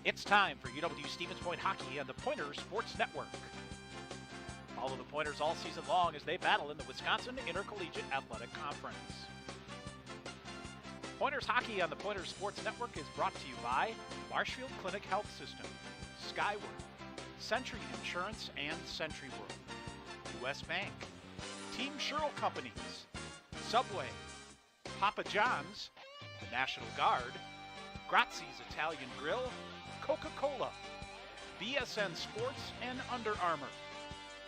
It's time for UW Stevens Point Hockey on the Pointers Sports Network. Follow the Pointers all season long as they battle in the Wisconsin Intercollegiate Athletic Conference. Pointers Hockey on the Pointers Sports Network is brought to you by Marshfield Clinic Health System, Skyward, Century Insurance and Century World, U.S. Bank, Team Sherrill Companies, Subway, Papa John's, the National Guard, Grazzi's Italian Grill, Coca-Cola, BSN Sports, and Under Armour.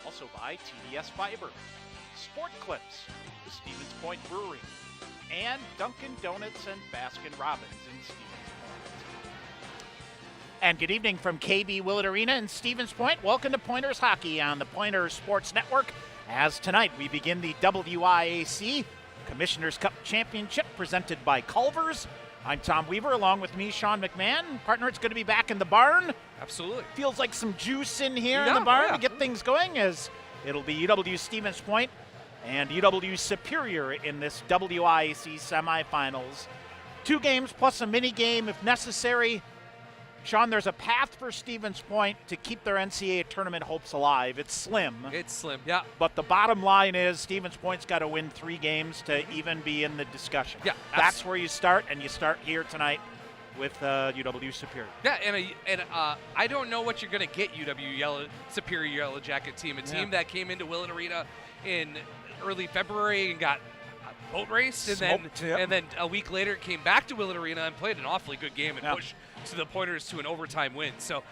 Also by TDS Fiber, Sport Clips, the Stevens Point Brewery, and Dunkin' Donuts and Baskin-Robbins in Stevens Point. And good evening from KB Willett Arena in Stevens Point. Welcome to Pointers Hockey on the Pointers Sports Network. As tonight we begin the WIAC Commissioner's Cup Championship presented by Culver's. I'm Tom Weaver, along with me, Sean McMahon. Partner, it's good to be back in the barn. Absolutely. Feels like some juice in here in the barn to get things going, as it'll be UW Stevens Point and UW Superior in this WIAC semifinals. 2 games plus a mini game if necessary. Sean, there's a path for Stevens Point to keep their NCAA tournament hopes alive. It's slim. It's slim, yeah. But the bottom line is Stevens Point's got to win 3 games to even be in the discussion. Yeah, that's where you start, and you start here tonight with UW Superior. Yeah, and I don't know what you're going to get Superior Yellow Jacket team, a team that came into Willett Arena in early February and got boat raced, and then a week later came back to Willett Arena and played an awfully good game and pushed to the Pointers to an overtime win. So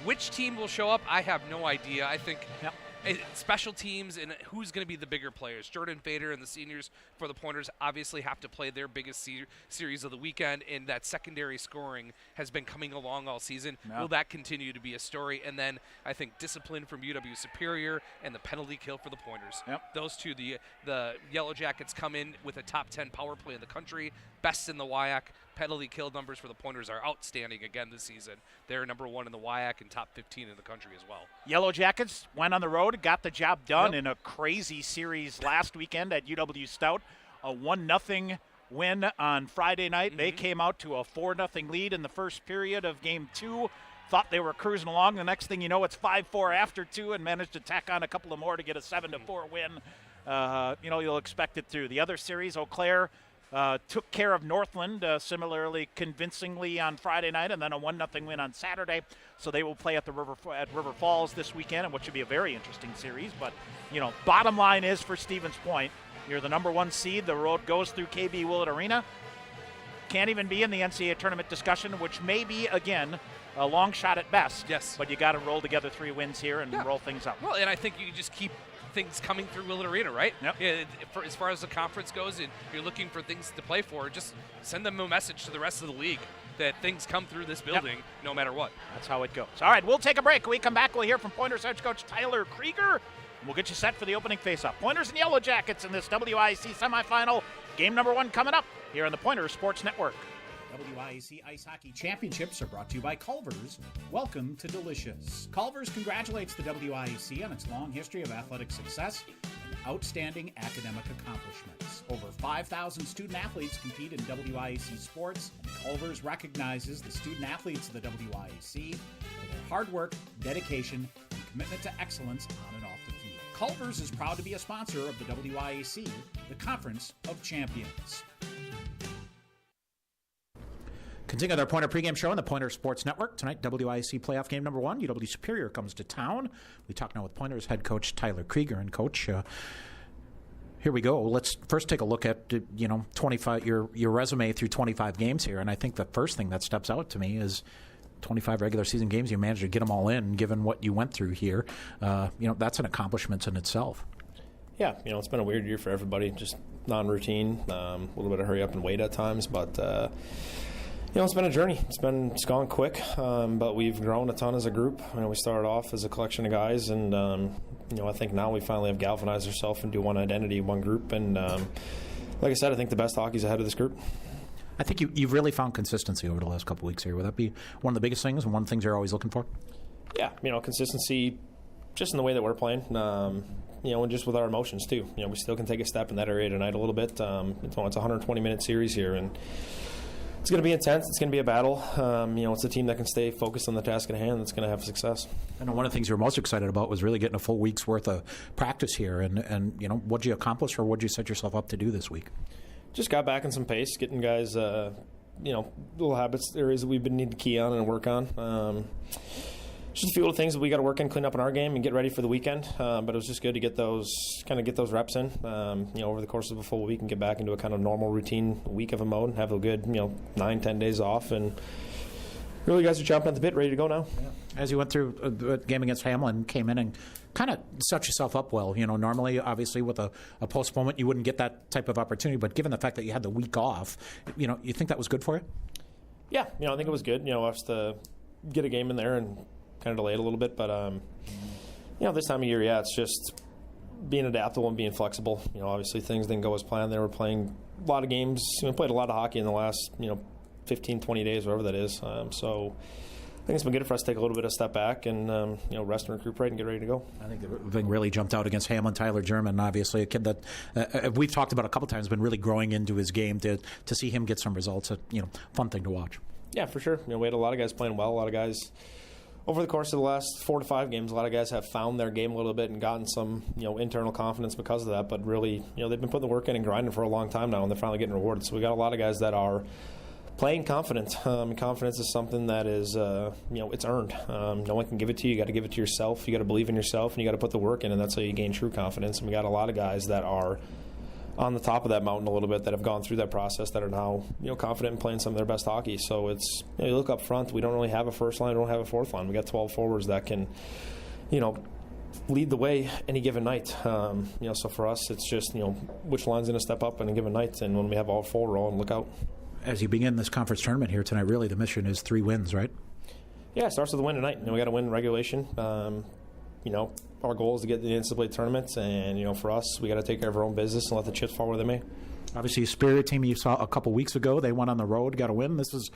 which team will show up, I have no idea. I think special teams and who's going to be the bigger players. Jordan Fader and the seniors for the Pointers obviously have to play their biggest series of the weekend, and that secondary scoring has been coming along all season. Will that continue to be a story? And then I think discipline from UW Superior and the penalty kill for the Pointers. Those two, the Yellow Jackets come in with a top 10 power play in the country, best in the WIAC. Penalty kill numbers for the Pointers are outstanding again this season. They're number 1 in the WIAC and top 15 in the country as well. Yellow Jackets went on the road, got the job done in a crazy series last weekend at UW Stout. A 1-0 win on Friday night. They came out to a 4-0 lead in the first period of Game 2. Thought they were cruising along. The next thing you know, it's 5-4 after 2 and managed to tack on a couple of more to get a 7-4 win. You'll expect it through. The other series, Eau Claire took care of Northland similarly convincingly on Friday night, and then a 1-0 win on Saturday. So they will play at River Falls this weekend, and which should be a very interesting series. But bottom line is for Stevens Point, you're the number 1 seed. The road goes through KB Willett Arena. Can't even be in the NCAA tournament discussion, which may be again a long shot at best. Yes, but you got to roll together 3 wins here and roll things up. Well, and I think you just keep things coming through Willett Arena, right? As far as the conference goes, and you're looking for things to play for, just send them a message to the rest of the league that things come through this building no matter what. That's how it goes. All right, we'll take a break. When we come back, we'll hear from Pointers head coach Tyler Krieger, and we'll get you set for the opening faceoff. Pointers and Yellow Jackets in this WIAC semifinal. Game number 1 coming up here on the Pointers Sports Network. WIAC Ice Hockey Championships are brought to you by Culver's. Welcome to Delicious. Culver's congratulates the WIAC on its long history of athletic success and outstanding academic accomplishments. Over 5,000 student-athletes compete in WIAC sports, and Culver's recognizes the student-athletes of the WIAC for their hard work, dedication, and commitment to excellence on and off the field. Culver's is proud to be a sponsor of the WIAC, the Conference of Champions. Continue with our Pointer pregame show on the Pointer Sports Network. Tonight, WIAC playoff game number 1. UW Superior comes to town. We talk now with Pointers head coach Tyler Krieger. And coach, here we go. Let's first take a look at 25 your resume through 25 games here. And I think the first thing that steps out to me is 25 regular season games. You managed to get them all in, given what you went through here. That's an accomplishment in itself. Yeah, it's been a weird year for everybody. Just non-routine, a little bit of hurry up and wait at times, but. It's been a journey. It's gone quick, but we've grown a ton as a group. We started off as a collection of guys, and I think now we finally have galvanized ourselves into one identity, one group. And like I said, I think the best hockey's ahead of this group. I think you've really found consistency over the last couple of weeks here. Would that be one of the biggest things and one of the things you're always looking for? Yeah, consistency just in the way that we're playing. And just with our emotions too. We still can take a step in that area tonight a little bit. It's a 120-minute series here, and it's going to be intense. It's going to be a battle. It's a team that can stay focused on the task at hand that's going to have success. I know one of the things you were most excited about was really getting a full week's worth of practice here. And what'd you accomplish, or what'd you set yourself up to do this week? Just got back in some pace, getting guys, little habits areas that we've been needing to key on and work on. Just a few little things that we got to work on, clean up in our game, and get ready for the weekend. But it was just good to get those reps in, over the course of a full week, and get back into a kind of normal routine week of a mode, and have a good, 9-10 days off, and really guys are chomping at the bit, ready to go now. Yeah. As you went through the game against Hamlin, came in and kind of set yourself up well. Normally, obviously, with a postponement, you wouldn't get that type of opportunity. But given the fact that you had the week off, you think that was good for you? Yeah, I think it was good. Us to get a game in there and kind of delayed a little bit, but this time of year, it's just being adaptable and being flexible. Obviously things didn't go as planned. They were playing a lot of games. Played a lot of hockey in the last 15, 20 days, whatever that is. So I think it's been good for us to take a little bit of step back and rest and recuperate and get ready to go. I think the thing really jumped out against Hamlin. Tyler German, obviously a kid that we've talked about a couple times, been really growing into his game. To see him get some results, fun thing to watch. Yeah, for sure. We had a lot of guys playing well. A lot of guys over the course of the last 4 to 5 games, a lot of guys have found their game a little bit and gotten some, internal confidence because of that. But really, they've been putting the work in and grinding for a long time now, and they're finally getting rewarded. So we got a lot of guys that are playing confident. Confidence is something that is, it's earned. No one can give it to you. You got to give it to yourself. You got to believe in yourself, and you got to put the work in, and that's how you gain true confidence. And we got a lot of guys that are on the top of that mountain a little bit that have gone through that process that are now confident in playing some of their best hockey. So it's you look up front, we don't really have a first line, we don't have a fourth line. We got 12 forwards that can lead the way any given night. So for us it's just which line's going to step up on a given night, and when we have all 4 roll and look out. As you begin this conference tournament here tonight, really the mission is 3 wins, right? Yeah, it starts with a win tonight. We got to win regulation. Our goal is to get the NCAA tournament, and for us, we got to take care of our own business and let the chips fall where they may. Obviously, a Spirit team you saw a couple weeks ago, they went on the road, got a win. This is,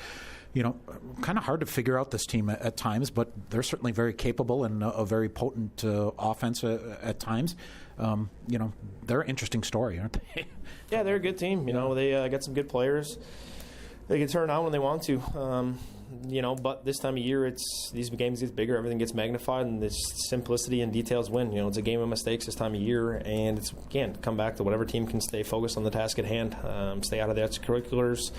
kind of hard to figure out this team at times, but they're certainly very capable and a very potent offense at times. They're an interesting story, aren't they? Yeah, they're a good team. They got some good players. They can turn on when they want to. But this time of year, these games get bigger, everything gets magnified, and this simplicity and details win. It's a game of mistakes this time of year, and it's, again, come back to whatever team can stay focused on the task at hand, stay out of the extracurriculars,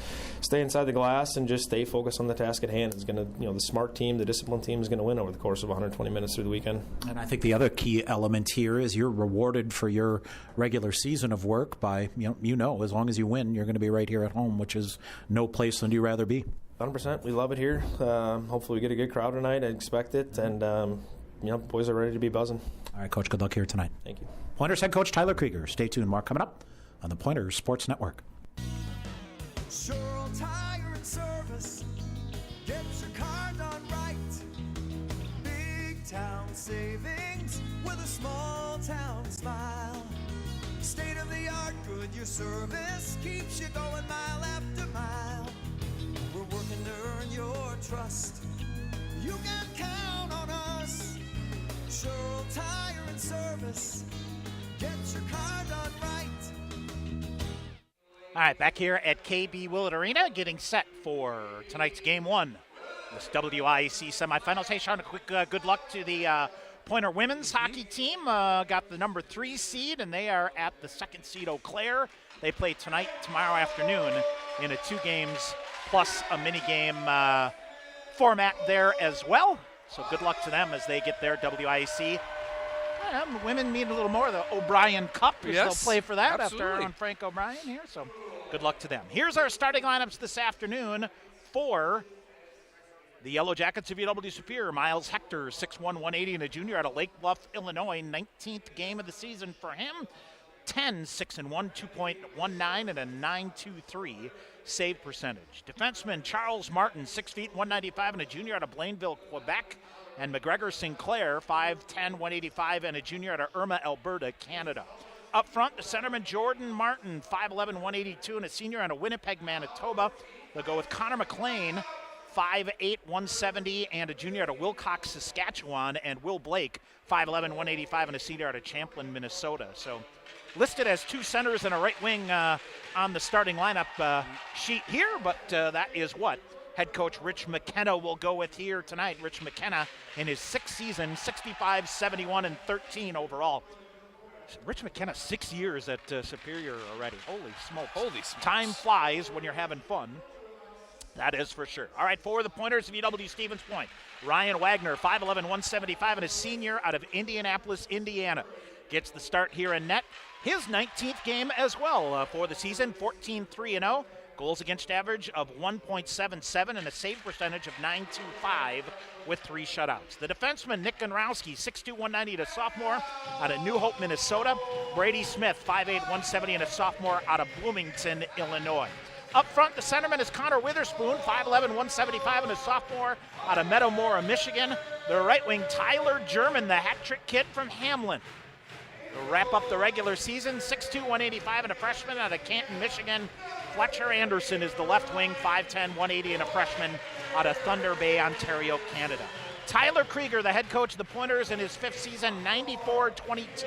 stay inside the glass, and just stay focused on the task at hand. It's going to, the smart team, the disciplined team is going to win over the course of 120 minutes through the weekend. And I think the other key element here is you're rewarded for your regular season of work by, as long as you win, you're going to be right here at home, which is no place than you'd rather be. 100%. We love it here. Hopefully we get a good crowd tonight. I expect it. And, boys are ready to be buzzing. All right, Coach, good luck here tonight. Thank you. Pointers head coach Tyler Krieger. Stay tuned. More coming up on the Pointers Sports Network. Sure Tire and Service. Get your car done right. Big town savings with a small town smile. State of the art, good your service keeps you going mile after mile. We're working to earn your trust. You can count on us. Sure Tire and Service. Get your car done right. All right, back here at KB Willett Arena, getting set for tonight's Game 1. This WIAC semifinals. Hey, Sean, a quick good luck to the Pointer women's hockey team. Got the number 3 seed, and they are at the 2nd seed Eau Claire. They play tomorrow afternoon in a 2 games plus a mini-game format there as well. So good luck to them as they get their WIAC. Women need a little more. The O'Brien Cup, they'll play for that after on Frank O'Brien here. So good luck to them. Here's our starting lineups this afternoon for the Yellow Jackets of UW Superior. Miles Hector, 6'1", 180, and a junior out of Lake Bluff, Illinois. 19th game of the season for him. 10, 6-1, 2.19, and a 9.23 save percentage. Defenseman Charles Martin, 6 feet, 195, and a junior out of Blainville, Quebec. And McGregor Sinclair, 5'10", 185, and a junior out of Irma, Alberta, Canada. Up front, the centerman Jordan Martin, 5'11", 182, and a senior out of Winnipeg, Manitoba. They'll go with Connor McLean, 5'8", 170, and a junior out of Wilcox, Saskatchewan, and Will Blake, 5'11", 185, and a senior out of Champlin, Minnesota. So listed as 2 centers and a right wing on the starting lineup sheet here, but that is what head coach Rich McKenna will go with here tonight. Rich McKenna in his 6th season, 65, 71, and 13 overall. Rich McKenna, 6 years at Superior already. Holy smokes. Holy smokes. Time flies when you're having fun. That is for sure. All right, for the Pointers of UW Stevens Point, Ryan Wagner, 5'11", 175, and a senior out of Indianapolis, Indiana. Gets the start here in net. His 19th game as well for the season, 14-3-0. Goals against average of 1.77 and a save percentage of .925 with 3 shutouts. The defenseman, Nick Gonrowski, 6'2", 190, a sophomore out of New Hope, Minnesota. Brady Smith, 5'8", 170, and a sophomore out of Bloomington, Illinois. Up front, the centerman is Connor Witherspoon, 5'11", 175, and a sophomore out of Meadowmora, Michigan. The right wing, Tyler German, the hat-trick kid from Hamlin. To wrap up the regular season, 6'2", 185, and a freshman out of Canton, Michigan. Fletcher Anderson is the left wing, 5'10", 180, and a freshman out of Thunder Bay, Ontario, Canada. Tyler Krieger, the head coach of the Pointers in his 5th season, 94, 22,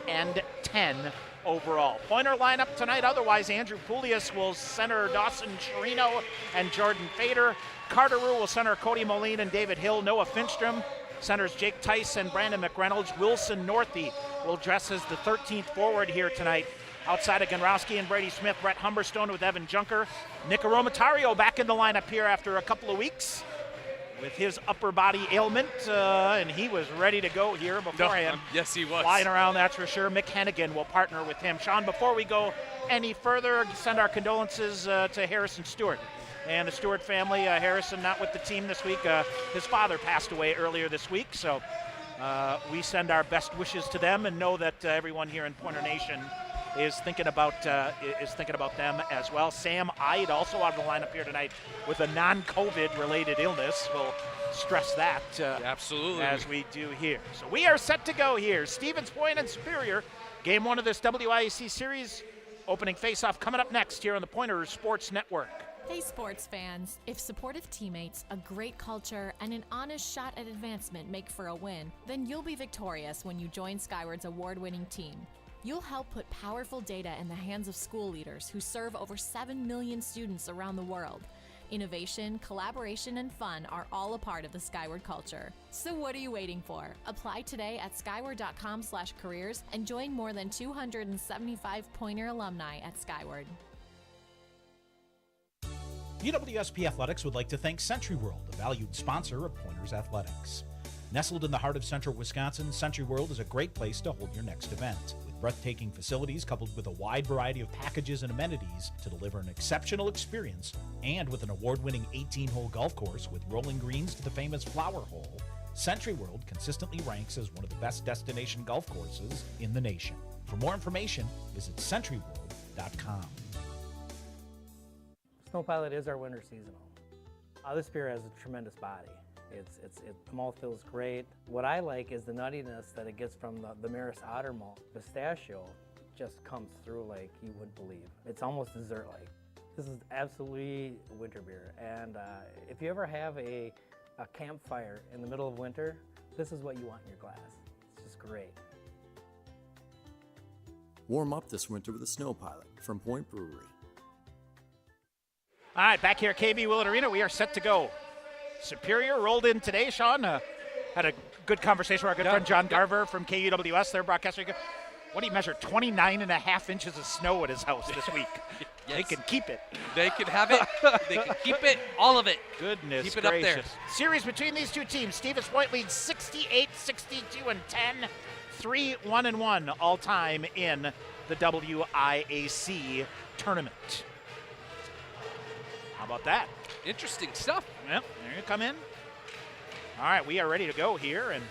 and 10 overall. Pointer lineup tonight, otherwise Andrew Poulias will center Dawson Chirino and Jordan Fader. Carter Rue will center Cody Moline and David Hill. Noah Finstrom centers Jake Tice and Brandon McReynolds. Wilson Northey will dress as the 13th forward here tonight. Outside of Gonrowski and Brady Smith, Brett Humberstone with Evan Junker. Nick Aromatario back in the lineup here after a couple of weeks with his upper body ailment, and he was ready to go here beforehand. Yes, he was. Flying around, that's for sure. Mick Hennigan will partner with him. Sean, before we go any further, send our condolences to Harrison Stewart and the Stewart family. Harrison not with the team this week. His father passed away earlier this week, so we send our best wishes to them and know that everyone here in Pointer Nation is thinking about them as well. Sam Ide also out of the lineup here tonight with a non-COVID related illness. We'll stress that absolutely as we do here. So we are set to go here. Stevens Point and Superior, game 1 of this WIAC series. Opening face-off coming up next here on the Pointers Sports Network. Hey sports fans, if supportive teammates, a great culture, and an honest shot at advancement make for a win, then you'll be victorious when you join Skyward's award-winning team. You'll help put powerful data in the hands of school leaders who serve over 7 million students around the world. Innovation, collaboration, and fun are all a part of the Skyward culture. So what are you waiting for? Apply today at skyward.com/careers and join more than 275 Pointer alumni at Skyward. UWSP Athletics would like to thank Century World, a valued sponsor of Pointers Athletics. Nestled in the heart of central Wisconsin, Century World is a great place to hold your next event. With breathtaking facilities coupled with a wide variety of packages and amenities to deliver an exceptional experience, and with an award-winning 18-hole golf course with rolling greens to the famous Flower Hole, Century World consistently ranks as one of the best destination golf courses in the nation. For more information, visit centuryworld.com. Snow Pilot is our winter seasonal. This beer has a tremendous body. The malt feels great. What I like is the nuttiness that it gets from the Maris Otter malt. Pistachio just comes through like you wouldn't believe. It's almost dessert-like. This is absolutely a winter beer, and if you ever have a campfire in the middle of winter, this is what you want in your glass. It's just great. Warm up this winter with a Snow Pilot from Point Brewery. All right, back here at KB Willett Arena, we are set to go. Superior rolled in today, Sean. Had a good conversation with our good friend John Garver from KUWS, their broadcaster. What do you measure? 29.5 inches of snow at his house this week. Yes. They can keep it. They can have it. They can keep it. All of it. Goodness Keep it gracious. up there. Series between these two teams. Stevens Point leads 68-62 and 10. 3-1-1 all time in the WIAC tournament. How about that? Interesting stuff. Yep, there you come in. All right, we are ready to go here, and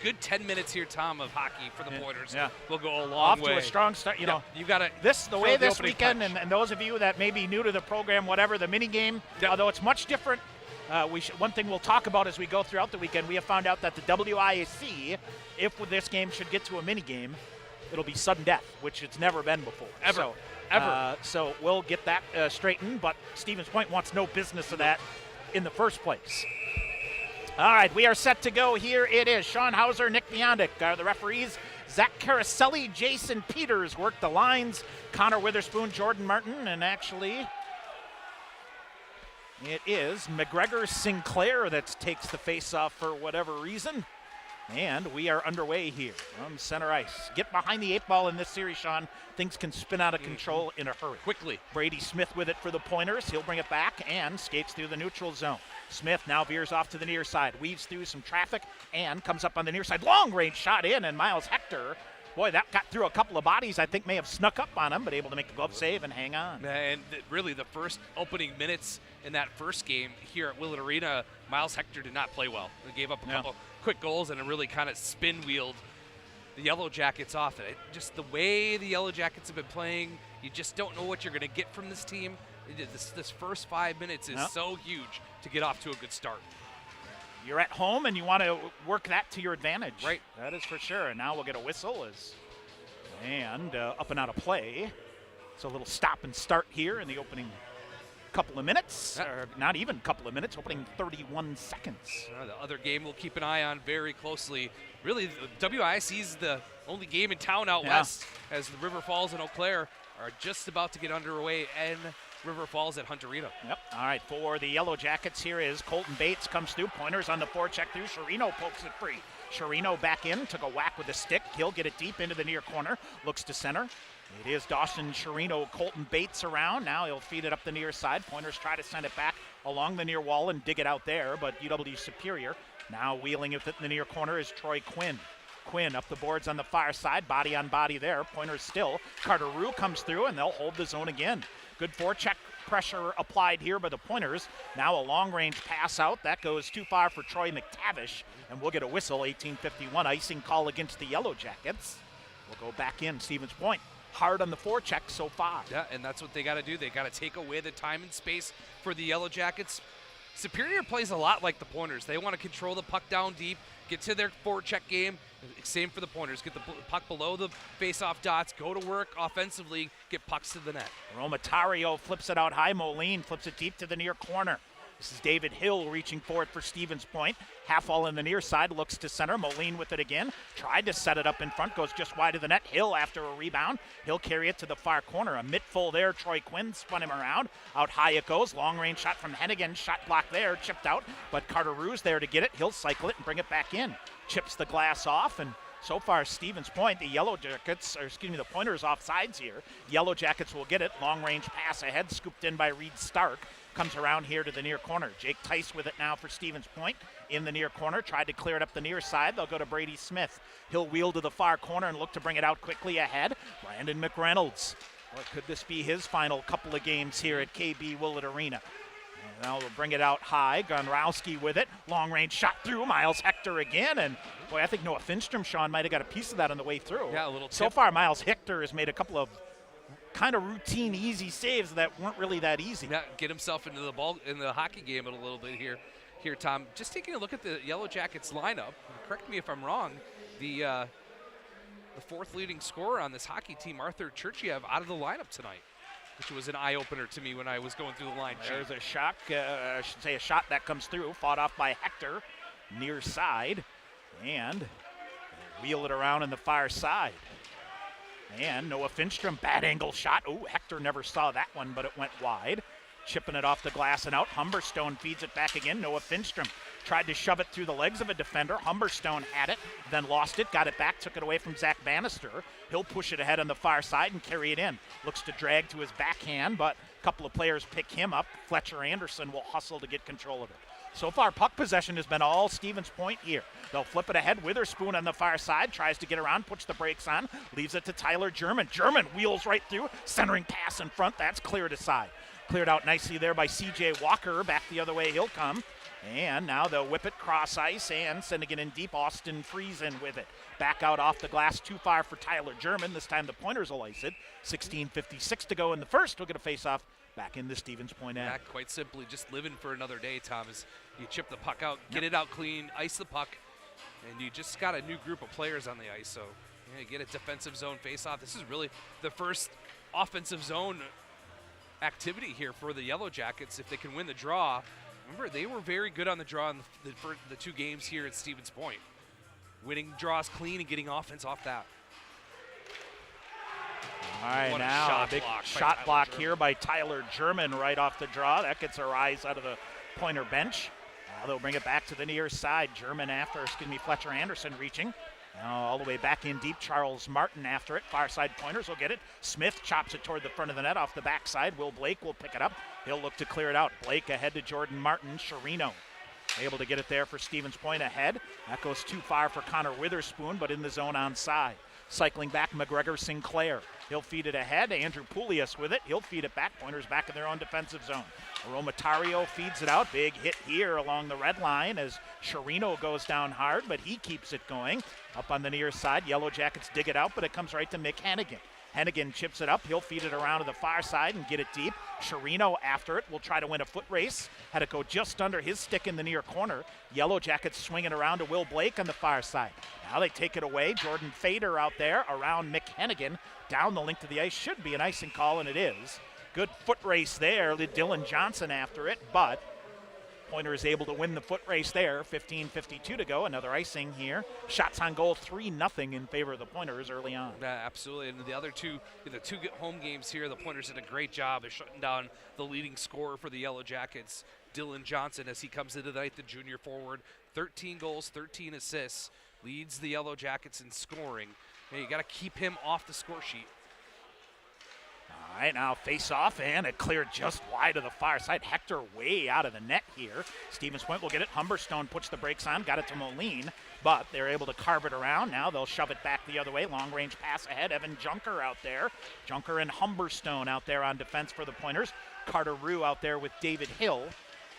good 10 minutes here, Tom, of hockey for the Pointers. Yeah. We'll go a long off way. to a strong start. You know, you got to the way this weekend, and those of you that may be new to the program, whatever the mini game, although it's much different. One thing we'll talk about as we go throughout the weekend. We have found out that the WIAC, if this game should get to a mini game, it'll be sudden death, which it's never been before. Ever. So we'll get that straightened, but Stevens Point wants no business of that in the first place. All right, we are set to go. Here it is. Sean Hauser, Nick Biondic are the referees. Zach Caroselli, Jason Peters work the lines. Connor Witherspoon, Jordan Martin, and actually it is McGregor Sinclair that takes the face-off for whatever reason. And we are underway here on center ice. Get behind the 8 ball in this series, Sean. Things can spin out of control in a hurry. Quickly. Brady Smith with it for the Pointers. He'll bring it back and skates through the neutral zone. Smith now veers off to the near side, weaves through some traffic, and comes up on the near side. Long range shot in, and Miles Hector, boy, that got through a couple of bodies. I think may have snuck up on him, but able to make the glove save and hang on. And really, the first opening minutes in that first game here at Willett Arena, Miles Hector did not play well. He gave up a couple quick goals and it really kind of spin-wheeled the Yellow Jackets off. And just the way the Yellow Jackets have been playing, you just don't know what you're going to get from this team. This first 5 minutes is so huge to get off to a good start. You're at home and you want to work that to your advantage. Right. That is for sure. And now we'll get a whistle and up and out of play. So a little stop and start here in the opening couple of minutes, or not even a couple of minutes, opening 31 seconds. The other game we'll keep an eye on very closely. Really, WIAC is the only game in town out west, as the River Falls and Eau Claire are just about to get underway in River Falls at Hunt Arena. Yep. All right, for the Yellow Jackets here is Colton Bates comes through. Pointers on the forecheck through. Chirino pokes it free. Chirino back in, took a whack with a stick. He'll get it deep into the near corner. Looks to center. It is Dawson Chirino, Colton Bates around. Now he'll feed it up the near side. Pointers try to send it back along the near wall and dig it out there, but UW superior. Now wheeling it in the near corner is Troy Quinn. Quinn up the boards on the far side, body on body there. Pointers still. Carter Rue comes through and they'll hold the zone again. Good forecheck pressure applied here by the Pointers. Now a long range pass out. That goes too far for Troy McTavish, and we'll get a whistle. 18:51 icing call against the Yellow Jackets. We'll go back in Stevens Point. Hard on the forecheck so far. Yeah, and that's what they got to do. They got to take away the time and space for the Yellow Jackets. Superior plays a lot like the Pointers. They want to control the puck down deep, get to their forecheck game. Same for the Pointers. Get the puck below the face-off dots, go to work offensively, get pucks to the net. Romatario flips it out high. Moline flips it deep to the near corner. This is David Hill reaching for it for Stevens Point. Half all in the near side, looks to center. Moline with it again. Tried to set it up in front, goes just wide of the net. Hill after a rebound. He'll carry it to the far corner. A mitt full there. Troy Quinn spun him around. Out high it goes. Long range shot from Hennigan. Shot block there. Chipped out, but Carter Rue's there to get it. He'll cycle it and bring it back in. Chips the glass off, and so far, Stevens Point, the Pointers off sides here. Yellow Jackets will get it. Long range pass ahead, scooped in by Reed Stark. Comes around here to the near corner. Jake Tice with it now for Stevens Point in the near corner. Tried to clear it up the near side. They'll go to Brady Smith. He'll wheel to the far corner and look to bring it out quickly ahead. Brandon McReynolds. Or could this be his final couple of games here at KB Willett Arena? And now we'll bring it out high. Gonrowski with it. Long range shot through. Miles Hector again. And boy, I think Noah Finstrom, Sean, might have got a piece of that on the way through. Yeah, a little tip. So far, Miles Hector has made a couple of kind of routine, easy saves that weren't really that easy. Yeah, get himself into the ball in the hockey game a little bit here, Tom. Just taking a look at the Yellow Jackets lineup. Correct me if I'm wrong. The fourth leading scorer on this hockey team, Arthur Churchiev, out of the lineup tonight, which was an eye-opener to me when I was going through the line. There's a shot, I should say a shot that comes through, fought off by Hector, near side, and wheel it around in the far side. And Noah Finstrom, bad angle shot. Oh, Hector never saw that one, but it went wide. Chipping it off the glass and out. Humberstone feeds it back again. Noah Finstrom tried to shove it through the legs of a defender. Humberstone had it, then lost it, got it back, took it away from Zach Bannister. He'll push it ahead on the far side and carry it in. Looks to drag to his backhand, but a couple of players pick him up. Fletcher Anderson will hustle to get control of it. So far, puck possession has been all Stevens Point here. They'll flip it ahead. Witherspoon on the far side, tries to get around, puts the brakes on, leaves it to Tyler German. German wheels right through, centering pass in front. That's cleared aside. Cleared out nicely there by C.J. Walker. Back the other way he'll come. And now they'll whip it cross ice and sending it in deep. Austin Friesen with it. Back out off the glass, too far for Tyler German. This time the Pointers will ice it. 16:56 to go in the first. We'll get a face-off back in the Stevens Point end. Yeah, quite simply, just living for another day, Tom, is you chip the puck out, get it out clean, ice the puck, and you just got a new group of players on the ice. So you get a defensive zone face-off. This is really the first offensive zone activity here for the Yellow Jackets if they can win the draw. Remember, they were very good on the draw in the two games here at Stevens Point, winning draws clean and getting offense off that. All right, what now a big block by shot Tyler block German. here by Tyler German right off the draw. That gets her eyes out of the Pointer bench. Now they'll bring it back to the near side. German after, Fletcher Anderson reaching. Now all the way back in deep, Charles Martin after it. Far side Pointers will get it. Smith chops it toward the front of the net off the backside. Will Blake will pick it up. He'll look to clear it out. Blake ahead to Jordan Martin. Sherino able to get it there for Stevens Point ahead. That goes too far for Connor Witherspoon, but in the zone onside. Cycling back, McGregor Sinclair. He'll feed it ahead. Andrew Poulias with it. He'll feed it back. Pointers back in their own defensive zone. Aromatario feeds it out. Big hit here along the red line as Sherino goes down hard, but he keeps it going. Up on the near side, Yellow Jackets dig it out, but it comes right to Mick Hennigan. Hennigan chips it up. He'll feed it around to the far side and get it deep. Sherino after it will try to win a foot race. Had it go just under his stick in the near corner. Yellow Jackets swinging around to Will Blake on the far side. Now they take it away. Jordan Fader out there around Mick Hennigan. Down the length of the ice. Should be an icing call, and it is. Good foot race there. Dylan Johnson after it, but Pointer is able to win the foot race there. 15:52 to go. Another icing here. Shots on goal, 3-0 in favor of the Pointers early on. Yeah, absolutely. And the other two home games here, the Pointers did a great job of shutting down the leading scorer for the Yellow Jackets, Dylan Johnson, as he comes into the night, the junior forward. 13 goals, 13 assists, leads the Yellow Jackets in scoring. Hey, you got to keep him off the score sheet. All right, now face off, and it cleared just wide of the far side. Hector way out of the net here. Stevens Point will get it. Humberstone puts the brakes on, got it to Moline, but they're able to carve it around. Now they'll shove it back the other way. Long range pass ahead. Evan Junker out there. Junker and Humberstone out there on defense for the Pointers. Carter Rue out there with David Hill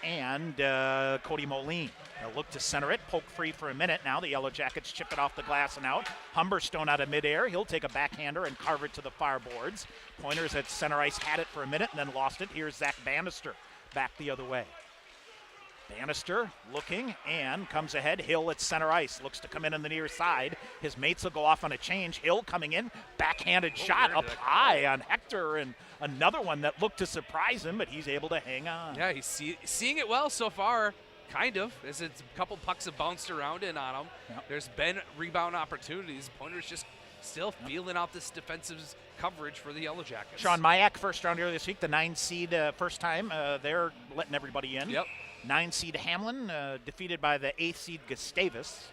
and Cody Moline. They'll look to center it, poke free for a minute. Now the Yellow Jackets chip it off the glass and out. Humberstone out of midair. He'll take a backhander and carve it to the far boards. Pointers at center ice had it for a minute and then lost it. Here's Zach Bannister back the other way. Bannister looking and comes ahead. Hill at center ice. Looks to come in on the near side. His mates will go off on a change. Hill coming in. Backhanded shot up high on Hector, and another one that looked to surprise him, but he's able to hang on. Yeah, he's seeing it well so far, kind of, as it's a couple pucks have bounced around in on him. Yep. There's been rebound opportunities. Pointers just still feeling out this defensive coverage for the Yellow Jackets. Sean Mayak, first round earlier this week, the 9 seed first time. They're letting everybody in. Yep. 9 seed Hamlin defeated by the 8th seed Gustavus.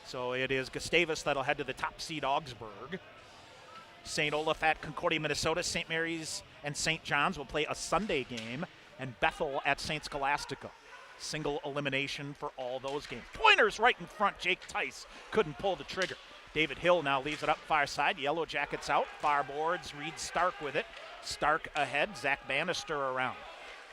So it is Gustavus that'll head to the top seed Augsburg. St. Olaf at Concordia, Minnesota. St. Mary's and St. John's will play a Sunday game, and Bethel at St. Scholastica. Single elimination for all those games. Pointers right in front. Jake Tice couldn't pull the trigger. David Hill now leaves it up far side. Yellow Jackets out. Far boards. Reed Stark with it. Stark ahead. Zach Bannister around.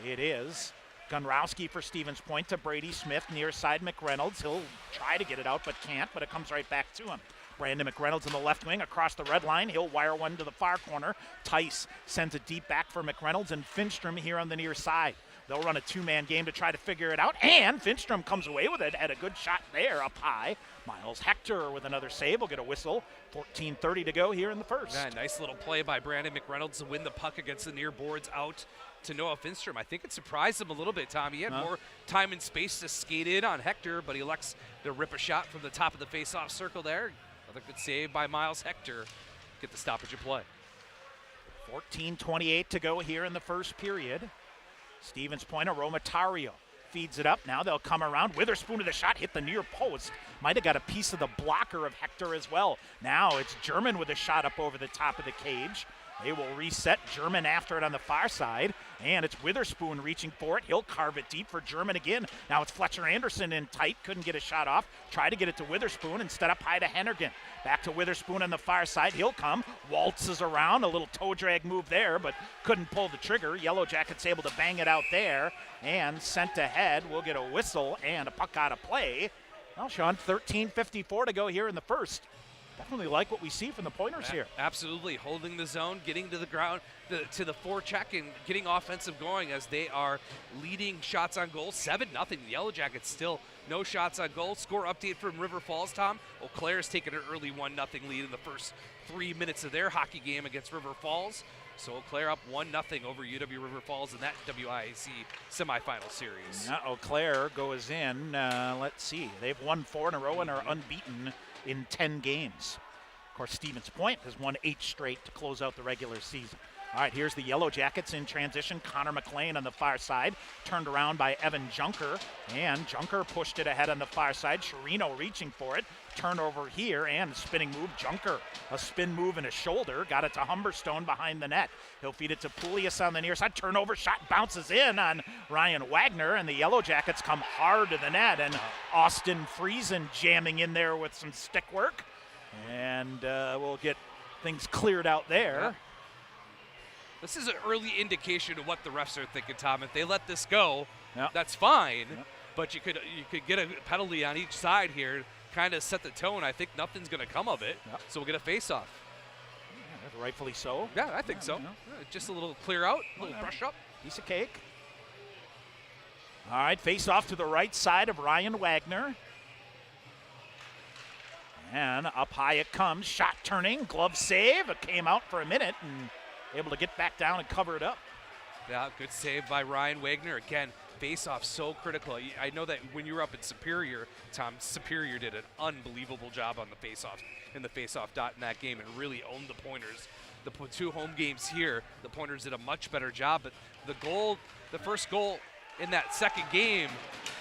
It is Gunrowski for Stevens Point to Brady Smith, near side McReynolds. He'll try to get it out but can't, but it comes right back to him. Brandon McReynolds in the left wing across the red line. He'll wire one to the far corner. Tice sends it deep back for McReynolds, and Finstrom here on the near side. They'll run a two-man game to try to figure it out, and Finstrom comes away with it. Had a good shot there up high. Miles Hector with another save will get a whistle. 14:30 to go here in the first. Yeah, nice little play by Brandon McReynolds to win the puck against the near boards out to Noah Finstrom. I think it surprised him a little bit, Tom. He had more time and space to skate in on Hector, but he elects to rip a shot from the top of the face-off circle there. Another good save by Miles Hector. Get the stoppage of play. 14:28 to go here in the first period. Stevens Point, Aromatario feeds it up. Now they'll come around. Witherspoon to the shot, hit the near post. Might have got a piece of the blocker of Hector as well. Now it's German with a shot up over the top of the cage. They will reset. German after it on the far side, and it's Witherspoon reaching for it. He'll carve it deep for German again. Now it's Fletcher Anderson in tight. Couldn't get a shot off. Try to get it to Witherspoon. Instead up high to Hennigan. Back to Witherspoon on the far side. He'll come. Waltzes around. A little toe drag move there, but couldn't pull the trigger. Yellow Jackets able to bang it out there, and sent ahead. We'll get a whistle and a puck out of play. Well, Sean, 13:54 to go here in the first. Definitely like what we see from the Pointers here. Absolutely. Holding the zone, getting to the ground, to the forecheck, and getting offensive going as they are leading shots on goal. 7-0. The Yellow Jackets still no shots on goal. Score update from River Falls, Tom. Eau Claire's taken an early 1-0 lead in the first 3 minutes of their hockey game against River Falls. So Eau Claire up 1-0 over UW River Falls in that WIAC semifinal series. Now Eau Claire goes in, let's see, they've won 4 in a row and are unbeaten in 10 games. Of course, Stevens Point has won 8 straight to close out the regular season. All right, here's the Yellow Jackets in transition. Connor McLean on the far side, turned around by Evan Junker, and Junker pushed it ahead on the far side. Chirino reaching for it, turnover here, and a spinning move. Junker, a spin move and a shoulder, got it to Humberstone behind the net. He'll feed it to Poulias on the near side. Turnover shot bounces in on Ryan Wagner, and the Yellow Jackets come hard to the net, and Austin Friesen jamming in there with some stick work, and we'll get things cleared out there. Yeah. This is an early indication of what the refs are thinking, Tom. If they let this go, that's fine. But you could get a penalty on each side here, kind of set the tone. I think nothing's going to come of it. So we'll get a face-off. Rightfully so. Yeah, I think so. Just a little clear out, a little brush up. Piece of cake. All right, face-off to the right side of Ryan Wagner. And up high it comes. Shot turning, glove save. It came out for a minute and able to get back down and cover it up. Yeah, good save by Ryan Wagner. Again, face-off so critical. I know that when you were up at Superior, Tom, Superior did an unbelievable job on the face-off in the face-off dot in that game and really owned the Pointers. The 2 home games here, the Pointers did a much better job, but the first goal in that second game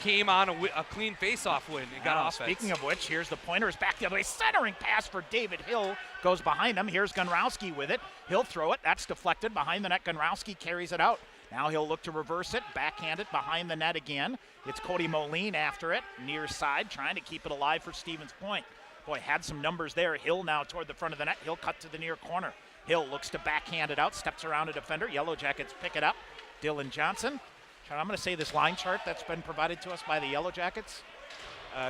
came on a clean face-off win. It got offense. Speaking of which, here's the Pointers back the other way. Centering pass for David Hill goes behind him. Here's Gunrowski with it. He'll throw it. That's deflected behind the net. Gunrowski carries it out. Now he'll look to reverse it, backhand it behind the net again. It's Cody Moline after it, near side, trying to keep it alive for Stevens Point. Boy, had some numbers there. Hill now toward the front of the net. Hill cut to the near corner. Hill looks to backhand it out, steps around a defender. Yellow Jackets pick it up. Dylan Johnson. I'm going to say this line chart that's been provided to us by the Yellow Jackets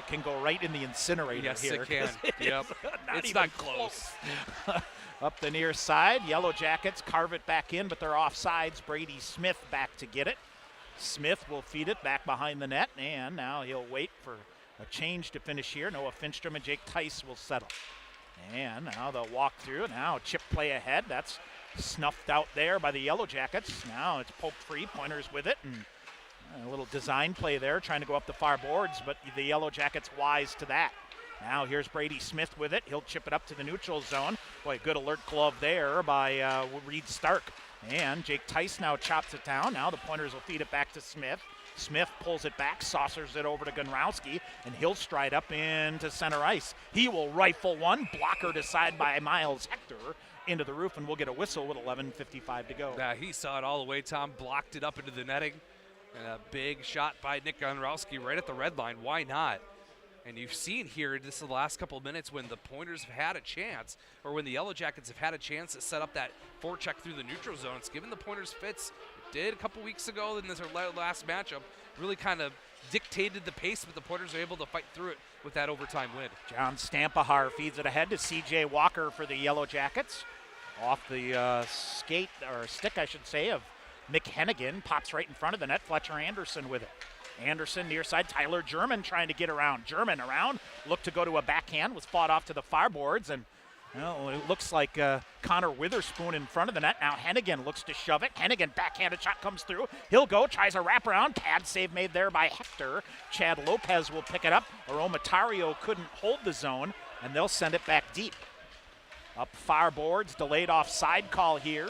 can go right in the incinerator yes, here. Yes, it can. Yep. It's not close. Up the near side, Yellow Jackets carve it back in, but they're offsides. Brady Smith back to get it. Smith will feed it back behind the net, and now he'll wait for a change to finish here. Noah Finstrom and Jake Tice will settle. And now they'll walk through. Now chip play ahead. That's snuffed out there by the Yellow Jackets. Now it's Pope free, Pointers with it, and a little design play there, trying to go up the far boards, but the Yellow Jackets wise to that. Now here's Brady Smith with it. He'll chip it up to the neutral zone. Boy, good alert glove there by Reed Stark. And Jake Tice now chops it down. Now the Pointers will feed it back to Smith. Smith pulls it back, saucers it over to Gunrowski, and he'll stride up into center ice. He will rifle one, blocker to side by Miles Hector into the roof, and we'll get a whistle with 11:55 to go. Yeah, he saw it all the way, Tom, blocked it up into the netting. And a big shot by Nick Gunrowski right at the red line. Why not? And you've seen here, this is the last couple of minutes when the Pointers have had a chance, or when the Yellow Jackets have had a chance to set up that forecheck through the neutral zone. It's given the Pointers fits. It did a couple weeks ago in this last matchup. Really kind of dictated the pace, but the Pointers are able to fight through it with that overtime win. John Stampahar feeds it ahead to C.J. Walker for the Yellow Jackets. Off the stick, I should say, of Mick Hennigan, pops right in front of the net. Fletcher Anderson with it. Anderson near side. Tyler German trying to get around. German around. Looked to go to a backhand. Was fought off to the far boards. And it looks like Connor Witherspoon in front of the net. Now Hennigan looks to shove it. Hennigan backhanded shot comes through. He'll go. Tries a wraparound. Pad save made there by Hector. Chad Lopez will pick it up. Aromatario couldn't hold the zone. And they'll send it back deep. Up far boards. Delayed offside call here.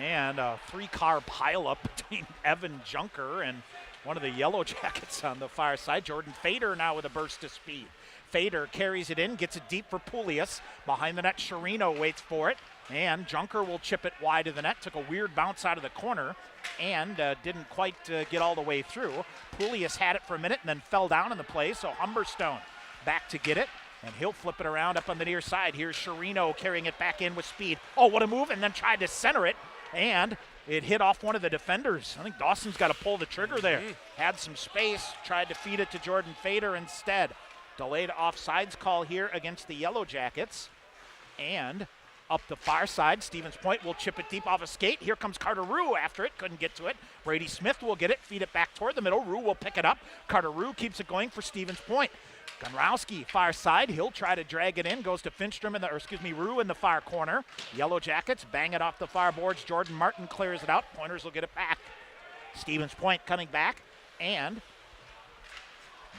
And a 3-car pileup between Evan Junker and one of the Yellow Jackets on the far side. Jordan Fader now with a burst of speed. Fader carries it in, gets it deep for Poulias. Behind the net, Chirino waits for it. And Junker will chip it wide of the net. Took a weird bounce out of the corner and didn't quite get all the way through. Poulias had it for a minute and then fell down in the play. So Humberstone back to get it. And he'll flip it around up on the near side. Here's Chirino carrying it back in with speed. Oh, what a move. And then tried to center it. And it hit off one of the defenders. I think Dawson's got to pull the trigger there. Had some space, tried to feed it to Jordan Fader instead. Delayed offsides call here against the Yellow Jackets. And up the far side, Stevens Point will chip it deep off a skate. Here comes Carter Rue after it. Couldn't get to it. Brady Smith will get it, feed it back toward the middle. Rue will pick it up. Carter Rue keeps it going for Stevens Point. Gunrowski, far side. He'll try to drag it in. Goes to Finstrom Rue in the far corner. Yellow Jackets bang it off the far boards. Jordan Martin clears it out. Pointers will get it back. Stevens Point coming back. And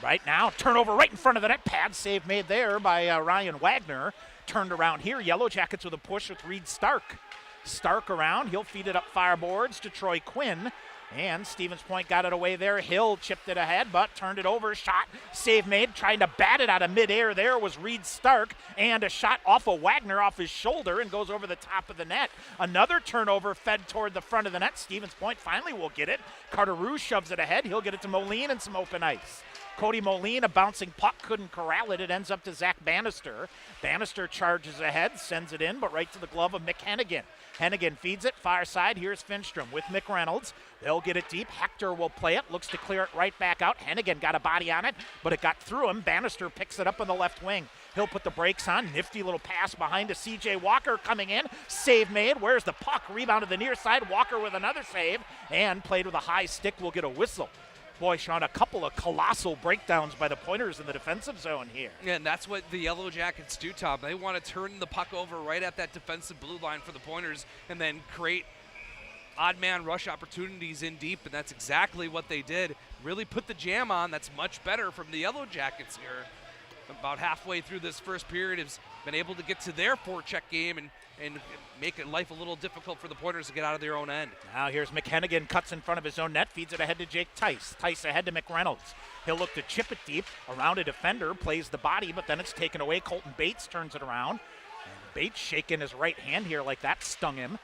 Right now, turnover right in front of the net. Pad save made there by Ryan Wagner. Turned around here. Yellow Jackets with a push with Reed Stark. Stark around. He'll feed it up fireboards to Troy Quinn. And Stevens Point got it away there. Hill chipped it ahead, but turned it over. Shot, save made. Trying to bat it out of midair there was Reed Stark. And a shot off of Wagner off his shoulder and goes over the top of the net. Another turnover fed toward the front of the net. Stevens Point finally will get it. Carter Roux shoves it ahead. He'll get it to Moline and some open ice. Cody Moline, a bouncing puck, couldn't corral it. It ends up to Zach Bannister. Bannister charges ahead, sends it in, but right to the glove of Mick Hennigan. Hennigan feeds it, far side. Here's Finstrom with Mick Reynolds. They'll get it deep. Hector will play it, looks to clear it right back out. Hennigan got a body on it, but it got through him. Bannister picks it up on the left wing. He'll put the brakes on. Nifty little pass behind to C.J. Walker coming in. Save made. Where's the puck? Rebound to the near side. Walker with another save, and played with a high stick will get a whistle. Boy, Sean, a couple of colossal breakdowns by the Pointers in the defensive zone here. Yeah, and that's what the Yellow Jackets do, Tom. They want to turn the puck over right at that defensive blue line for the Pointers and then create odd man rush opportunities in deep, and that's exactly what they did. Really put the jam on. That's much better from the Yellow Jackets here. About halfway through this first period, has been able to get to their forecheck game and make life a little difficult for the Pointers to get out of their own end. Now here's McHennigan, cuts in front of his own net, feeds it ahead to Jake Tice. Tice ahead to McReynolds. He'll look to chip it deep around a defender, plays the body, but then it's taken away. Colton Bates turns it around. And Bates shaking his right hand here like that stung him.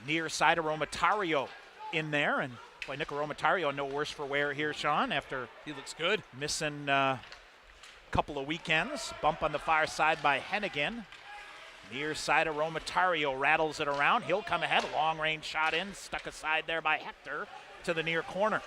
Near side of Romatario in there, and boy, Nick Romatario no worse for wear here, Sean, after he looks good. Missing couple of weekends. Bump on the far side by Hennigan. Near side of Romatario rattles it around. He'll come ahead. Long range shot in. Stuck aside there by Hector to the near corner.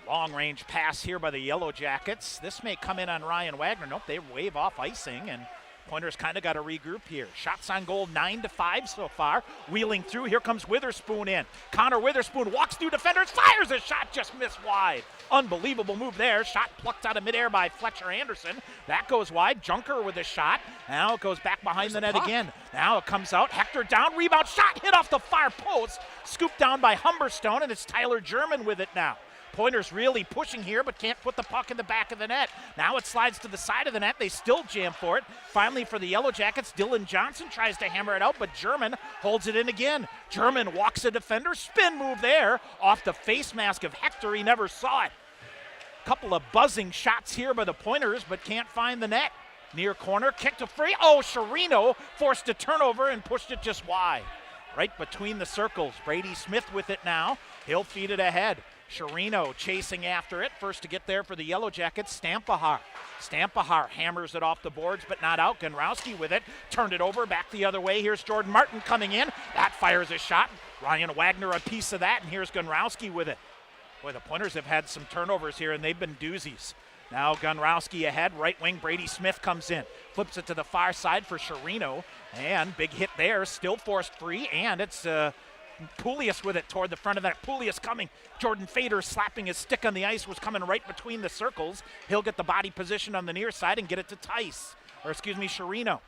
Long range pass here by the Yellow Jackets. This may come in on Ryan Wagner. Nope, they wave off icing, and Pointers kind of got to regroup here. Shots on goal 9-5 so far. Wheeling through. Here comes Witherspoon in. Connor Witherspoon walks through defenders. Fires a shot. Just missed wide. Unbelievable move there. Shot plucked out of midair by Fletcher Anderson. That goes wide. Junker with a shot. Now it goes back behind the net again. Now it comes out. Hector down. Rebound shot. Hit off the far post. Scooped down by Humberstone, and it's Tyler German with it now. Pointers really pushing here, but can't put the puck in the back of the net. Now it slides to the side of the net. They still jam for it. Finally, for the Yellow Jackets, Dylan Johnson tries to hammer it out, but German holds it in again. German walks a defender. Spin move there off the face mask of Hector. He never saw it. Couple of buzzing shots here by the Pointers, but can't find the net. Near corner, kick to free. Oh, Sherino forced a turnover and pushed it just wide. Right between the circles. Brady Smith with it now. He'll feed it ahead. Sherino chasing after it. First to get there for the Yellow Jackets, Stampahar. Stampahar hammers it off the boards, but not out. Gonrowski with it. Turned it over, back the other way. Here's Jordan Martin coming in. That fires a shot. Ryan Wagner a piece of that, and here's Gonrowski with it. Boy, the Pointers have had some turnovers here, and they've been doozies. Now Gonrowski ahead, right wing, Brady Smith comes in. Flips it to the far side for Sherino, and big hit there, still forced free, and it's Poulias with it toward the front of that. Poulias coming. Jordan Fader slapping his stick on the ice, was coming right between the circles. He'll get the body position on the near side and get it to Sherino.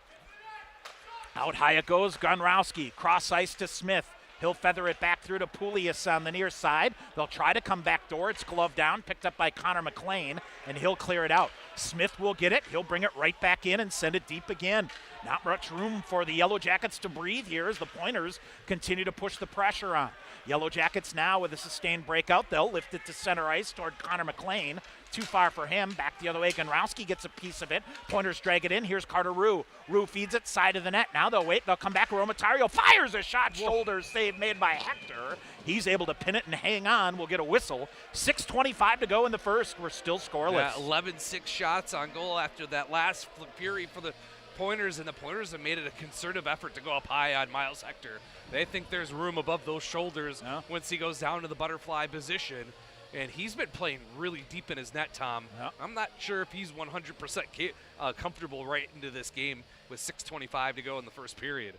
Out high it goes, Gonrowski. Cross ice to Smith. He'll feather it back through to Poulias on the near side. They'll try to come back door. It's gloved down, picked up by Connor McLean, and he'll clear it out. Smith will get it. He'll bring it right back in and send it deep again. Not much room for the Yellow Jackets to breathe here as the Pointers continue to push the pressure on. Yellow Jackets now with a sustained breakout. They'll lift it to center ice toward Connor McLean. Too far for him. Back the other way. Gonrowski gets a piece of it. Pointers drag it in. Here's Carter Roux. Roux feeds it side of the net. Now they'll wait. They'll come back. Romatario fires a shot. Shoulder save made by Hector. He's able to pin it and hang on. We'll get a whistle. 6:25 to go in the first. We're still scoreless. 11-6 shots on goal after that last fury for the Pointers, and the Pointers have made it a concerted effort to go up high on Miles Hector. They think there's room above those shoulders once he goes down to the butterfly position. And he's been playing really deep in his net, Tom. I'm not sure if he's 100% comfortable right into this game with 6:25 to go in the first period.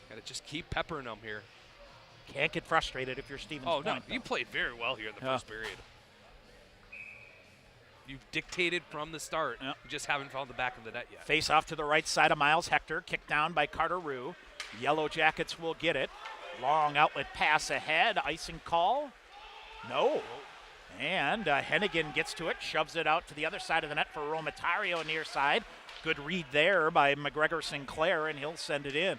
Got to just keep peppering him here. Can't get frustrated if you're Stevens Point. No, you played very well here in the first period. You've dictated from the start. You just haven't found the back of the net yet. Face off to the right side of Miles Hector. Kicked down by Carter Roux. Yellow Jackets will get it. Long outlet pass ahead. Icing call. No. And Hennigan gets to it, shoves it out to the other side of the net for Romatario near side. Good read there by McGregor Sinclair, and he'll send it in.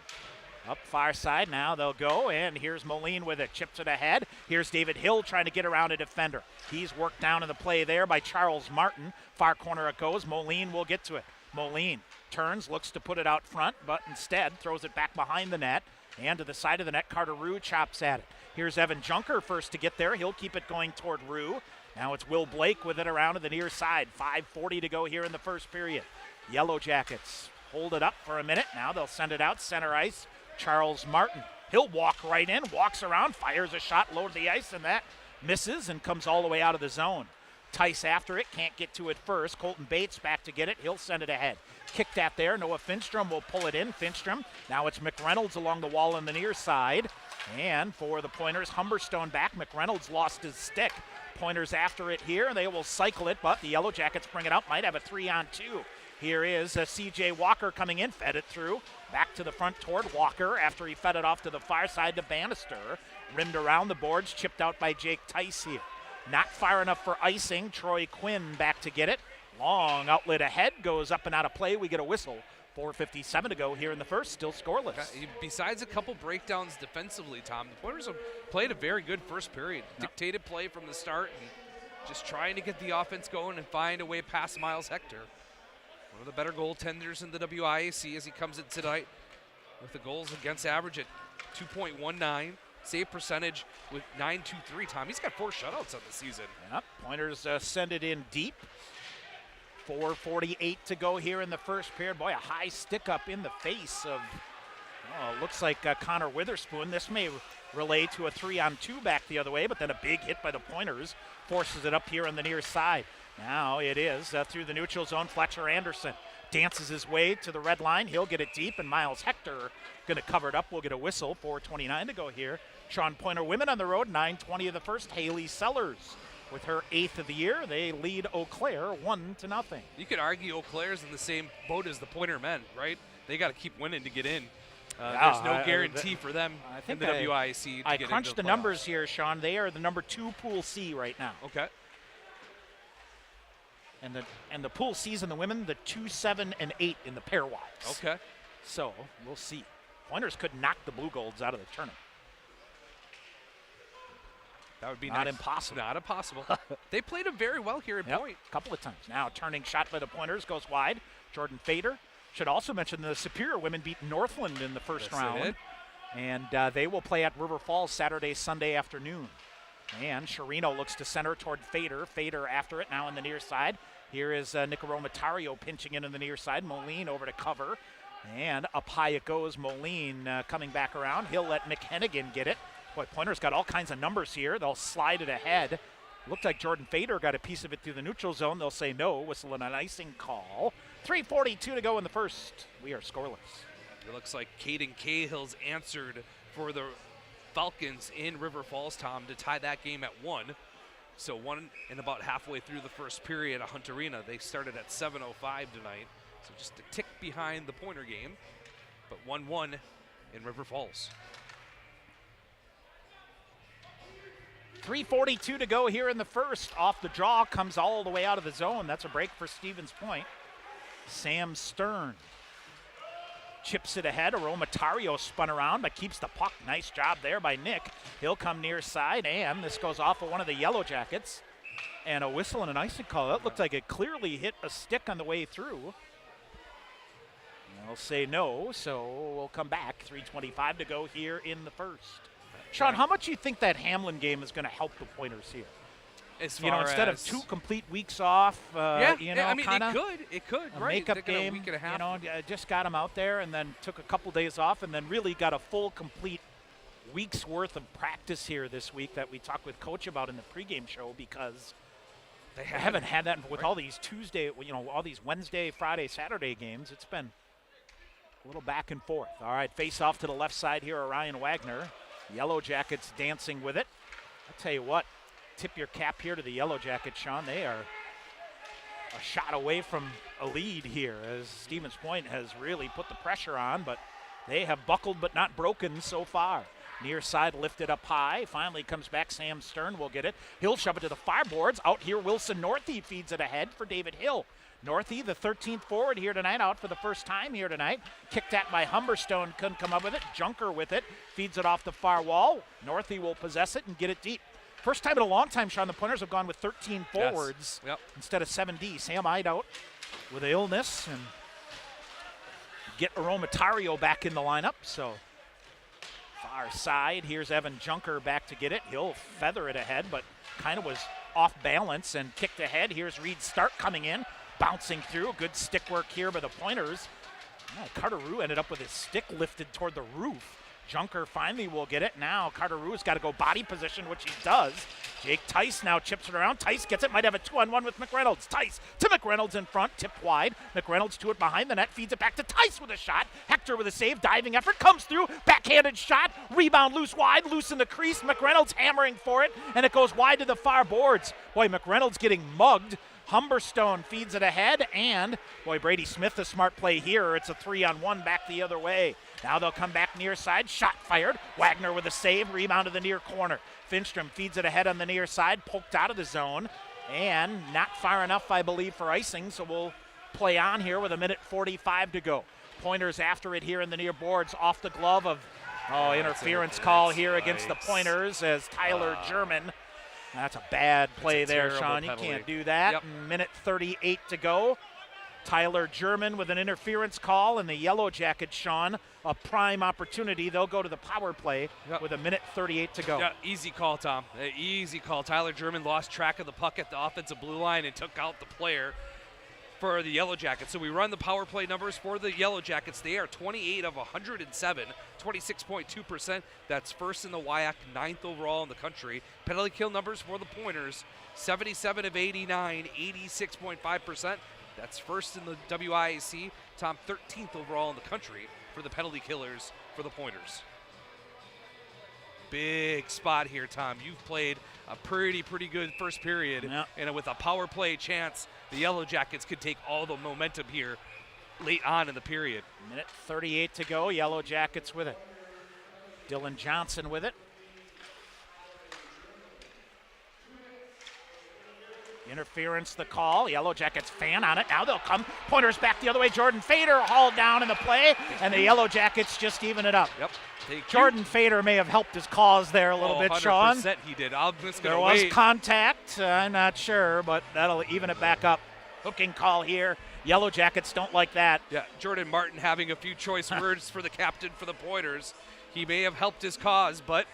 Up far side now they'll go, and here's Moline with it, chips it ahead. Here's David Hill trying to get around a defender. He's worked down in the play there by Charles Martin. Far corner it goes. Moline will get to it. Moline turns, looks to put it out front, but instead throws it back behind the net. And to the side of the net, Carter Rue chops at it. Here's Evan Junker first to get there. He'll keep it going toward Rue. Now it's Will Blake with it around to the near side. 5:40 to go here in the first period. Yellow Jackets hold it up for a minute. Now they'll send it out center ice. Charles Martin. He'll walk right in, walks around, fires a shot low to the ice, and that misses and comes all the way out of the zone. Tice after it, can't get to it first. Colton Bates back to get it. He'll send it ahead. Kicked at there. Noah Finstrom will pull it in. Finstrom. Now it's McReynolds along the wall on the near side. And for the Pointers, Humberstone back. McReynolds lost his stick. Pointers after it here. They will cycle it, but the Yellow Jackets bring it up. Might have a 3-on-2. Here is C.J. Walker coming in. Fed it through. Back to the front toward Walker after he fed it off to the far side to Bannister. Rimmed around the boards. Chipped out by Jake Tice here. Not far enough for icing. Troy Quinn back to get it. Long outlet ahead. Goes up and out of play. We get a whistle. 4:57 to go here in the first. Still scoreless. Besides a couple breakdowns defensively, Tom, the Pointers have played a very good first period. Dictated play from the start and just trying to get the offense going and find a way past Miles Hector. One of the better goaltenders in the WIAC as he comes in tonight with the goals against average at 2.19. Save percentage with .923, Tom. He's got 4 shutouts on the season. Yep. Pointers send it in deep. 4:48 to go here in the first period. Boy, a high stick up in the face of, looks like Connor Witherspoon. This may relay to a 3-on-2 back the other way, but then a big hit by the Pointers forces it up here on the near side. Now it is through the neutral zone. Fletcher Anderson dances his way to the red line. He'll get it deep, and Miles Hector going to cover it up. We'll get a whistle. 4:29 to go here. Sean Pointer women on the road, 9:20 of the first. Haley Sellers with her 8th of the year. They lead Eau Claire 1-0. You could argue Eau Claire's in the same boat as the Pointer men, right? They got to keep winning to get in. There's no guarantee for them in the WIAC to I get crunched into the numbers here, Sean. They are the number 2 Pool C right now. Okay. And the Pool C's in the women, the 2, 7, and 8 in the pairwise. Okay. So we'll see. Pointers could knock the Blue Golds out of the tournament. That would be not nice. impossible. Not impossible. They played him very well here at Point. A couple of times. Now turning shot by the Pointers goes wide. Jordan Fader. Should also mention the Superior women beat Northland in the first round. And they will play at River Falls Saturday, Sunday afternoon. And Sherino looks to center toward Fader. Fader after it now on the near side. Here is Nicaromatario pinching in on the near side. Moline over to cover. And up high it goes. Moline coming back around. He'll let Nick Hennigan get it. Boy, Pointer's got all kinds of numbers here. They'll slide it ahead. Looked like Jordan Fader got a piece of it through the neutral zone. They'll say no. Whistle and an icing call. 3:42 to go in the first. We are scoreless. It looks like Caden Cahill's answered for the Falcons in River Falls, Tom, to tie that game at 1. So 1 and about halfway through the first period at Hunt Arena. They started at 7:05 tonight. So just a tick behind the Pointer game, but 1-1 in River Falls. 3:42 to go here in the first. Off the draw, comes all the way out of the zone. That's a break for Stevens Point. Sam Stern chips it ahead. Aromatario spun around, but keeps the puck. Nice job there by Nick. He'll come near side, and this goes off of one of the Yellow Jackets. And a whistle and an icing call. That looked like it clearly hit a stick on the way through. They'll say no, so we'll come back. 3:25 to go here in the first. Sean, how much do you think that Hamlin game is going to help the Pointers here? As far instead of 2 complete weeks off, I mean, it could, a right? makeup game, a week and a half. just got them out there and then took a couple days off and then really got a full, complete week's worth of practice here this week that we talked with Coach about in the pregame show because they haven't had that with all these Tuesday, all these Wednesday, Friday, Saturday games. It's been a little back and forth. All right, face off to the left side here, Orion Wagner. Yellow Jackets dancing with it. I'll tell you what, tip your cap here to the Yellow Jackets, Sean. They are a shot away from a lead here as Stevens Point has really put the pressure on, but they have buckled but not broken so far. Near side lifted up high. Finally comes back. Sam Stern will get it. He'll shove it to the far boards. Out here, Wilson Northey feeds it ahead for David Hill. Northey, the 13th forward here tonight, out for the first time here tonight. Kicked at by Humberstone, couldn't come up with it. Junker with it, feeds it off the far wall. Northey will possess it and get it deep. First time in a long time, Sean, the Pointers have gone with 13 forwards instead of 7D. Sam Eidout with illness and get Aromatario back in the lineup. So far side, here's Evan Junker back to get it. He'll feather it ahead, but kind of was off balance and kicked ahead. Here's Reed Stark coming in, bouncing through. Good stick work here by the Pointers. Carter-Rue ended up with his stick lifted toward the roof. Junker finally will get it. Now Carter-Rue's got to go body position, which he does. Jake Tice now chips it around. Tice gets it, might have a 2-on-1 with McReynolds. Tice to McReynolds in front, tipped wide. McReynolds to it behind the net, feeds it back to Tice with a shot. Hector with a save, diving effort, comes through, backhanded shot, rebound loose wide, loose in the crease. McReynolds hammering for it, and it goes wide to the far boards. Boy, McReynolds getting mugged. Humberstone feeds it ahead, and boy, Brady Smith, a smart play here. It's a 3-on-1 back the other way. Now they'll come back near side, shot fired. Wagner with a save, rebound to the near corner. Finstrom feeds it ahead on the near side, poked out of the zone, and not far enough, I believe, for icing, so we'll play on here with 1:45 to go. Pointers after it here in the near boards, off the glove of, interference call here against the Pointers as Tyler German. That's a bad play there, Sean. You can't do that. Yep. 1:38 to go. Tyler German with an interference call, and the Yellow Jackets, Sean, a prime opportunity. They'll go to the power play with 1:38 to go. Yeah, easy call, Tom. Easy call. Tyler German lost track of the puck at the offensive blue line and took out the player for the Yellow Jackets. So we run the power play numbers for the Yellow Jackets. They are 28 of 107, 26.2%. That's first in the WIAC, 9th overall in the country. Penalty kill numbers for the Pointers, 77 of 89, 86.5%. That's first in the WIAC. Tom, 13th overall in the country for the penalty killers for the Pointers. Big spot here, Tom. You've played a pretty good first period, and with a power play chance, the Yellow Jackets could take all the momentum here late on in the period. 1:38 to go. Yellow Jackets with it. Dylan Johnson with it. Interference, the call. Yellow Jackets fan on it. Now they'll come. Pointers back the other way. Jordan Fader hauled down in the play, and the Yellow Jackets just even it up. Yep. Jordan Fader may have helped his cause there a little bit, 100% Sean. 100% he did. I'm just there gonna was wait. Contact. I'm not sure, but that'll even it back up. Hooking call here. Yellow Jackets don't like that. Yeah, Jordan Martin having a few choice words for the captain for the Pointers. He may have helped his cause, but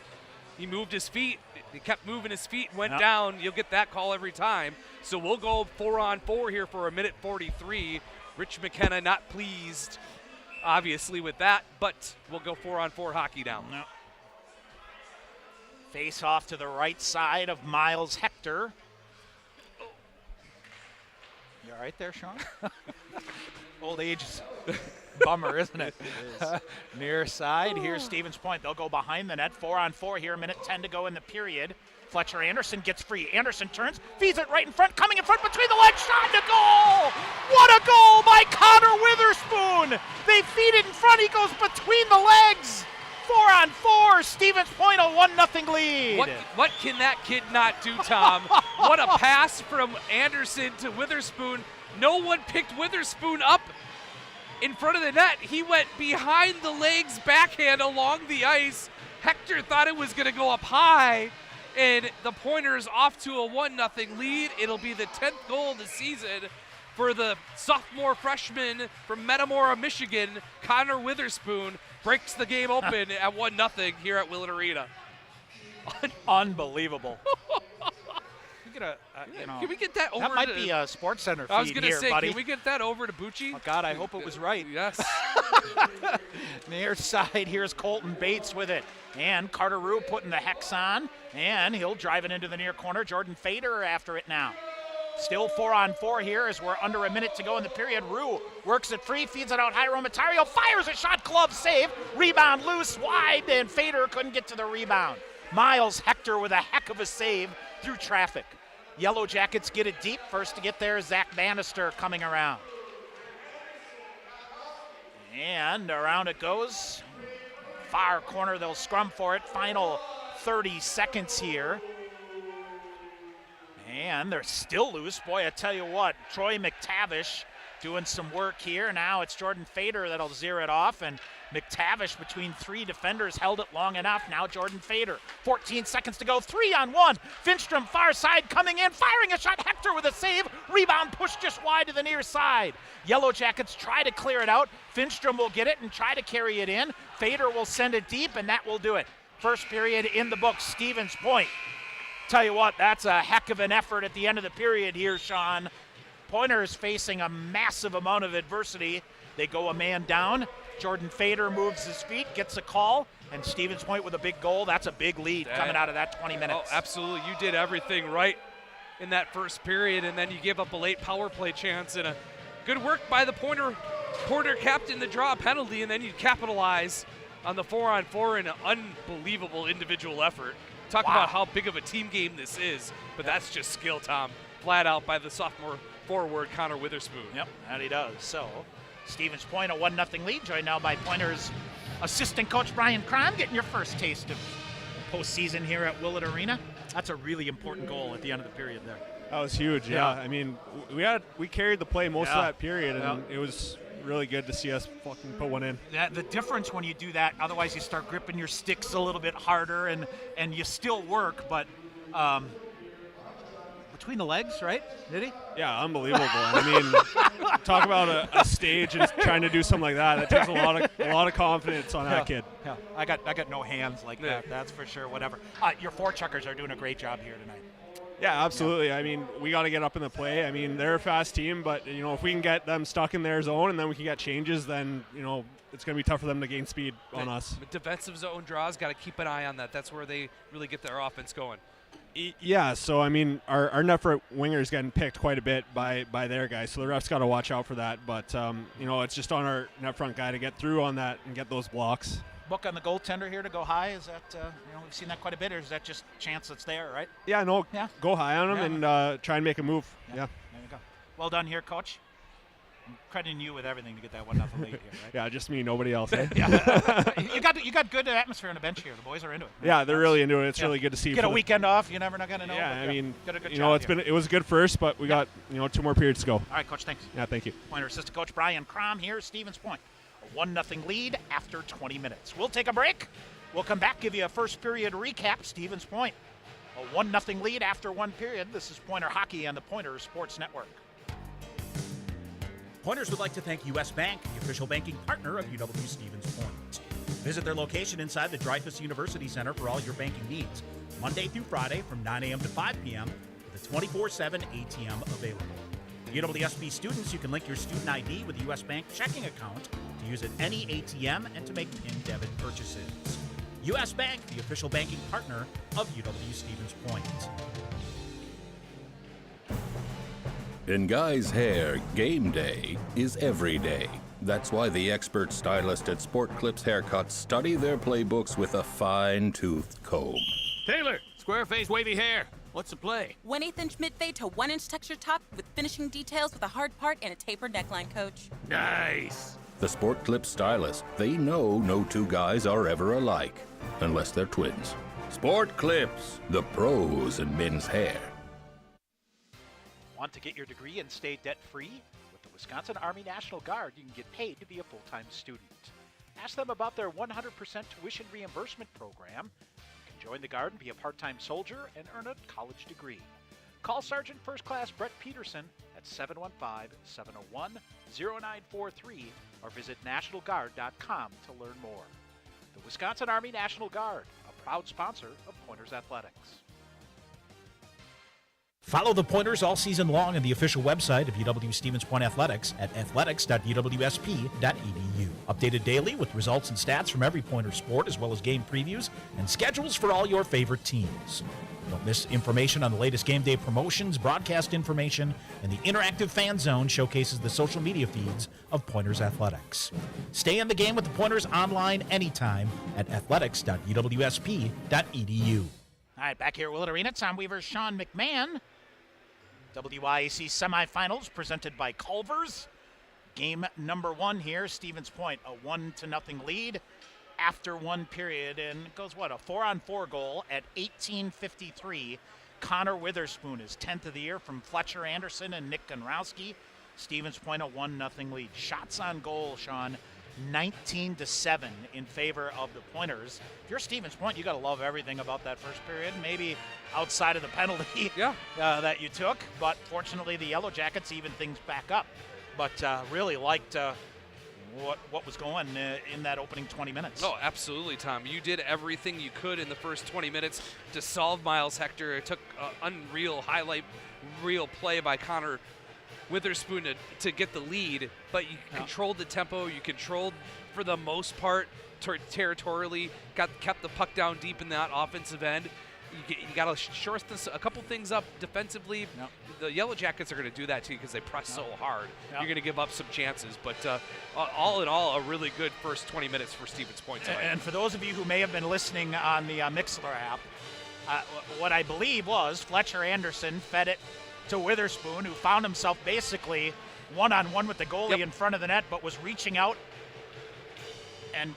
he moved his feet. He kept moving his feet, went down. You'll get that call every time. So we'll go 4-on-4 here for 1:43. Rich McKenna not pleased, obviously, with that, but we'll go 4-on-4 hockey now. No. Face off to the right side of Miles Hector. You all right there, Sean? Old age is bummer, isn't it? It is. Near side, here's Stevens Point. They'll go behind the net. 4-on-4 here, 1:10 to go in the period. Fletcher Anderson gets free. Anderson turns, feeds it right in front, coming in front between the legs, shot to goal! What a goal by Connor Witherspoon! They feed it in front, he goes between the legs. 4-on-4, Stevens Point a 1-0 lead. What can that kid not do, Tom? What a pass from Anderson to Witherspoon. No one picked Witherspoon up in front of the net. He went behind the legs, backhand along the ice. Hector thought it was going to go up high, and the Pointers off to a 1-0 lead. It'll be the 10th goal of the season for the sophomore freshman from Metamora, Michigan. Connor Witherspoon breaks the game open at 1-0 here at Willett Arena. Unbelievable. Can we get that over? That might be a Sports Center feed. I was going to say, buddy. can we get that over to Bucci? Oh, God, I hope it was right. Yes. Near side, here's Colton Bates with it. And Carter-Rue putting the hex on, and he'll drive it into the near corner. Jordan Fader after it now. Still 4-on-4 here as we're under a minute to go in the period. Rue works it free, feeds it out high. Romatario fires a shot, glove save. Rebound loose, wide, and Fader couldn't get to the rebound. Miles Hector with a heck of a save through traffic. Yellow Jackets get it deep. First to get there is Zach Bannister coming around. And around it goes. far corner. They'll scrum for it. Final 30 seconds here. And they're still loose. Boy, I tell you what, Troy McTavish doing some work here. Now it's Jordan Fader that'll zero it off, and McTavish between 3 defenders held it long enough. Now Jordan Fader, 14 seconds to go, 3-on-1. Finstrom far side coming in, firing a shot. Hector with a save. Rebound pushed just wide to the near side. Yellow Jackets try to clear it out. Finstrom will get it and try to carry it in. Fader will send it deep, and that will do it. First period in the books. Stevens Point. Tell you what, that's a heck of an effort at the end of the period here, Sean. Pointers facing a massive amount of adversity. They go a man down. Jordan Fader moves his feet, gets a call, and Stevens Point with a big goal. That's a big lead coming out of that 20 minutes. Oh, absolutely. You did everything right in that first period, and then you give up a late power play chance and a good work by the Porter captain, the draw penalty, and then you capitalize on the 4-on-4 in an unbelievable individual effort. Talk about how big of a team game this is, but that's just skill, Tom. Flat out by the sophomore forward, Connor Witherspoon. Yep, that he does. So, Stevens Point, a 1-0 lead, joined now by Pointers assistant coach Brian Cron, getting your first taste of postseason here at Willett Arena. That's a really important goal at the end of the period there. That was huge, yeah. I mean, we carried the play most of that period, and it was really good to see us fucking put one in. The difference when you do that, otherwise you start gripping your sticks a little bit harder, and you still work, but between the legs, right? Did he? Yeah, unbelievable. I mean, talk about a stage and trying to do something like that. It takes a lot of confidence on that kid. Yeah, I got no hands like that. That's for sure. Whatever. Your forecheckers are doing a great job here tonight. Yeah, absolutely. Yeah. I mean, we got to get up in the play. I mean, they're a fast team, but if we can get them stuck in their zone and then we can get changes, then it's going to be tough for them to gain speed on us. The defensive zone draws, got to keep an eye on that. That's where they really get their offense going. Yeah, so I mean, our net front winger is getting picked quite a bit by their guys, so the refs got to watch out for that. But it's just on our net front guy to get through on that and get those blocks. Book on the goaltender here to go high. Is that we've seen that quite a bit, or is that just chance that's there, right? Yeah, no, go high on him and try and make a move. Yeah. There you go. Well done here, Coach. I'm crediting you with everything to get that 1-0 lead here, right? Yeah, just me, nobody else. You got good atmosphere on the bench here. The boys are into it. Yeah, they're really into it. It's really good to see. Get a weekend off. You never going to know. Yeah, I mean, it was good first, but we got 2 more periods to go. All right, Coach. Thanks. Yeah, thank you. Pointer assistant coach Brian Crom here, Stevens Point. A 1-0 lead after 20 minutes. We'll take a break. We'll come back, give you a first period recap. Stevens Point, a 1-0 lead after 1 period. This is Pointer Hockey on the Pointer Sports Network. Pointers would like to thank U.S. Bank, the official banking partner of UW Stevens Point. Visit their location inside the Dreyfus University Center for all your banking needs, Monday through Friday from 9 a.m. to 5 p.m. with a 24/7 ATM available. UWSP students, you can link your student ID with a U.S. Bank checking account to use at any ATM and to make PIN debit purchases. U.S. Bank, the official banking partner of UW Stevens Point. In guys' hair, game day is every day. That's why the expert stylist at Sport Clips Haircuts study their playbooks with a fine-toothed comb. Taylor, square face, wavy hair. What's the play? 1/8 inch mid-fade to 1-inch texture top with finishing details with a hard part and a tapered neckline, Coach. Nice. The Sport Clips stylist, they know no 2 guys are ever alike, unless they're twins. Sport Clips, the pros in men's hair. Want to get your degree and stay debt-free? With the Wisconsin Army National Guard, you can get paid to be a full-time student. Ask them about their 100% tuition reimbursement program. You can join the Guard and be a part-time soldier and earn a college degree. Call Sergeant First Class Brett Peterson at 715-701-0943 or visit nationalguard.com to learn more. The Wisconsin Army National Guard, a proud sponsor of Pointers Athletics. Follow the Pointers all season long on the official website of UW Stevens Point Athletics at athletics.uwsp.edu. Updated daily with results and stats from every Pointer sport, as well as game previews and schedules for all your favorite teams. Don't miss information on the latest game day promotions, broadcast information, and the interactive fan zone showcases the social media feeds of Pointers Athletics. Stay in the game with the Pointers online anytime at athletics.uwsp.edu. All right, back here at Willett Arena, Tom Weaver, Sean McMahon. WIAC Semifinals presented by Culver's. Game number 1 here, Stevens Point, a 1-0 lead after one period, and it goes, what, a 4-on-4 goal at 18:53. Connor Witherspoon is 10th of the year from Fletcher Anderson and Nick Gonrowski. Stevens Point a 1-0 lead. Shots on goal, Sean, 19-7 in favor of the Pointers. If you're Stevens Point, you got to love everything about that first period, maybe outside of the penalty that you took. But fortunately, the Yellow Jackets even things back up. But really liked what was going in that opening 20 minutes. Oh, absolutely, Tom. You did everything you could in the first 20 minutes to solve Miles Hector. It took unreal highlight reel play by Connor Witherspoon to get the lead, but you controlled the tempo. You controlled, for the most part, territorially, kept the puck down deep in that offensive end. You got to shore a couple things up defensively. Yep. The Yellow Jackets are going to do that too because they press so hard. Yep. You're going to give up some chances. But all in all, a really good first 20 minutes for Stevens Point tonight. And for those of you who may have been listening on the Mixler app, what I believe was Fletcher Anderson fed it to Witherspoon, who found himself basically one-on-one with the goalie in front of the net, but was reaching out and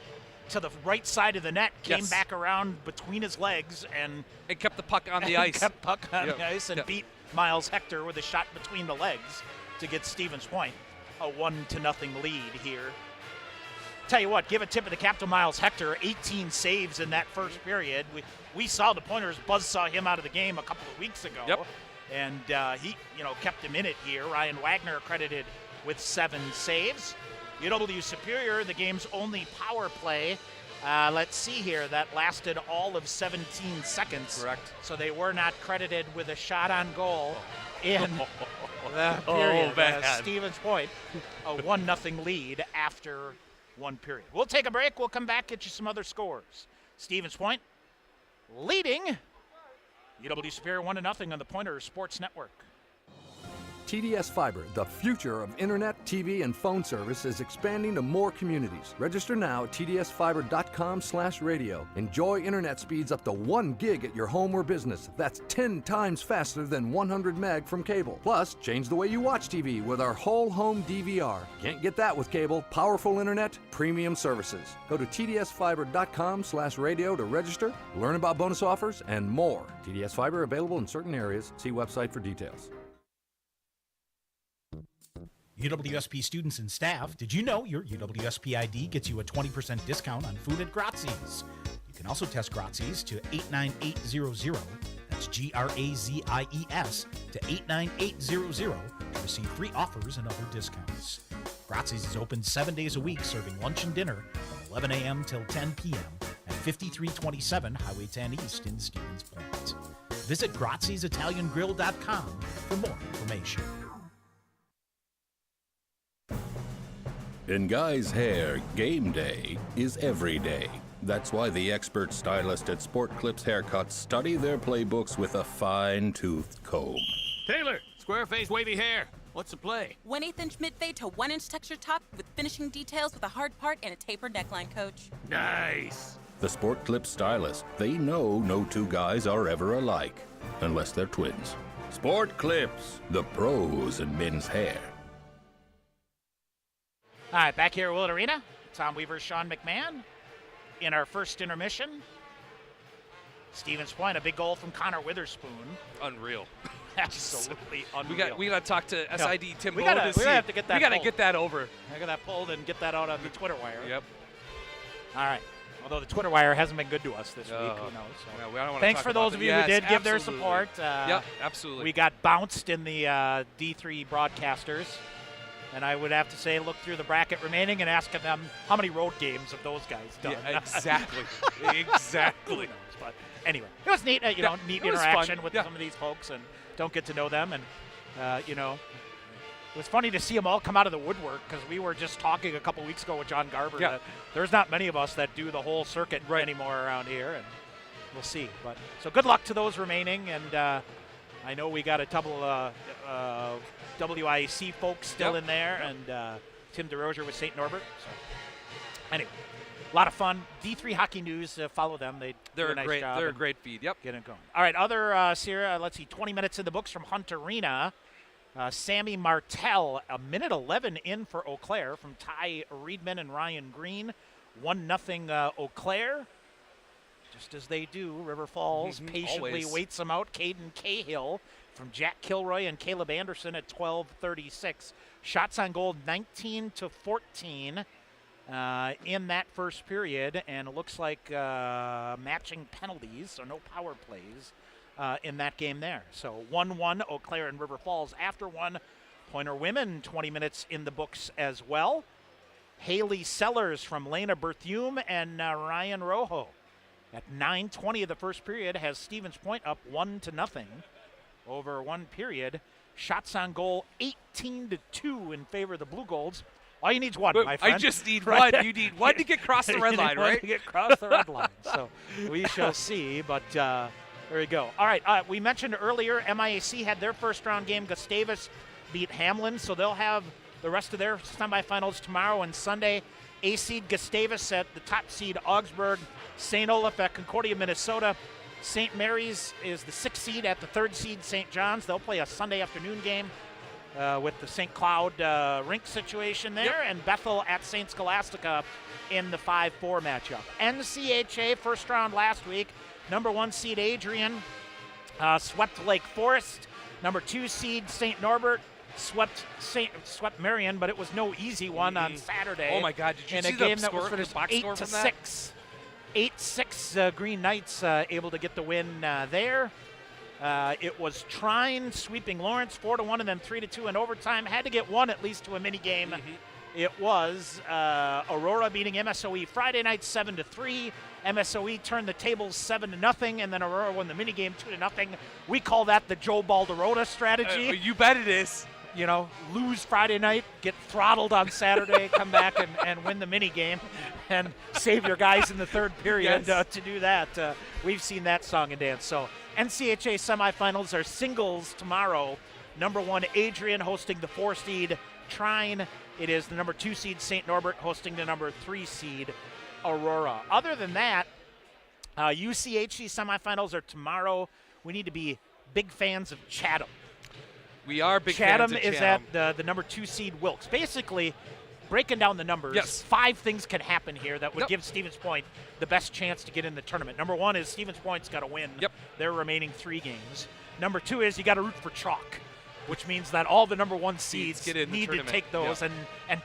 to the right side of the net, came back around between his legs and kept the puck on the ice. Kept puck on the ice and beat Miles Hector with a shot between the legs to get Stevens Point a 1-0 lead here. Tell you what, give a tip of the cap to Miles Hector, 18 saves in that first period. We saw the Pointers buzzsaw him out of the game a couple of weeks ago, and he kept him in it here. Ryan Wagner credited with 7 saves. UW Superior, the game's only power play. Let's see here. That lasted all of 17 seconds. Correct. So they were not credited with a shot on goal in the period. Stevens Point, a 1-0 lead after one period. We'll take a break. We'll come back, get you some other scores. Stevens Point leading UW Superior 1-0 on the Pointers Sports Network. TDS Fiber, the future of internet, TV, and phone service, is expanding to more communities. Register now at tdsfiber.com/radio. Enjoy internet speeds up to 1 gig at your home or business. That's 10 times faster than 100 meg from cable. Plus, change the way you watch TV with our whole home DVR. Can't get that with cable. Powerful internet, premium services. Go to tdsfiber.com/radio to register, learn about bonus offers, and more. TDS Fiber available in certain areas. See website for details. UWSP students and staff, did you know your UWSP ID gets you a 20% discount on food at Grazi's? You can also test Grazi's to 89800. That's GRAZIES to 89800 to receive free offers and other discounts. Grazi's is open 7 days a week, serving lunch and dinner from 11 a.m. till 10 p.m. at 5327 Highway 10 East in Stevens Point. Visit Grazi'sItalianGrill.com for more information. In guys' hair, game day is every day. That's why the expert stylist at Sport Clips Haircuts study their playbooks with a fine-toothed comb. Taylor, square face, wavy hair. What's the play? 1/8 inch mid-fade to 1 inch texture top with finishing details with a hard part and a tapered neckline, coach. Nice. The Sport Clips stylist, they know no two guys are ever alike, unless they're twins. Sport Clips, the pros in men's hair. All right, back here at Willett Arena, Tom Weaver, Sean McMahon. In our first intermission, Stevens Point, a big goal from Connor Witherspoon. Unreal. Absolutely unreal. We got to talk to SID Tim Bowe we to see. have to get that we got to pulled. get that over. I got that pulled and get that out on the Twitter wire. Yep. All right. Although the Twitter wire hasn't been good to us this week, who knows? So. No, we don't wanna Thanks talk for about those of you who did give their support. Yep, absolutely. We got bounced in the D3 broadcasters. And I would have to say, look through the bracket remaining and ask them how many road games have those guys done. Yeah, exactly. Exactly. But anyway, it was neat. Neat interaction with some of these folks, and don't get to know them. And it was funny to see them all come out of the woodwork because we were just talking a couple weeks ago with John Garber that there's not many of us that do the whole circuit anymore around here, and we'll see. But so good luck to those remaining, and I know we got a couple WIAC folks still in there, and Tim DeRozier with St. Norbert. So anyway, a lot of fun. D3 Hockey News, follow them. They're a nice great. job. They're a great feed. Yep. Get it going. All right, other Sierra. Let's see. 20 minutes in the books from Hunt Arena. Sammy Martell, a minute 11 in for Eau Claire from Ty Reedman and Ryan Green. 1-0 Eau Claire. Just as they do, River Falls patiently always waits them out. Caden Cahill from Jack Kilroy and Caleb Anderson at 12:36. Shots on goal 19-14 in that first period, and it looks like matching penalties, so no power plays in that game there. So 1-1 Eau Claire and River Falls after one. Pointer women 20 minutes in the books as well. Haley Sellers from Lena Berthume and Ryan Rojo at 9:20 of the first period has Stevens Point up 1-0 over one period. Shots on goal 18-2 in favor of the Blue Golds. All you need is one, my friend. I just need right? one. You need one to get across the red line, right? To get across the red line. So we shall see, but there we go. All right, we mentioned earlier MIAC had their first round game. Gustavus beat Hamlin, so they'll have the rest of their semifinals tomorrow and Sunday. A-seed Gustavus at the top seed Augsburg. St. Olaf at Concordia, Minnesota. St. Mary's is the 6th seed at the 3rd seed St. John's. They'll play a Sunday afternoon game with the St. Cloud rink situation there. Yep. And Bethel at St. Scholastica in the 5-4 matchup. NCHA first round last week. Number 1 seed Adrian swept Lake Forest. Number 2 seed St. Norbert swept Marion, but it was no easy one on Saturday. Oh my God! Did you see a game the that score, was finished the box score from that? 8-6 Green Knights able to get the win there. It was Trine sweeping Lawrence 4-1 and then 3-2 in overtime. Had to get one at least to a mini game. It was Aurora beating MSOE Friday night 7-3. MSOE turned the tables 7-0, and then Aurora won the mini game 2-0. We call that the Joe Balderota strategy. You bet it is. You know, lose Friday night, get throttled on Saturday, come back and win the mini game, and save your guys in the third period to do that. We've seen that song and dance. So NCHA semifinals are singles tomorrow. Number 1 Adrian hosting the 4 seed Trine. It is the number 2 seed St. Norbert hosting the number 3 seed Aurora. Other than that, UCHC semifinals are tomorrow. We need to be big fans of Chatham. We are big Chatham fans of is Chatham. at the number 2 seed Wilkes. Basically, breaking down the numbers, 5 things can happen here that would give Stevens Point the best chance to get in the tournament. Number 1 is Stevens Point's got to win their remaining 3 games. Number 2 is you got to root for chalk, which means that all the number 1 seeds need to take those and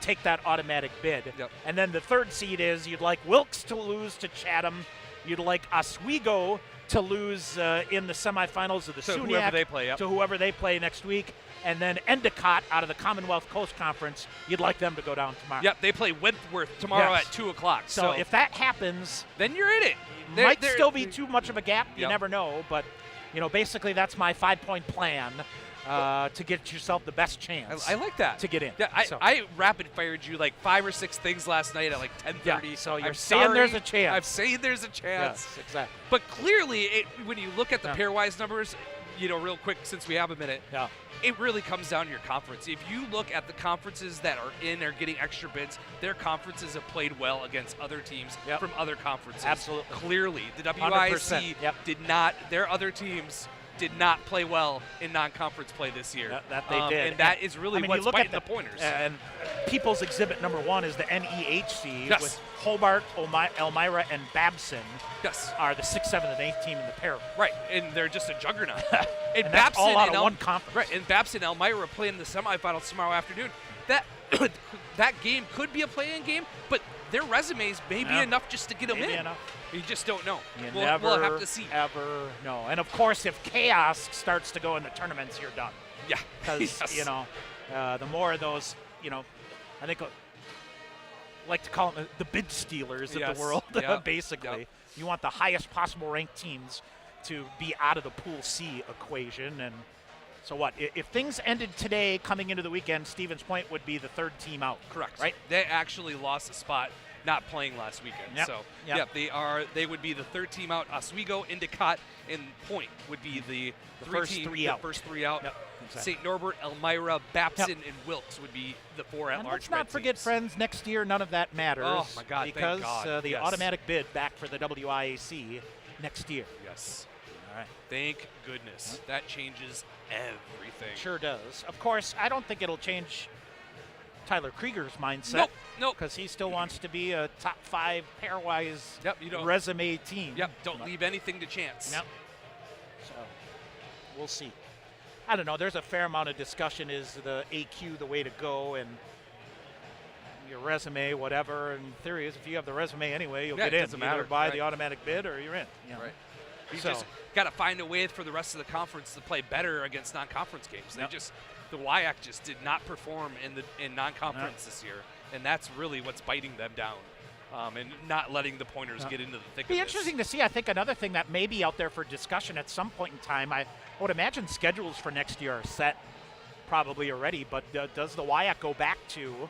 take that automatic bid. And then the 3rd seed is you'd like Wilkes to lose to Chatham. You'd like Oswego to lose in the semifinals of the SUNYAC to whoever they play next week. And then Endicott out of the Commonwealth Coast Conference, you'd like them to go down tomorrow. Yep, they play Wentworth tomorrow at 2 o'clock. So if that happens, then you're in it. Might still be too much of a gap. You never know. But, you know, basically that's my 5-point plan to get yourself the best chance. I like that. To get in. Yeah, I rapid fired you like 5 or 6 things last night at like 10:30. So you're saying there's a chance. I'm saying there's a chance. Yes, exactly. But clearly, when you look at the pairwise numbers, you know, real quick since we have a minute, it really comes down to your conference. If you look at the conferences that are in or getting extra bids, their conferences have played well against other teams from other conferences. Absolutely. Clearly, the WIAC did not. Their other teams did not play well in non-conference play this year. That they did. And that is really what's biting the pointers. And People's Exhibit number 1 is the NEHC with Hobart, Elmira, and Babson are the 6th, 7th, and 8th team in the pair. Right, and they're just a juggernaut. and that's all out of one conference. Right, and Babson and Elmira play in the semifinals tomorrow afternoon. That game could be a play-in game, but their resumes may be enough just to get them in. Enough. You just don't know. We'll have to see. Ever know. And of course, if chaos starts to go in the tournaments, you're done. Yeah. Because you know, the more of those, you know, I think I like to call them the bid stealers of the world. Basically, you want the highest possible ranked teams to be out of the Pool C equation. And so what? If things ended today, coming into the weekend, Stevens Point would be the 3rd team out. Correct. Right? They actually lost a spot. Not playing last weekend, so they would be the 3rd team out. Oswego, Endicott, and Point would be the first 3 out. Yep, exactly. St. Norbert, Elmira, Babson, and Wilkes would be the 4 at-large. Let's not forget, friends. Next year, none of that matters. Oh my God! Because thank God. The automatic bid back for the WIAC next year. Yes. All right. Thank goodness. That changes everything. Sure does. Of course, I don't think it'll change Tyler Krieger's mindset. Nope. Because he still wants to be a top 5 pairwise you resume team. Don't leave anything to chance. Yep. So we'll see. I don't know. There's a fair amount of discussion. Is the AQ the way to go? And your resume, whatever. And theory is if you have the resume anyway, you'll get in. Doesn't matter. Either by the automatic bid or you're in. You know? Right. You just got to find a way for the rest of the conference to play better against non-conference games. The WIAC just did not perform in non-conference this year, and that's really what's biting them down, and not letting the Pointers get into the thick of Be this. interesting to see. I think another thing that may be out there for discussion at some point in time. I would imagine schedules for next year are set probably already, but does the WIAC go back to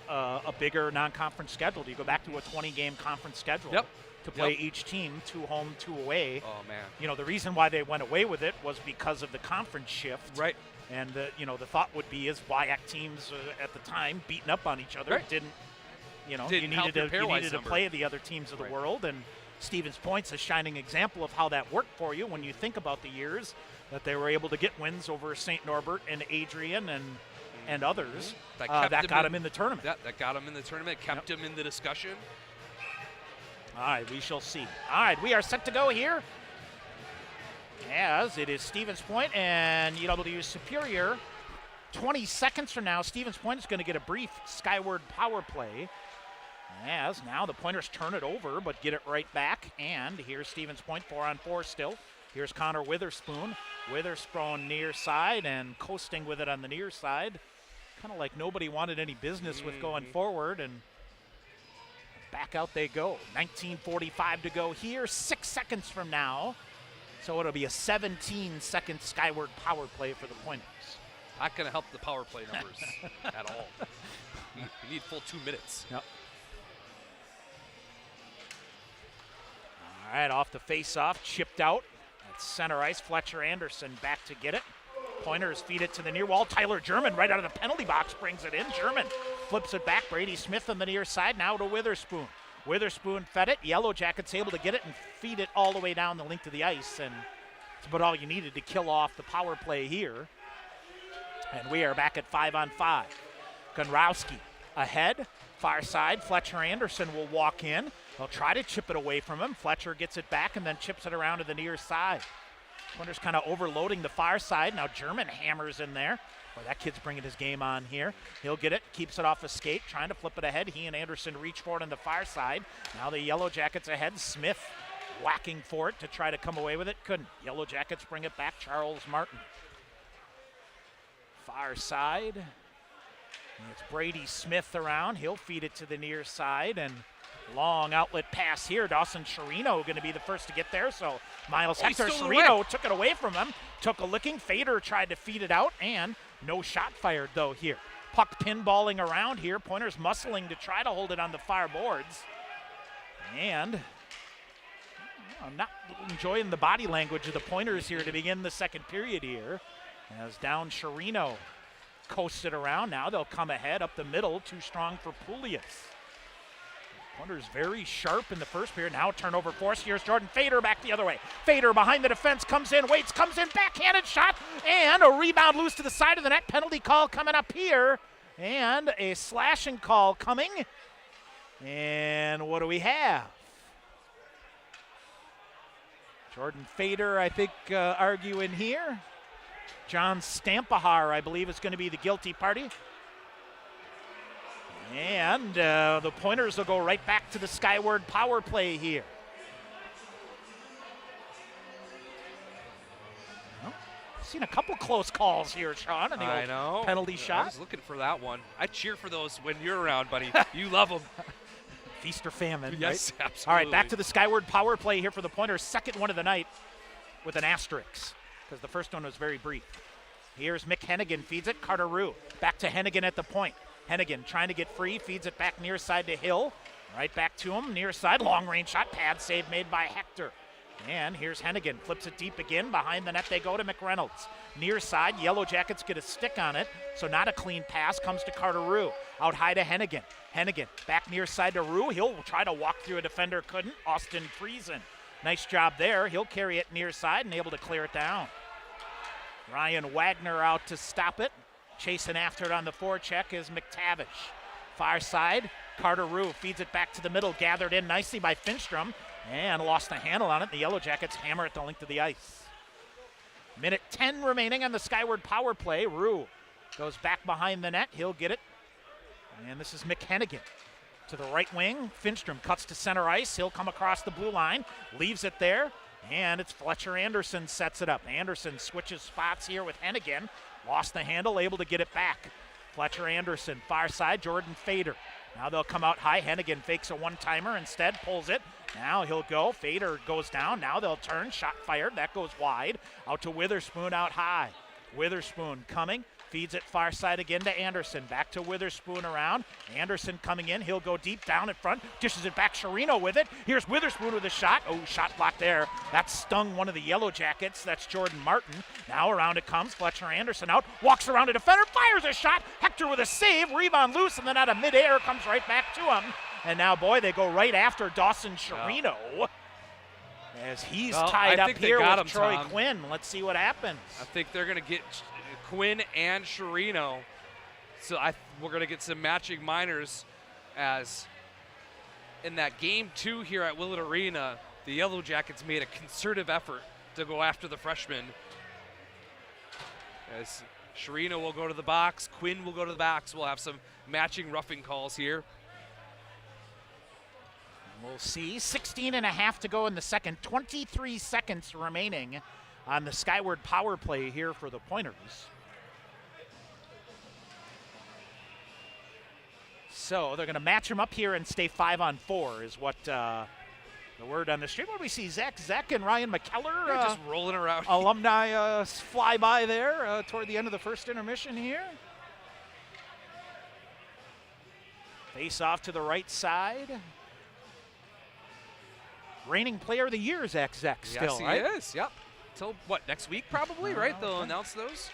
a bigger non-conference schedule? Do you go back to a 20-game conference schedule? To play each team 2 home, 2 away. Oh man! You know, the reason why they went away with it was because of the conference shift. Right. And the thought would be is WIAC teams at the time beating up on each other. Right. Didn't help you your needed pairwise to number. play the other teams of the world, and Stevens Point's a shining example of how that worked for you when you think about the years that they were able to get wins over St. Norbert and Adrian and others. That got them in the tournament. That got them in the tournament, kept them in the discussion. All right, we shall see. All right, we are set to go here. As it is Stevens Point and UW Superior. 20 seconds from now, Stevens Point is going to get a brief skyward power play. As now the Pointers turn it over, but get it right back. And here's Stevens Point 4-on-4 still. Here's Connor Witherspoon. Witherspoon near side and coasting with it on the near side. Kind of like nobody wanted any business with going forward, and back out they go. 19:45 to go here, 6 seconds from now. So it'll be a 17-second skyward power play for the Pointers. Not going to help the power play numbers at all. You need full 2 minutes. Yep. All right, off the face-off, chipped out. At center ice, Fletcher Anderson back to get it. Pointers feed it to the near wall. Tyler German right out of the penalty box brings it in. German flips it back. Brady Smith on the near side, now to Witherspoon. Witherspoon fed it. Yellow Jackets able to get it and feed it all the way down the length of the ice. And it's about all you needed to kill off the power play here. And we are back at 5-on-5. Gunrowski ahead. Far side. Fletcher Anderson will walk in. They'll try to chip it away from him. Fletcher gets it back and then chips it around to the near side. Pointers kind of overloading the far side. Now German hammers in there. Boy, that kid's bringing his game on here. He'll get it, keeps it off a skate, trying to flip it ahead. He and Anderson reach for it on the far side. Now the Yellow Jackets ahead. Smith whacking for it to try to come away with it. Couldn't. Yellow Jackets bring it back. Charles Martin. Far side. And it's Brady Smith around. He'll feed it to the near side, and long outlet pass here. Dawson Chirino going to be the first to get there. So Miles Hector Chirino took it away from him. Took a licking. Fader tried to feed it out, and no shot fired though here. Puck pinballing around here. Pointers muscling to try to hold it on the far boards. And I'm not enjoying the body language of the Pointers here to begin the second period here. As down Chirino coasted around. Now they'll come ahead up the middle. Too strong for Poulias. Pointers very sharp in the first period. Now turnover force. Here's Jordan Fader back the other way. Fader behind the defense, comes in, waits, comes in, backhanded shot, and a rebound loose to the side of the net. Penalty call coming up here, and a slashing call coming. And what do we have? Jordan Fader, I think, arguing here. John Stampahar, I believe, is going to be the guilty party. And the Pointers will go right back to the skyward power play here. Well, seen a couple close calls here, Sean, on the old penalty shot. I was looking for that one. I cheer for those when you're around, buddy. You love them. Feast or famine. Yes, right? absolutely. All right, back to the skyward power play here for the Pointers. Second one of the night with an asterisk, because the first one was very brief. Here's Mick Hennigan, feeds it. Carter Rue back to Hennigan at the point. Hennigan trying to get free, feeds it back near side to Hill. Right back to him, near side, long range shot, pad save made by Hector. And here's Hennigan, flips it deep again. Behind the net they go to McReynolds. Near side, Yellow Jackets get a stick on it, so not a clean pass, comes to Carter Rue. Out high to Hennigan. Hennigan back near side to Rue. He'll try to walk through a defender, couldn't. Austin Friesen. Nice job there. He'll carry it near side and able to clear it down. Ryan Wagner out to stop it. Chasing after it on the forecheck is McTavish. Far side, Carter Rue feeds it back to the middle, gathered in nicely by Finstrom, and lost the handle on it. The Yellow Jackets hammer it the length of the ice. Minute 10 remaining on the Skyward power play. Rue goes back behind the net. He'll get it. And this is McHennigan to the right wing. Finstrom cuts to center ice. He'll come across the blue line, leaves it there, and it's Fletcher Anderson sets it up. Anderson switches spots here with Hennigan. Lost the handle, able to get it back. Fletcher Anderson, far side, Jordan Fader. Now they'll come out high. Hennigan fakes a one-timer, instead pulls it. Now he'll go. Fader goes down. Now they'll turn. Shot fired. That goes wide. Out to Witherspoon out high. Witherspoon coming. Feeds it far side again to Anderson. Back to Witherspoon around. Anderson coming in. He'll go deep down in front. Dishes it back. Sciarrino with it. Here's Witherspoon with a shot. Oh, shot blocked there. That stung one of the Yellow Jackets. That's Jordan Martin. Now around it comes. Fletcher Anderson out. Walks around a defender. Fires a shot. Hector with a save. Rebound loose. And then out of midair comes right back to him. And now, boy, they go right after Dawson Sciarrino. As he's tied up here with Troy Quinn. Let's see what happens. I think they're going to get Quinn and Sciarrino. So we're going to get some matching minors, as in that game 2 here at Willett Arena, the Yellow Jackets made a concerted effort to go after the freshman. As Sciarrino will go to the box, Quinn will go to the box. We'll have some matching roughing calls here. We'll see. 16 and a half to go in the second. 23 seconds remaining on the Skyward power play here for the Pointers. So they're going to match them up here and stay 5-on-4 is what the word on the street. What do we see? Zach and Ryan McKellar just rolling around. Alumni fly by there toward the end of the first intermission here. Face off to the right side. Reigning player of the year, Zach still, right? Yes, he is, yep. Until, next week probably, right? They'll announce those.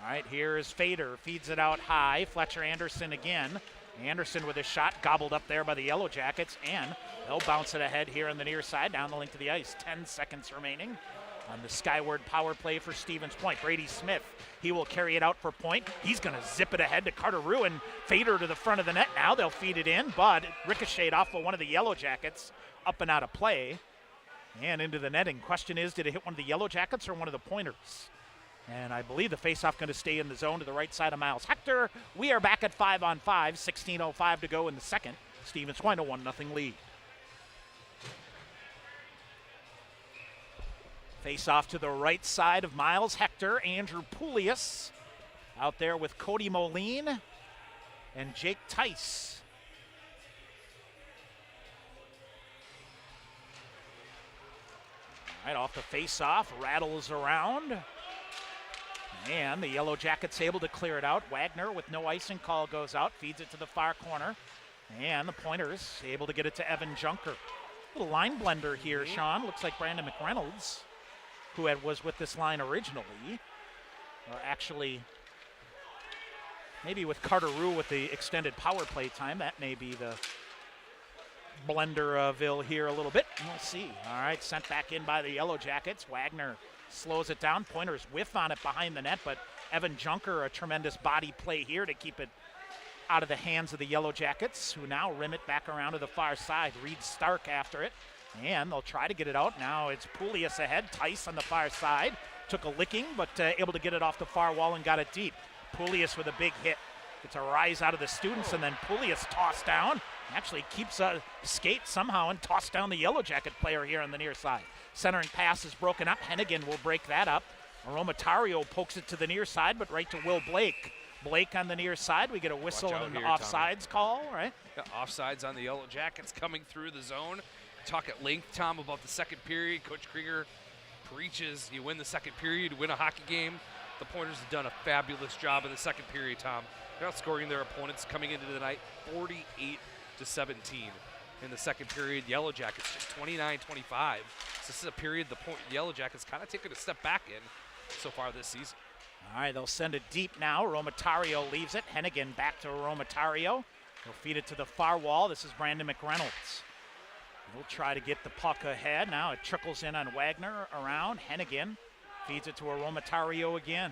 All right, here is Fader. Feeds it out high. Fletcher Anderson again. Anderson with a shot gobbled up there by the Yellow Jackets, and they'll bounce it ahead here on the near side down the length of the ice. 10 seconds remaining on the Skyward power play for Stevens Point. Brady Smith, he will carry it out for Point. He's going to zip it ahead to Carter Rue, and Fader to the front of the net. Now they'll feed it in, but ricocheted off of one of the Yellow Jackets, up and out of play, and into the netting. Question is, did it hit one of the Yellow Jackets or one of the Pointers? And I believe the faceoff going to stay in the zone to the right side of Miles Hector. We are back at 5-on-5, 16:05 to go in the second. Stevens Point a 1-0 lead. Face off to the right side of Miles Hector. Andrew Poulius out there with Cody Moline and Jake Tice. All right, off the face-off, rattles around. And the Yellow Jackets able to clear it out. Wagner with no icing call goes out, feeds it to the far corner. And the Pointers able to get it to Evan Junker. Little line blender here, Sean. Looks like Brandon McReynolds, who was with this line originally, or actually maybe with Carter Rue with the extended power play time. That may be the Blenderville here a little bit. We'll see. All right, sent back in by the Yellow Jackets. Wagner slows it down. Pointers whiff on it behind the net, but Evan Junker, a tremendous body play here to keep it out of the hands of the Yellow Jackets, who now rim it back around to the far side. Reed Stark after it, and they'll try to get it out. Now it's Poulius ahead. Tice on the far side. Took a licking, but able to get it off the far wall and got it deep. Poulius with a big hit. It's a rise out of the students, and then Poulius tossed down. Actually keeps a skate somehow and tossed down the Yellow Jacket player here on the near side. Centering pass is broken up. Hennigan will break that up. Aromatario pokes it to the near side, but right to Will Blake. Blake on the near side. We get a whistle and an offsides call, right? Yeah, offsides on the Yellow Jackets coming through the zone. Talk at length, Tom, about the second period. Coach Krieger preaches you win the second period, you win a hockey game. The Pointers have done a fabulous job in the second period, Tom. They're outscoring their opponents coming into the night 48-17 in the second period. Yellow Jackets just 29-25. So this is a period the Yellow Jackets kind of taken a step back in so far this season. All right, they'll send it deep now. Aromatario leaves it. Hennigan back to Aromatario. He'll feed it to the far wall. This is Brandon McReynolds. He'll try to get the puck ahead. Now it trickles in on Wagner around. Hennigan feeds it to Aromatario again.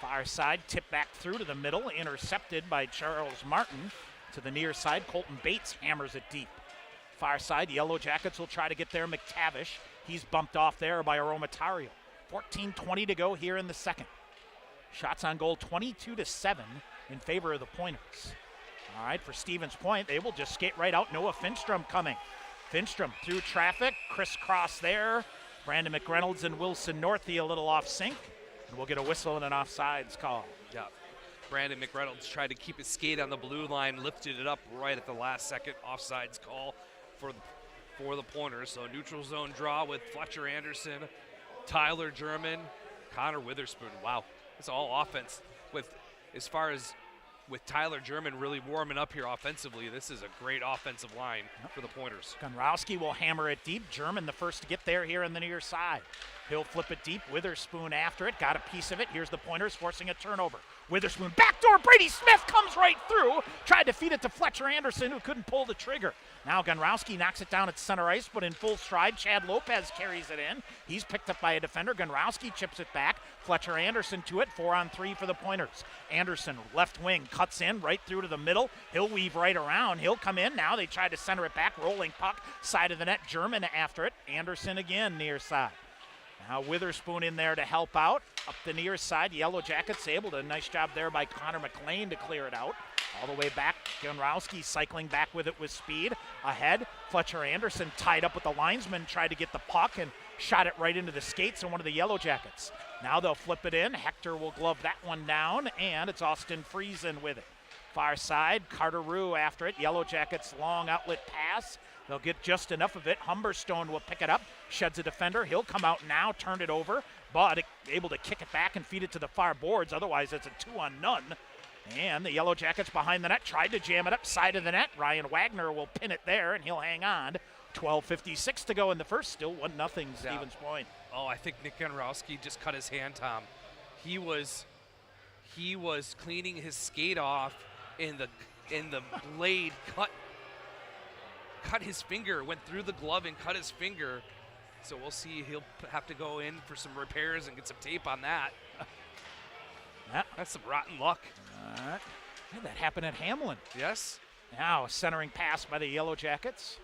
Far side, tip back through to the middle, intercepted by Charles Martin. To the near side, Colton Bates hammers it deep. Far side, Yellow Jackets will try to get there. McTavish, he's bumped off there by Aromatario. 14:20 to go here in the second. Shots on goal 22-7 in favor of the Pointers. All right, for Stevens Point, they will just skate right out. Noah Finstrom coming. Finstrom through traffic, crisscross there. Brandon McReynolds and Wilson Northey a little off sync. And we'll get a whistle and an offsides call. Yeah. Brandon McReynolds tried to keep his skate on the blue line, lifted it up right at the last second. Offsides call for the Pointers. So a neutral zone draw with Fletcher Anderson, Tyler German, Connor Witherspoon. Wow, it's all offense. With Tyler German really warming up here offensively, this is a great offensive line for the Pointers. Gonrowski will hammer it deep. German the first to get there here on the near side. He'll flip it deep. Witherspoon after it. Got a piece of it. Here's the Pointers forcing a turnover. Witherspoon backdoor. Brady Smith comes right through. Tried to feed it to Fletcher Anderson, who couldn't pull the trigger. Now Gonrowski knocks it down at center ice, but in full stride. Chad Lopez carries it in. He's picked up by a defender. Gonrowski chips it back. Fletcher Anderson to it. 4-on-3 for the Pointers. Anderson, left wing, cuts in right through to the middle. He'll weave right around. He'll come in. Now they try to center it back. Rolling puck, side of the net. German after it. Anderson again near side. Now Witherspoon in there to help out. Up the near side, Yellow Jackets able to, nice job there by Connor McLean to clear it out. All the way back, Gonrowski cycling back with it with speed. Ahead, Fletcher Anderson tied up with the linesman, tried to get the puck and shot it right into the skates of one of the Yellow Jackets. Now they'll flip it in. Hector will glove that one down, and it's Austin Friesen with it. Far side, Carter Rue after it. Yellow Jackets long outlet pass. They'll get just enough of it. Humberstone will pick it up, sheds a defender. He'll come out now, turn it over, but able to kick it back and feed it to the far boards. Otherwise, it's a 2-on-none. And the Yellow Jackets behind the net tried to jam it up side of the net. Ryan Wagner will pin it there, and he'll hang on. 12:56 to go in the first. Still 1-0 Stevens Point. Oh, I think Nick Gonrowski just cut his hand, Tom. He was cleaning his skate off, in the blade cut his finger, went through the glove and cut his finger. So we'll see. He'll have to go in for some repairs and get some tape on that. Yeah. That's some rotten luck. All right. Yeah, that happened at Hamlin. Yes. Now a centering pass by the Yellow Jackets.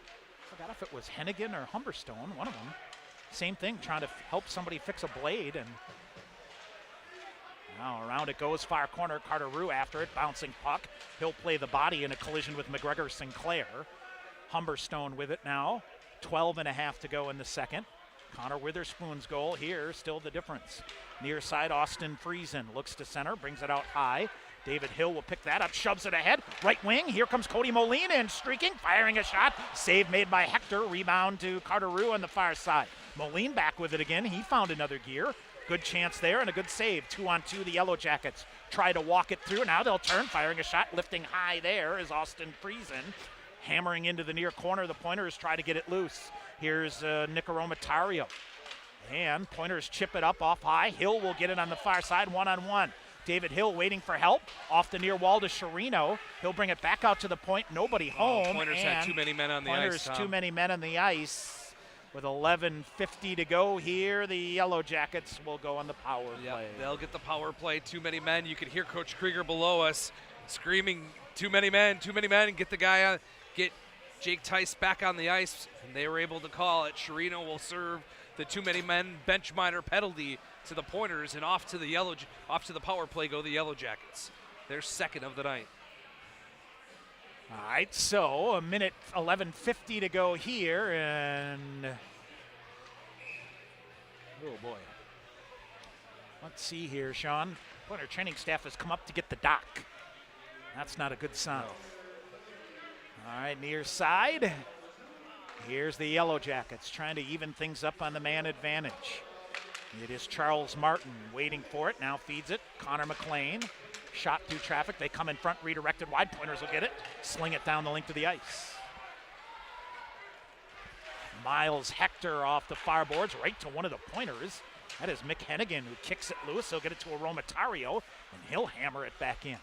Forgot if it was Hennigan or Humberstone, one of them. Same thing, trying to help somebody fix a blade. And now around it goes, far corner. Carter Rue after it, bouncing puck. He'll play the body in a collision with McGregor Sinclair. Humberstone with it now. 12.5 to go in the second. Connor Witherspoon's goal here, still the difference. Near side, Austin Friesen looks to center, brings it out high. David Hill will pick that up, shoves it ahead. Right wing, here comes Cody Moline in, streaking, firing a shot. Save made by Hector, rebound to Carter Rue on the far side. Moline back with it again, he found another gear. Good chance there and a good save. 2-on-2, the Yellow Jackets try to walk it through. Now they'll turn, firing a shot, lifting high there is Austin Friesen. Hammering into the near corner, the Pointers try to get it loose. Here's Nick Aromatario. And Pointers chip it up off high. Hill will get it on the far side, 1-on-1. David Hill waiting for help. Off the near wall to Sherino. He'll bring it back out to the point. Nobody home. Pointers had too many men on the ice, Tom. Too many men on the ice. With 11:50 to go here, the Yellow Jackets will go on the power play. They'll get the power play. Too many men. You could hear Coach Krieger below us screaming, too many men, and get the guy on. Get Jake Tice back on the ice, and they were able to call it. Sherino will serve the too many men bench minor penalty to the Pointers, and off to the power play go the Yellow Jackets. They're second of the night. All right, so a minute 11:50 to go here, and oh boy. Let's see here, Sean. Pointer training staff has come up to get the dock. That's not a good sign. No. All right, near side. Here's the Yellow Jackets trying to even things up on the man advantage. It is Charles Martin waiting for it. Now feeds it. Connor McLean. Shot through traffic. They come in front, redirected wide. Pointers will get it. Sling it down the length of the ice. Miles Hector off the far boards right to one of the Pointers. That is Mick Hennigan who kicks it loose. He'll get it to Aromatario, and he'll hammer it back in.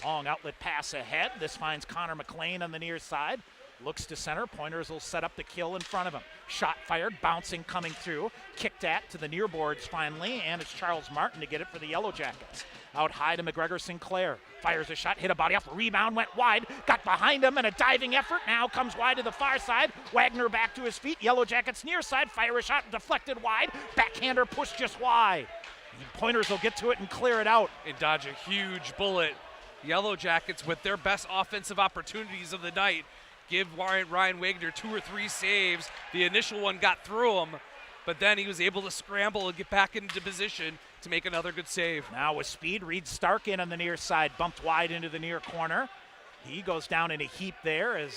Long outlet pass ahead. This finds Connor McLean on the near side. Looks to center. Pointers will set up the kill in front of him. Shot fired, bouncing, coming through. Kicked at to the near boards finally, and it's Charles Martin to get it for the Yellow Jackets. Out high to McGregor Sinclair. Fires a shot, hit a body off, rebound, went wide. Got behind him and a diving effort. Now comes wide to the far side. Wagner back to his feet. Yellow Jackets near side. Fire a shot, deflected wide. Backhander pushed just wide. Pointers will get to it and clear it out. And dodge a huge bullet. Yellow Jackets with their best offensive opportunities of the night. Give Ryan Wagner 2 or 3 saves. The initial one got through him, but then he was able to scramble and get back into position to make another good save. Now with speed, Reed Stark in on the near side, bumped wide into the near corner. He goes down in a heap there as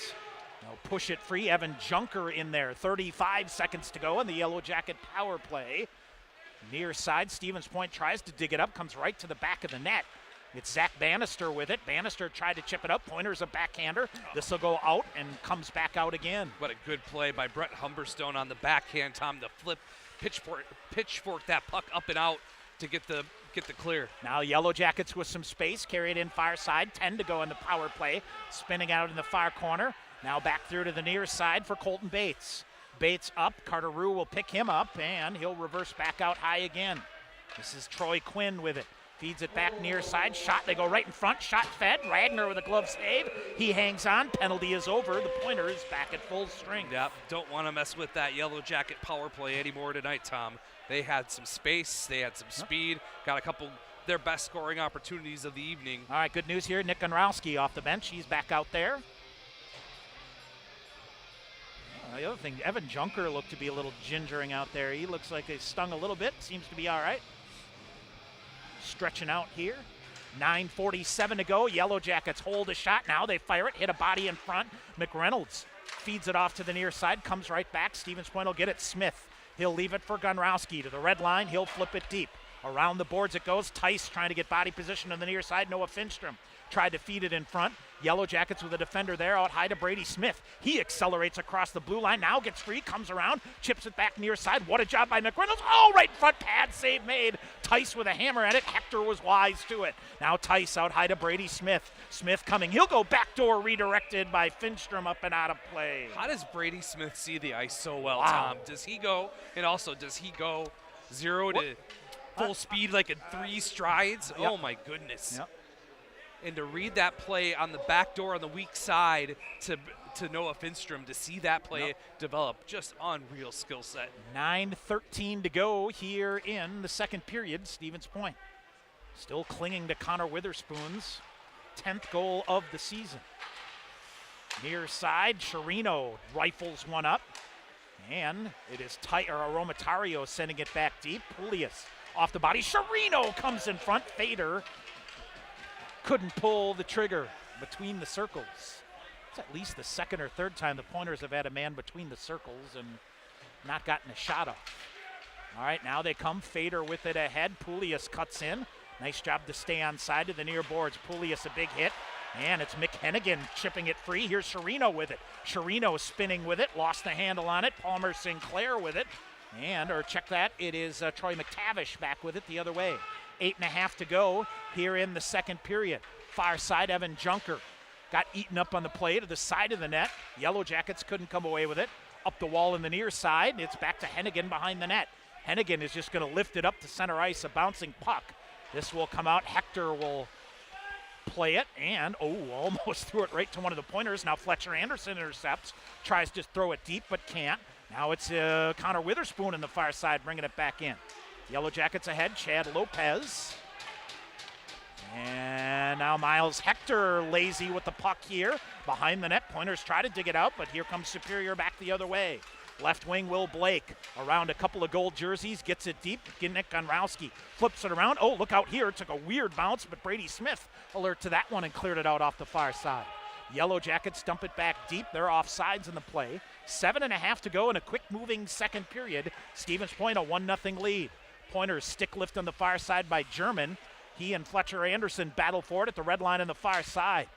they'll push it free. Evan Junker in there, 35 seconds to go in the Yellow Jacket power play. Near side, Stevens Point tries to dig it up, comes right to the back of the net. It's Zach Bannister with it. Bannister tried to chip it up. Pointer's a backhander. This will go out and comes back out again. What a good play by Brett Humberstone on the backhand, Tom, to flip, pitchfork that puck up and out to get the clear. Now Yellow Jackets with some space. Carry it in far side. 10 to go in the power play. Spinning out in the far corner. Now back through to the near side for Colton Bates. Bates up. Carter Rue will pick him up, and he'll reverse back out high again. This is Troy Quinn with it. Feeds it back near side. Shot. They go right in front. Shot fed. Wagner with a glove save. He hangs on. Penalty is over. The Pointer is back at full strength. Yep. Don't want to mess with that Yellow Jacket power play anymore tonight, Tom. They had some space. They had some speed. Got a couple their best scoring opportunities of the evening. All right, good news here. Nick Gonrowski off the bench. He's back out there. The other thing, Evan Junker looked to be a little gingering out there. He looks like he stung a little bit. Seems to be all right. Stretching out here. 9:47 to go. Yellow Jackets hold a shot. Now they fire it. Hit a body in front. McReynolds feeds it off to the near side. Comes right back. Stevens Point will get it. Smith. He'll leave it for Gonrowski to the red line. He'll flip it deep. Around the boards it goes. Tice trying to get body position on the near side. Noah Finstrom tried to feed it in front. Yellow Jackets with a defender there out high to Brady Smith. He accelerates across the blue line. Now gets free. Comes around. Chips it back near side. What a job by McReynolds. Oh, right in front. Pad save made. Tice with a hammer at it. Hector was wise to it. Now Tice out high to Brady Smith. Smith coming. He'll go backdoor redirected by Finstrom up and out of play. How does Brady Smith see the ice so well, Wow. Tom? Does he go, and also does he go 0 to full speed like in 3 strides? Yep. Oh my goodness. Yep. And to read that play on the back door on the weak side to Noah Finstrom, to see that play develop, just unreal skill set. 9:13 to go here in the second period. Stevens Point still clinging to Connor Witherspoon's 10th goal of the season. Near side, Chirino rifles one up, and it is Aromatario sending it back deep. Pulias off the body. Chirino comes in front. Fader couldn't pull the trigger between the circles. It's at least the second or third time the Pointers have had a man between the circles and not gotten a shot off. All right, now they come. Fader with it ahead. Pulias cuts in. Nice job to stay on side to the near boards. Pulias a big hit. And it's Mick Hennigan chipping it free. Here's Chirino with it. Chirino spinning with it. Lost the handle on it. Palmer Sinclair with it. Or check that. It is Troy McTavish back with it the other way. 8.5 to go here in the second period. Far side, Evan Junker got eaten up on the play to the side of the net. Yellow Jackets couldn't come away with it. Up the wall in the near side. It's back to Hennigan behind the net. Hennigan is just going to lift it up to center ice, a bouncing puck. This will come out. Hector will play it, and almost threw it right to one of the Pointers. Now Fletcher Anderson intercepts, tries to throw it deep but can't. Now it's Connor Witherspoon in the far side bringing it back in. Yellow Jackets ahead, Chad Lopez. And now Miles Hector lazy with the puck here. Behind the net, Pointers try to dig it out, but here comes Superior back the other way. Left wing, Will Blake, around a couple of gold jerseys, gets it deep. Nick Gonrowski flips it around. Oh, look out here. It took a weird bounce, but Brady Smith alert to that one and cleared it out off the far side. Yellow Jackets dump it back deep. They're offsides in the play. 7.5 to go in a quick-moving second period. Stevens Point a 1-0 lead. Pointers stick lift on the far side by German. He and Fletcher Anderson battle for it at the red line on the far side.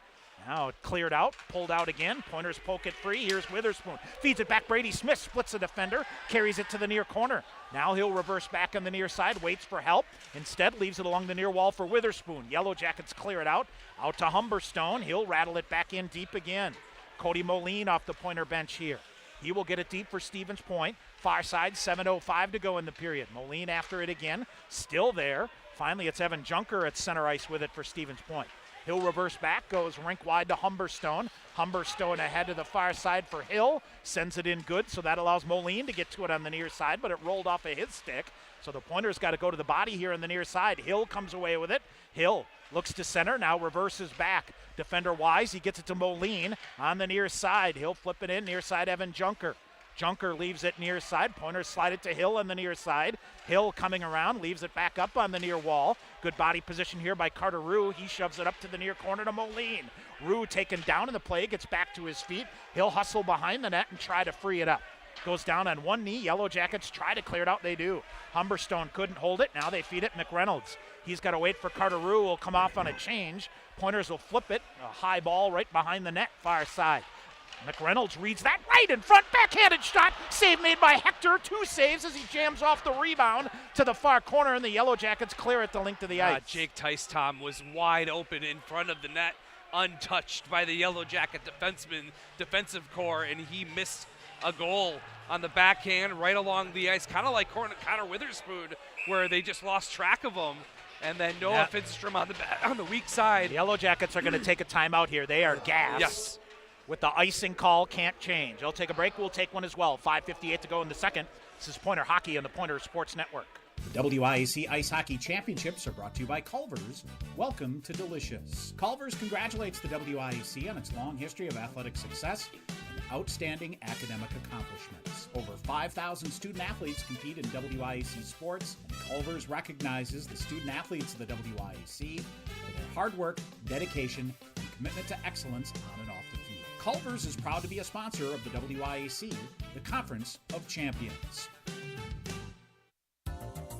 Now it cleared out, pulled out again. Pointers poke it free. Here's Witherspoon. Feeds it back. Brady Smith splits the defender, carries it to the near corner. Now he'll reverse back on the near side, waits for help. Instead, leaves it along the near wall for Witherspoon. Yellow Jackets clear it out. Out to Humberstone. He'll rattle it back in deep again. Cody Moline off the Pointer bench here. He will get it deep for Stevens Point. Far side, 7:05 to go in the period. Moline after it again, still there. Finally, it's Evan Junker at center ice with it for Stevens Point. He'll reverse back, goes rink wide to Humberstone. Humberstone ahead to the far side for Hill. Sends it in good, so that allows Moline to get to it on the near side, but it rolled off of his stick. So the Pointers got to go to the body here on the near side. Hill comes away with it. Hill looks to center, now reverses back. Defender wise, he gets it to Moline on the near side. He'll flip it in, near side Evan Junker. Junker leaves it near side. Pointers slide it to Hill on the near side. Hill coming around, leaves it back up on the near wall. Good body position here by Carter Rue. He shoves it up to the near corner to Moline. Rue taken down in the play, gets back to his feet. He'll hustle behind the net and try to free it up. Goes down on one knee. Yellow Jackets try to clear it out. They do. Humberstone couldn't hold it. Now they feed it McReynolds. He's got to wait for Carter Rue. Will come off on a change. Pointers will flip it. A high ball right behind the net, far side. McReynolds reads that right in front. Backhanded shot. Save made by Hector. 2 saves as he jams off the rebound to the far corner, and the Yellow Jackets clear it the length of the ice. Jake Tice, Tom, was wide open in front of the net, untouched by the Yellow Jacket defensive core, and he missed a goal on the backhand right along the ice, kind of like Connor Witherspoon, where they just lost track of him. And then Noah Finstrom on the weak side. The Yellow Jackets are going to take a timeout here. They are gassed. Yes. With the icing call, can't change. They'll take a break. We'll take one as well. 5:58 to go in the second. This is Pointer Hockey on the Pointer Sports Network. The WIAC Ice Hockey Championships are brought to you by Culver's. Welcome to Delicious. Culver's congratulates the WIAC on its long history of athletic success and outstanding academic accomplishments. Over 5,000 student athletes compete in WIAC sports, and Culver's recognizes the student athletes of the WIAC for their hard work, dedication, and commitment to excellence on and off the field. Culver's is proud to be a sponsor of the WIAC, the Conference of Champions.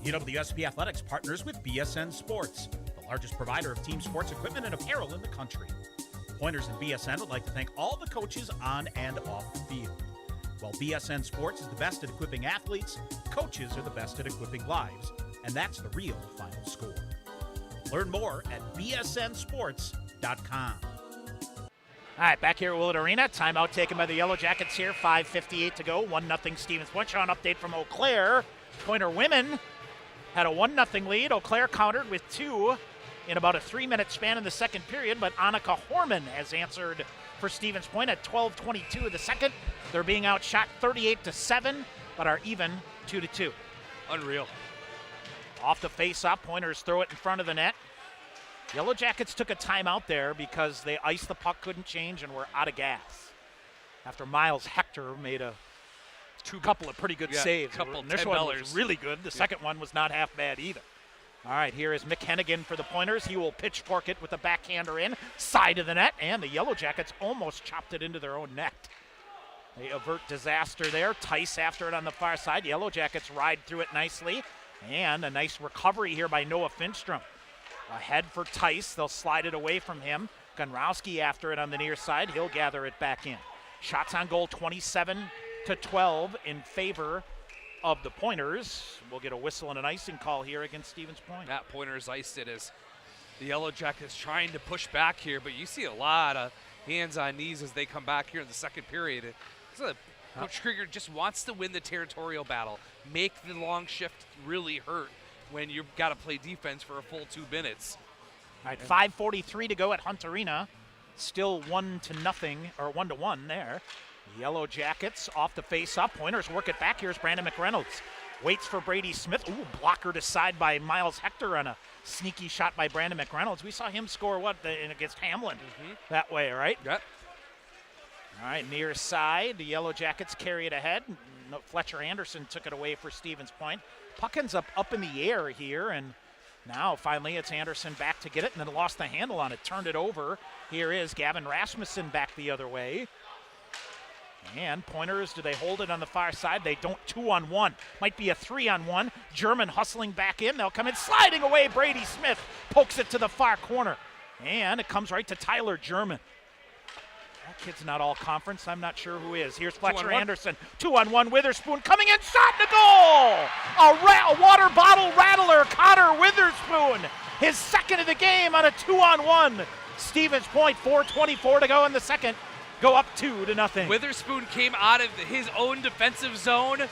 UWSP Athletics partners with BSN Sports, the largest provider of team sports equipment and apparel in the country. Pointers and BSN would like to thank all the coaches on and off the field. While BSN Sports is the best at equipping athletes, coaches are the best at equipping lives, and that's the real final score. Learn more at bsnsports.com. All right, back here at Willett Arena. Timeout taken by the Yellow Jackets here. 5:58 to go. 1-0 Stevens Point. An update from Eau Claire. Pointer women had a 1-0 lead. Eau Claire countered with 2 in about a 3-minute span in the second period, but Annika Horman has answered for Stevens Point at 12:22 of the second. They're being outshot 38-7, but are even 2-2. Unreal. Off the face-up, Pointers throw it in front of the net. Yellow Jackets took a timeout there because they iced the puck, couldn't change, and were out of gas. After Miles Hector made a couple of pretty good saves. This one was really good. The second one was not half bad either. All right, here is Mick Hennigan for the Pointers. He will pitchfork it with the backhander in, side of the net, and the Yellow Jackets almost chopped it into their own net. They avert disaster there. Tice after it on the far side. Yellow Jackets ride through it nicely, and a nice recovery here by Noah Finstrom. Ahead for Tice. They'll slide it away from him. Gunrowski after it on the near side. He'll gather it back in. Shots on goal 27-12 in favor of the Pointers. We'll get a whistle and an icing call here against Stevens Point. That Pointers iced it as the Yellow Jackets trying to push back here, but you see a lot of hands on knees as they come back here in the second period. Coach Krieger just wants to win the territorial battle, make the long shift really hurt when you've got to play defense for a full 2 minutes. All right, 5:43 to go at Hunt Arena. Still 1-0 or 1-1 there. Yellow Jackets off the face-up. Pointers work it back. Here's Brandon McReynolds. Waits for Brady Smith. Ooh, blocker to side by Miles Hector on a sneaky shot by Brandon McReynolds. We saw him score against Hamlin that way, right? Yep. All right, near side. The Yellow Jackets carry it ahead. Fletcher Anderson took it away for Stevens Point. Puck ends up in the air here, and now finally it's Anderson back to get it, and then lost the handle on it, turned it over. Here is Gavin Rasmussen back the other way. And Pointers, do they hold it on the far side? They don't. 2-on-1. Might be a 3-on-1. German hustling back in. They'll come in, sliding away. Brady Smith pokes it to the far corner. And it comes right to Tyler German. That kid's not all conference. I'm not sure who is. Here's Fletcher Anderson. 2-on-1. Witherspoon coming in. Shot and a goal! A water bottle rattler. Connor Witherspoon. His second of the game on a 2-on-1. Stevens Point, 4:24 to go in the second. go up 2-0. Witherspoon came out of his own defensive zone,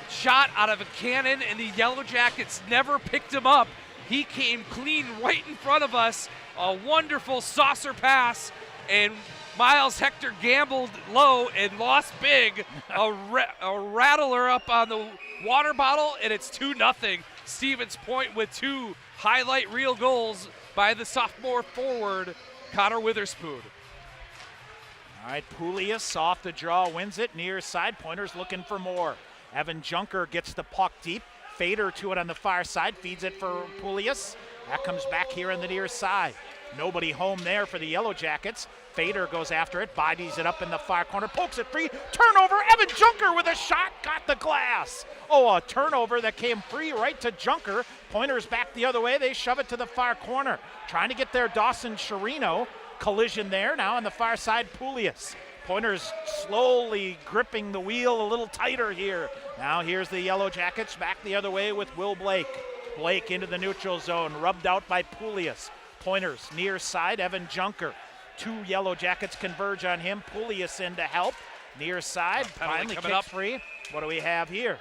shot out of a cannon, and the Yellow Jackets never picked him up. He came clean right in front of us. A wonderful saucer pass, and Miles Hector gambled low and lost big. A rattler up on the water bottle, and it's 2-0. Stevens Point with 2 highlight reel goals by the sophomore forward, Connor Witherspoon. All right, Poulias off the draw, wins it. Near side, Pointers looking for more. Evan Junker gets the puck deep. Fader to it on the far side, feeds it for Poulias. That comes back here on the near side. Nobody home there for the Yellow Jackets. Fader goes after it, bodies it up in the far corner, pokes it free. Turnover, Evan Junker with a shot, got the glass. Oh, a turnover that came free right to Junker. Pointers back the other way, they shove it to the far corner. Trying to get there, Dawson Chirino. Collision there, now on the far side, Poulias. Pointers slowly gripping the wheel a little tighter here. Now here's the Yellow Jackets back the other way with Will Blake. Blake into the neutral zone, rubbed out by Poulias. Pointers near side, Evan Junker. 2 Yellow Jackets converge on him. Poulias in to help. Near side, finally kicked up free. What do we have here?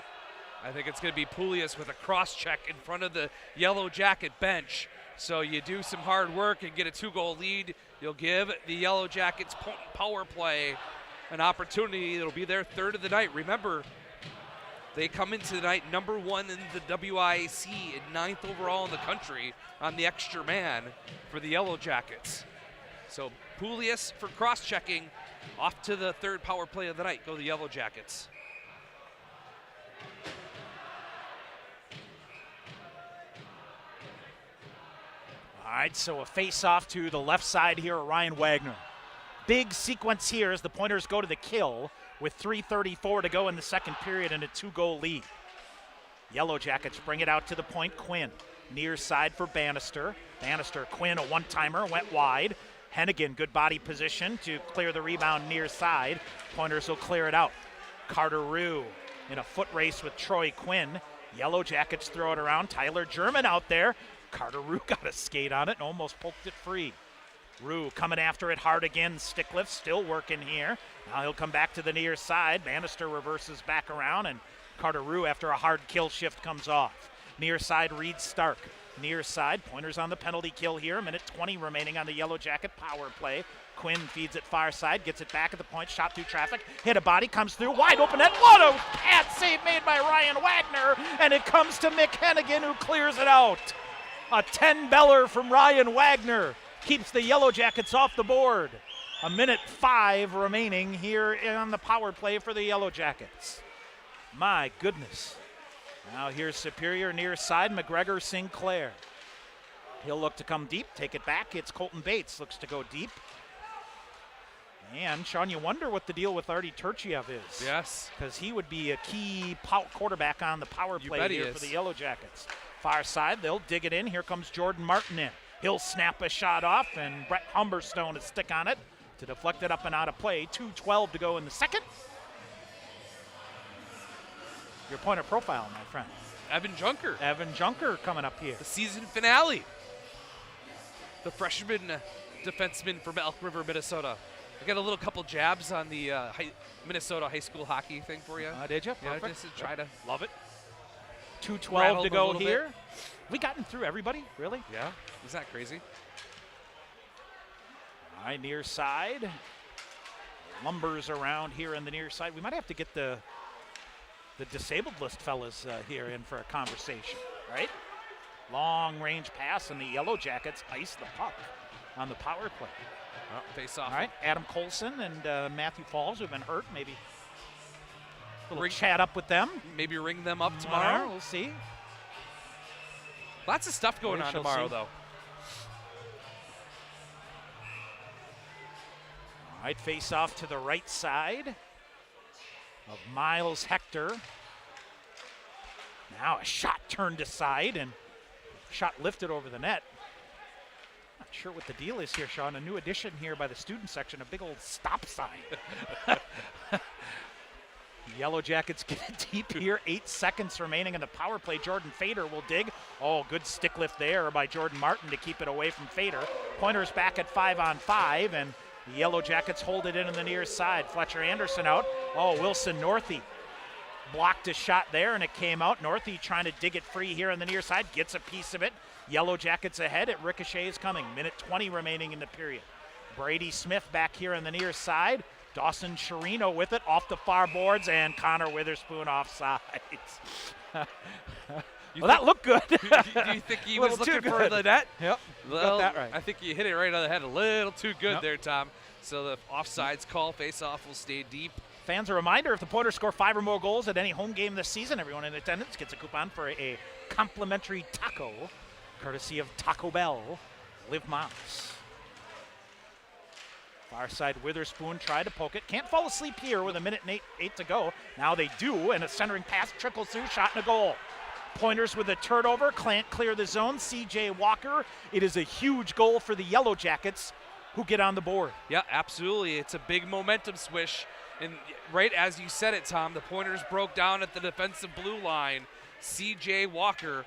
I think it's going to be Poulias with a cross check in front of the Yellow Jacket bench. So you do some hard work and get a 2-goal lead. You'll give the Yellow Jackets power play an opportunity. It'll be their 3rd of the night. Remember, they come into the night number 1 in the WIAC and 9th overall in the country on the extra man for the Yellow Jackets. So Poulias for cross-checking, off to the 3rd power play of the night. Go the Yellow Jackets. All right, so a face-off to the left side here, Ryan Wagner. Big sequence here as the Pointers go to the kill with 3:34 to go in the second period and a 2-goal lead. Yellow Jackets bring it out to the point. Quinn, near side for Bannister. Bannister, Quinn, a one-timer, went wide. Hennigan, good body position to clear the rebound near side. Pointers will clear it out. Carter Rue in a foot race with Troy Quinn. Yellow Jackets throw it around. Tyler German out there. Carter Rue got a skate on it and almost poked it free. Rue coming after it hard again. Sticklift still working here. Now he'll come back to the near side. Bannister reverses back around, and Carter Rue, after a hard kill shift, comes off. Near side, Reed Stark. Near side, Pointers on the penalty kill here. 1:20 remaining on the Yellow Jacket power play. Quinn feeds it far side, gets it back at the point, shot through traffic, hit a body, comes through, wide open net. What a pad save made by Ryan Wagner, and it comes to Mick Hennigan, who clears it out. A 10-beller from Ryan Wagner keeps the Yellow Jackets off the board. 1:05 remaining here on the power play for the Yellow Jackets. My goodness. Now here's Superior near side, McGregor Sinclair. He'll look to come deep, take it back. It's Colton Bates, looks to go deep. And, Sean, you wonder what the deal with Artie Turchiev is. Yes. Because he would be a key quarterback on the power play here for the Yellow Jackets. Far side, they'll dig it in. Here comes Jordan Martin in. He'll snap a shot off, and Brett Humberstone to stick on it to deflect it up and out of play. 2:12 to go in the second. Your point of profile, my friend. Evan Junker. Evan Junker coming up here. The season finale. The freshman defenseman from Elk River, Minnesota. I got a little couple jabs on the Minnesota high school hockey thing for you. Did you? Yeah, Perfect. just to try to love it. 2:12 to go here. Bit. We gotten through everybody, really? Yeah, is that crazy? All right, near side. Lumbers around here in the near side. We might have to get the disabled list fellas here in for a conversation, right? Long range pass, and the Yellow Jackets ice the puck on the power play. Oh, face off. All right, Adam Colson and Matthew Falls, who've been hurt, maybe a little chat up with them. Maybe ring them up tomorrow. We'll see. Lots of stuff going on tomorrow, though. All right, face off to the right side of Miles Hector. Now a shot turned aside and shot lifted over the net. Not sure what the deal is here, Sean. A new addition here by the student section, a big old stop sign. Yellow Jackets get it deep here. 8 seconds remaining in the power play. Jordan Fader will dig. Oh, good stick lift there by Jordan Martin to keep it away from Fader. Pointers back at 5-on-5, and The Yellow Jackets hold it in on the near side. Fletcher Anderson out. Oh, Wilson Northey blocked a shot there, and it came out. Northey trying to dig it free here on the near side. Gets a piece of it. Yellow Jackets ahead. It ricochets coming. Minute 20 remaining in the period. Brady Smith back here on the near side. Dawson Chirino with it off the far boards, and Connor Witherspoon offside. Well, that looked good. Do you think he was looking for the net? Yep. Well, got that right. I think you hit it right on the head a little too good there, Tom. So the offsides call, face-off will stay deep. Fans, a reminder, if the Pointers score 5 or more goals at any home game this season, everyone in attendance gets a coupon for a complimentary taco, courtesy of Taco Bell. Live Mouse. Far side, Witherspoon tried to poke it. Can't fall asleep here with a minute and eight to go. Now they do, and a centering pass trickles through, shot and a goal. Pointers with a turnover, can't clear the zone. C.J. Walker, it is a huge goal for the Yellow Jackets, who get on the board. Yeah, absolutely. It's a big momentum swish. And right as you said it, Tom, the Pointers broke down at the defensive blue line. C.J. Walker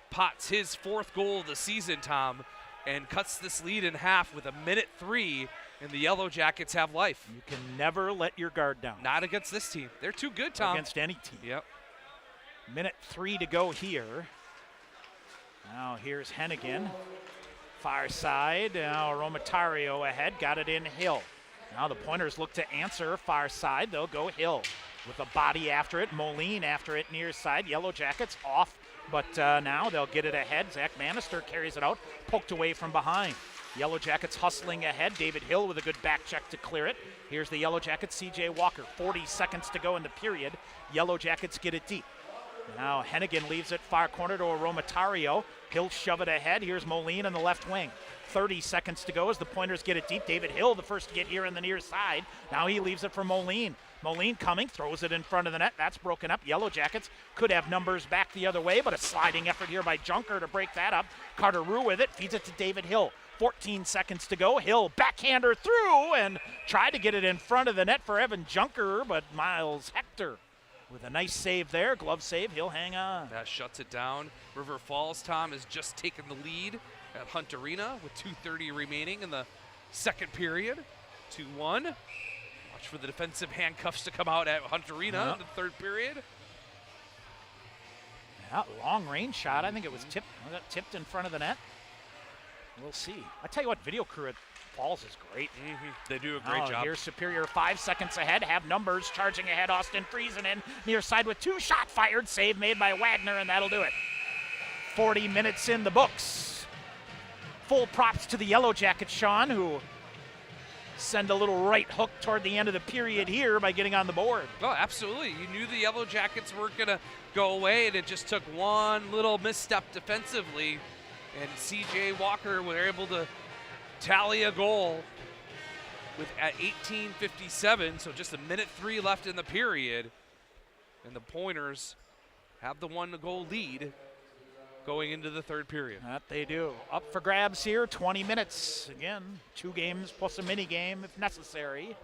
pots his 4th goal of the season, Tom, and cuts this lead in half with a minute 3, and the Yellow Jackets have life. You can never let your guard down. Not against this team. They're too good, Tom. Against any team. Yep. Minute 3 to go here. Now here's Hennigan. Far side. Now Romatario ahead. Got it in Hill. Now the Pointers look to answer. Far side. They'll go Hill with a body after it. Moline after it near side. Yellow Jackets off. But now they'll get it ahead. Zach Bannister carries it out. Poked away from behind. Yellow Jackets hustling ahead. David Hill with a good back check to clear it. Here's the Yellow Jackets. C.J. Walker. 40 seconds to go in the period. Yellow Jackets get it deep. Now Hennigan leaves it far corner to a Romatario. He'll shove it ahead. Here's Moline on the left wing. 30 seconds to go as the Pointers get it deep. David Hill, the first to get here on the near side. Now he leaves it for Moline. Moline coming, throws it in front of the net. That's broken up. Yellow Jackets could have numbers back the other way, but a sliding effort here by Junker to break that up. Carter Rue with it, feeds it to David Hill. 14 seconds to go. Hill backhander through and tried to get it in front of the net for Evan Junker, but Miles Hector with a nice save there, glove save, he'll hang on. That shuts it down. River Falls, Tom, has just taken the lead at Hunt Arena with 2:30 remaining in the second period. 2-1. Watch for the defensive handcuffs to come out at Hunt Arena in the third period. Yeah, long range shot. I think it was tipped. Got tipped in front of the net. We'll see. I tell you what, video crew at Falls is great. They do a great job. Here's Superior 5 seconds ahead. Have numbers charging ahead. Austin Friesen in near side with 2 shot fired. Save made by Wagner, and that'll do it. 40 minutes in the books. Full props to the Yellow Jackets, Sean, who send a little right hook toward the end of the period here by getting on the board. Oh, absolutely. You knew the Yellow Jackets weren't going to go away, and it just took one little misstep defensively, and C.J. Walker were able to tally a goal with at 18:57, so just a minute 3 left in the period, and the Pointers have the 1-goal lead going into the third period. That they do. Up for grabs here, 20 minutes. Again, 2 games plus a mini game if necessary.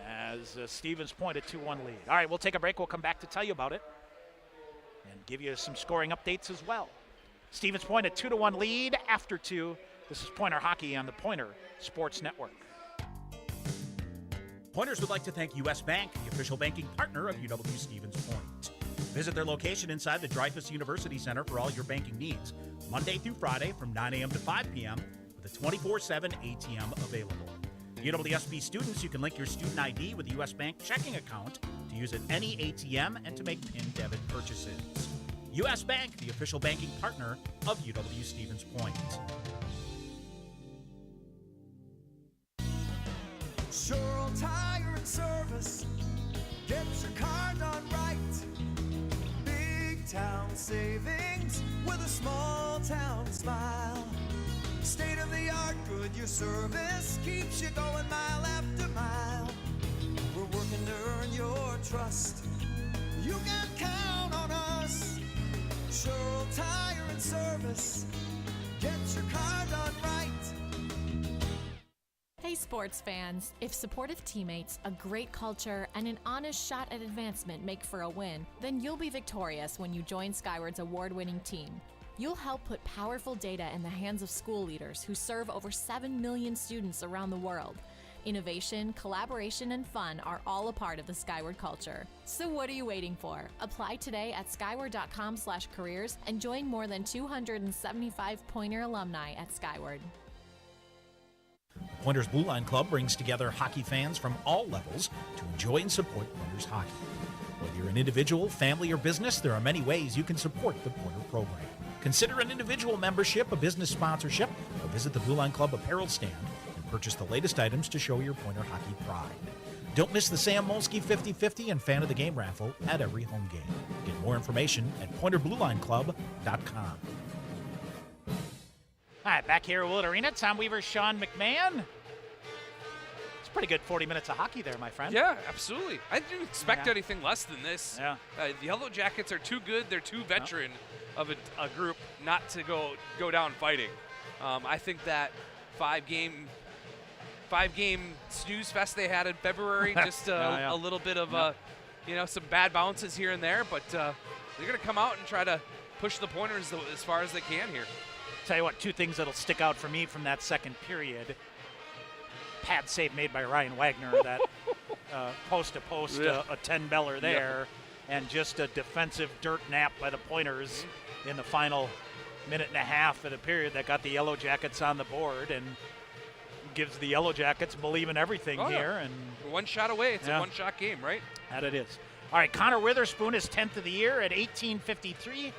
As Stevens Point a 2-1 lead. All right, we'll take a break. We'll come back to tell you about it and give you some scoring updates as well. Stevens Point a 2-1 lead after 2. This is Pointer Hockey on the Pointer Sports Network. Pointers would like to thank U.S. Bank, the official banking partner of UW Stevens Point. Visit their location inside the Dreyfus University Center for all your banking needs, Monday through Friday from 9 a.m. to 5 p.m. with a 24/7 ATM available. UWSB students, you can link your student ID with a U.S. Bank checking account to use at any ATM and to make PIN debit purchases. U.S. Bank, the official banking partner of UW Stevens Point. Sure Tire and Service, get your car done right. Big town savings with a small town smile. State of the art, good your service keeps you going mile after mile. We're working to earn your trust. You can count on us. Sure Tire and Service, get your car done right. Hey sports fans, if supportive teammates, a great culture, and an honest shot at advancement make for a win, then you'll be victorious when you join Skyward's award-winning team. You'll help put powerful data in the hands of school leaders who serve over 7 million students around the world. Innovation, collaboration, and fun are all a part of the Skyward culture. So what are you waiting for? Apply today at skyward.com/careers and join more than 275 Pointer alumni at Skyward. Pointers Blue Line Club brings together hockey fans from all levels to enjoy and support Pointers hockey. Whether you're an individual, family, or business, there are many ways you can support the Pointer program. Consider an individual membership, a business sponsorship, or visit the Blue Line Club apparel stand and purchase the latest items to show your Pointer hockey pride. Don't miss the Sam Molsky 50-50 and Fan of the Game raffle at every home game. Get more information at PointerBlueLineClub.com. All right, back here at Willett Arena, Tom Weaver, Sean McMahon. It's a pretty good 40 minutes of hockey there, my friend. Yeah, absolutely. I didn't expect anything less than this. Yeah. The Yellow Jackets are too good. They're too veteran of a group not to go down fighting. I think that five-game snooze fest they had in February, just a little bit of some bad bounces here and there, but they're going to come out and try to push the Pointers as far as they can here. Tell you what, two things that'll stick out for me from that second period. Pad save made by Ryan Wagner, that post-to-post, a 10-beller there, and just a defensive dirt nap by the Pointers in the final minute and a half of the period that got the Yellow Jackets on the board and gives the Yellow Jackets believe in everything here. And one shot away. It's a one-shot game, right? That it is. All right, Connor Witherspoon is 10th of the year at 18:53.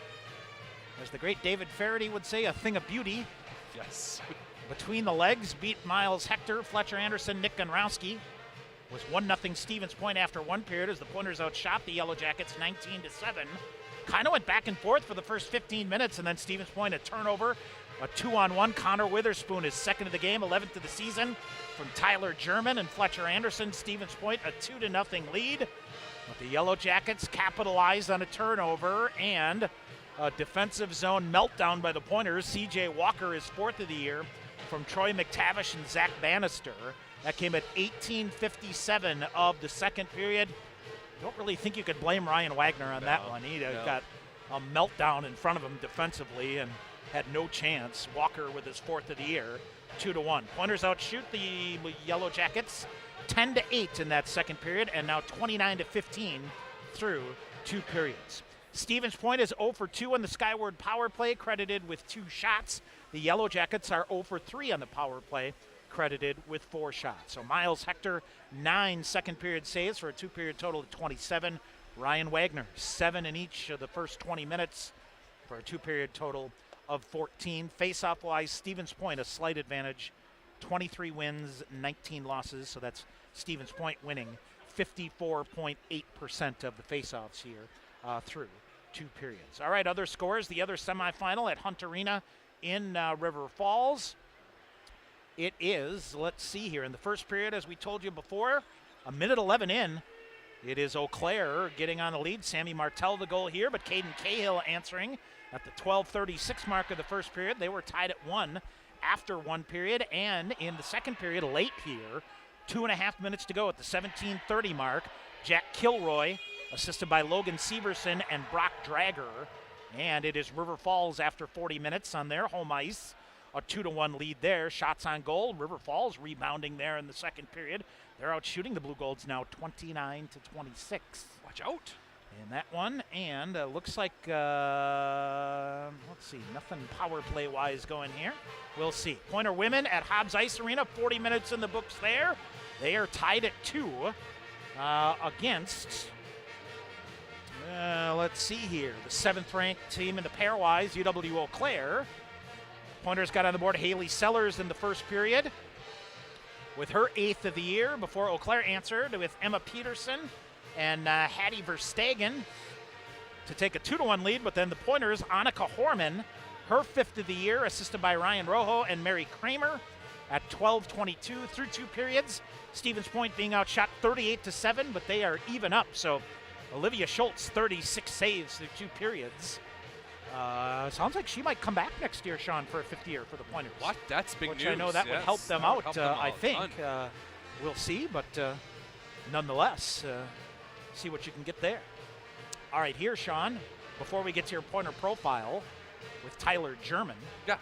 As the great David Faraday would say, a thing of beauty. Yes. Between the legs, beat Miles Hector, Fletcher Anderson, Nick Gonrowski. Was 1-0 Stevens Point after one period as the Pointers outshot the Yellow Jackets 19-7. Kind of went back and forth for the first 15 minutes, and then Stevens Point a turnover, a 2-on-1. Connor Witherspoon is second of the game, 11th of the season from Tyler German and Fletcher Anderson. Stevens Point a 2-0 lead. But the Yellow Jackets capitalized on a turnover and a defensive zone meltdown by the Pointers. C.J. Walker is fourth of the year from Troy McTavish and Zach Bannister. That came at 18:57 of the second period. Don't really think you could blame Ryan Wagner on that one. He got a meltdown in front of him defensively and had no chance. Walker with his fourth of the year, 2-1. Pointers outshoot the Yellow Jackets 10-8 in that second period, and now 29-15 through two periods. Stevens Point is 0 for 2 on the Skyward power play, credited with 2 shots. The Yellow Jackets are 0 for 3 on the power play, credited with 4 shots. So Miles Hector, 9 second period saves for a 2-period total of 27. Ryan Wagner, 7 in each of the first 20 minutes for a 2-period total of 14. Face-off-wise, Stevens Point a slight advantage, 23 wins, 19 losses. So that's Stevens Point winning 54.8% of the face-offs here through 2 periods. All right, other scores. The other semifinal at Hunt Arena in River Falls. It is, let's see here, in the first period, as we told you before, a minute 11 in, it is Eau Claire getting on the lead. Sammy Martell the goal here, but Caden Cahill answering at the 12:36 mark of the first period. They were tied at 1 after 1 period, and in the second period, late here, 2.5 minutes to go at the 17:30 mark, Jack Kilroy, assisted by Logan Severson and Brock Drager. And it is River Falls after 40 minutes on their home ice. A 2-1 lead there. Shots on goal. River Falls rebounding there in the second period. They're out shooting the Blue Golds now 29-26. Watch out. In that one. And looks like, let's see, nothing power play wise going here. We'll see. Pointer women at Hobbs Ice Arena. 40 minutes in the books there. They are tied at 2 against... let's see here. The 7th-ranked team in the pairwise, UW Eau Claire. Pointers got on the board Haley Sellers in the first period with her 8th of the year before Eau Claire answered with Emma Peterson and Hattie Verstegen to take a 2-1 lead. But then the Pointers, Annika Horman, her 5th of the year, assisted by Ryan Rojo and Mary Kramer at 12:22 through 2 periods. Stevens Point being outshot 38-7, but they are even up. So Olivia Schultz, 36 saves through 2 periods. Sounds like she might come back next year, Sean, for a 5th year for the Pointers. What? That's big news. I know that would help them out, I think. We'll see, but nonetheless, see what you can get there. All right, here, Sean, before we get to your Pointer profile, with Tyler German. Yeah.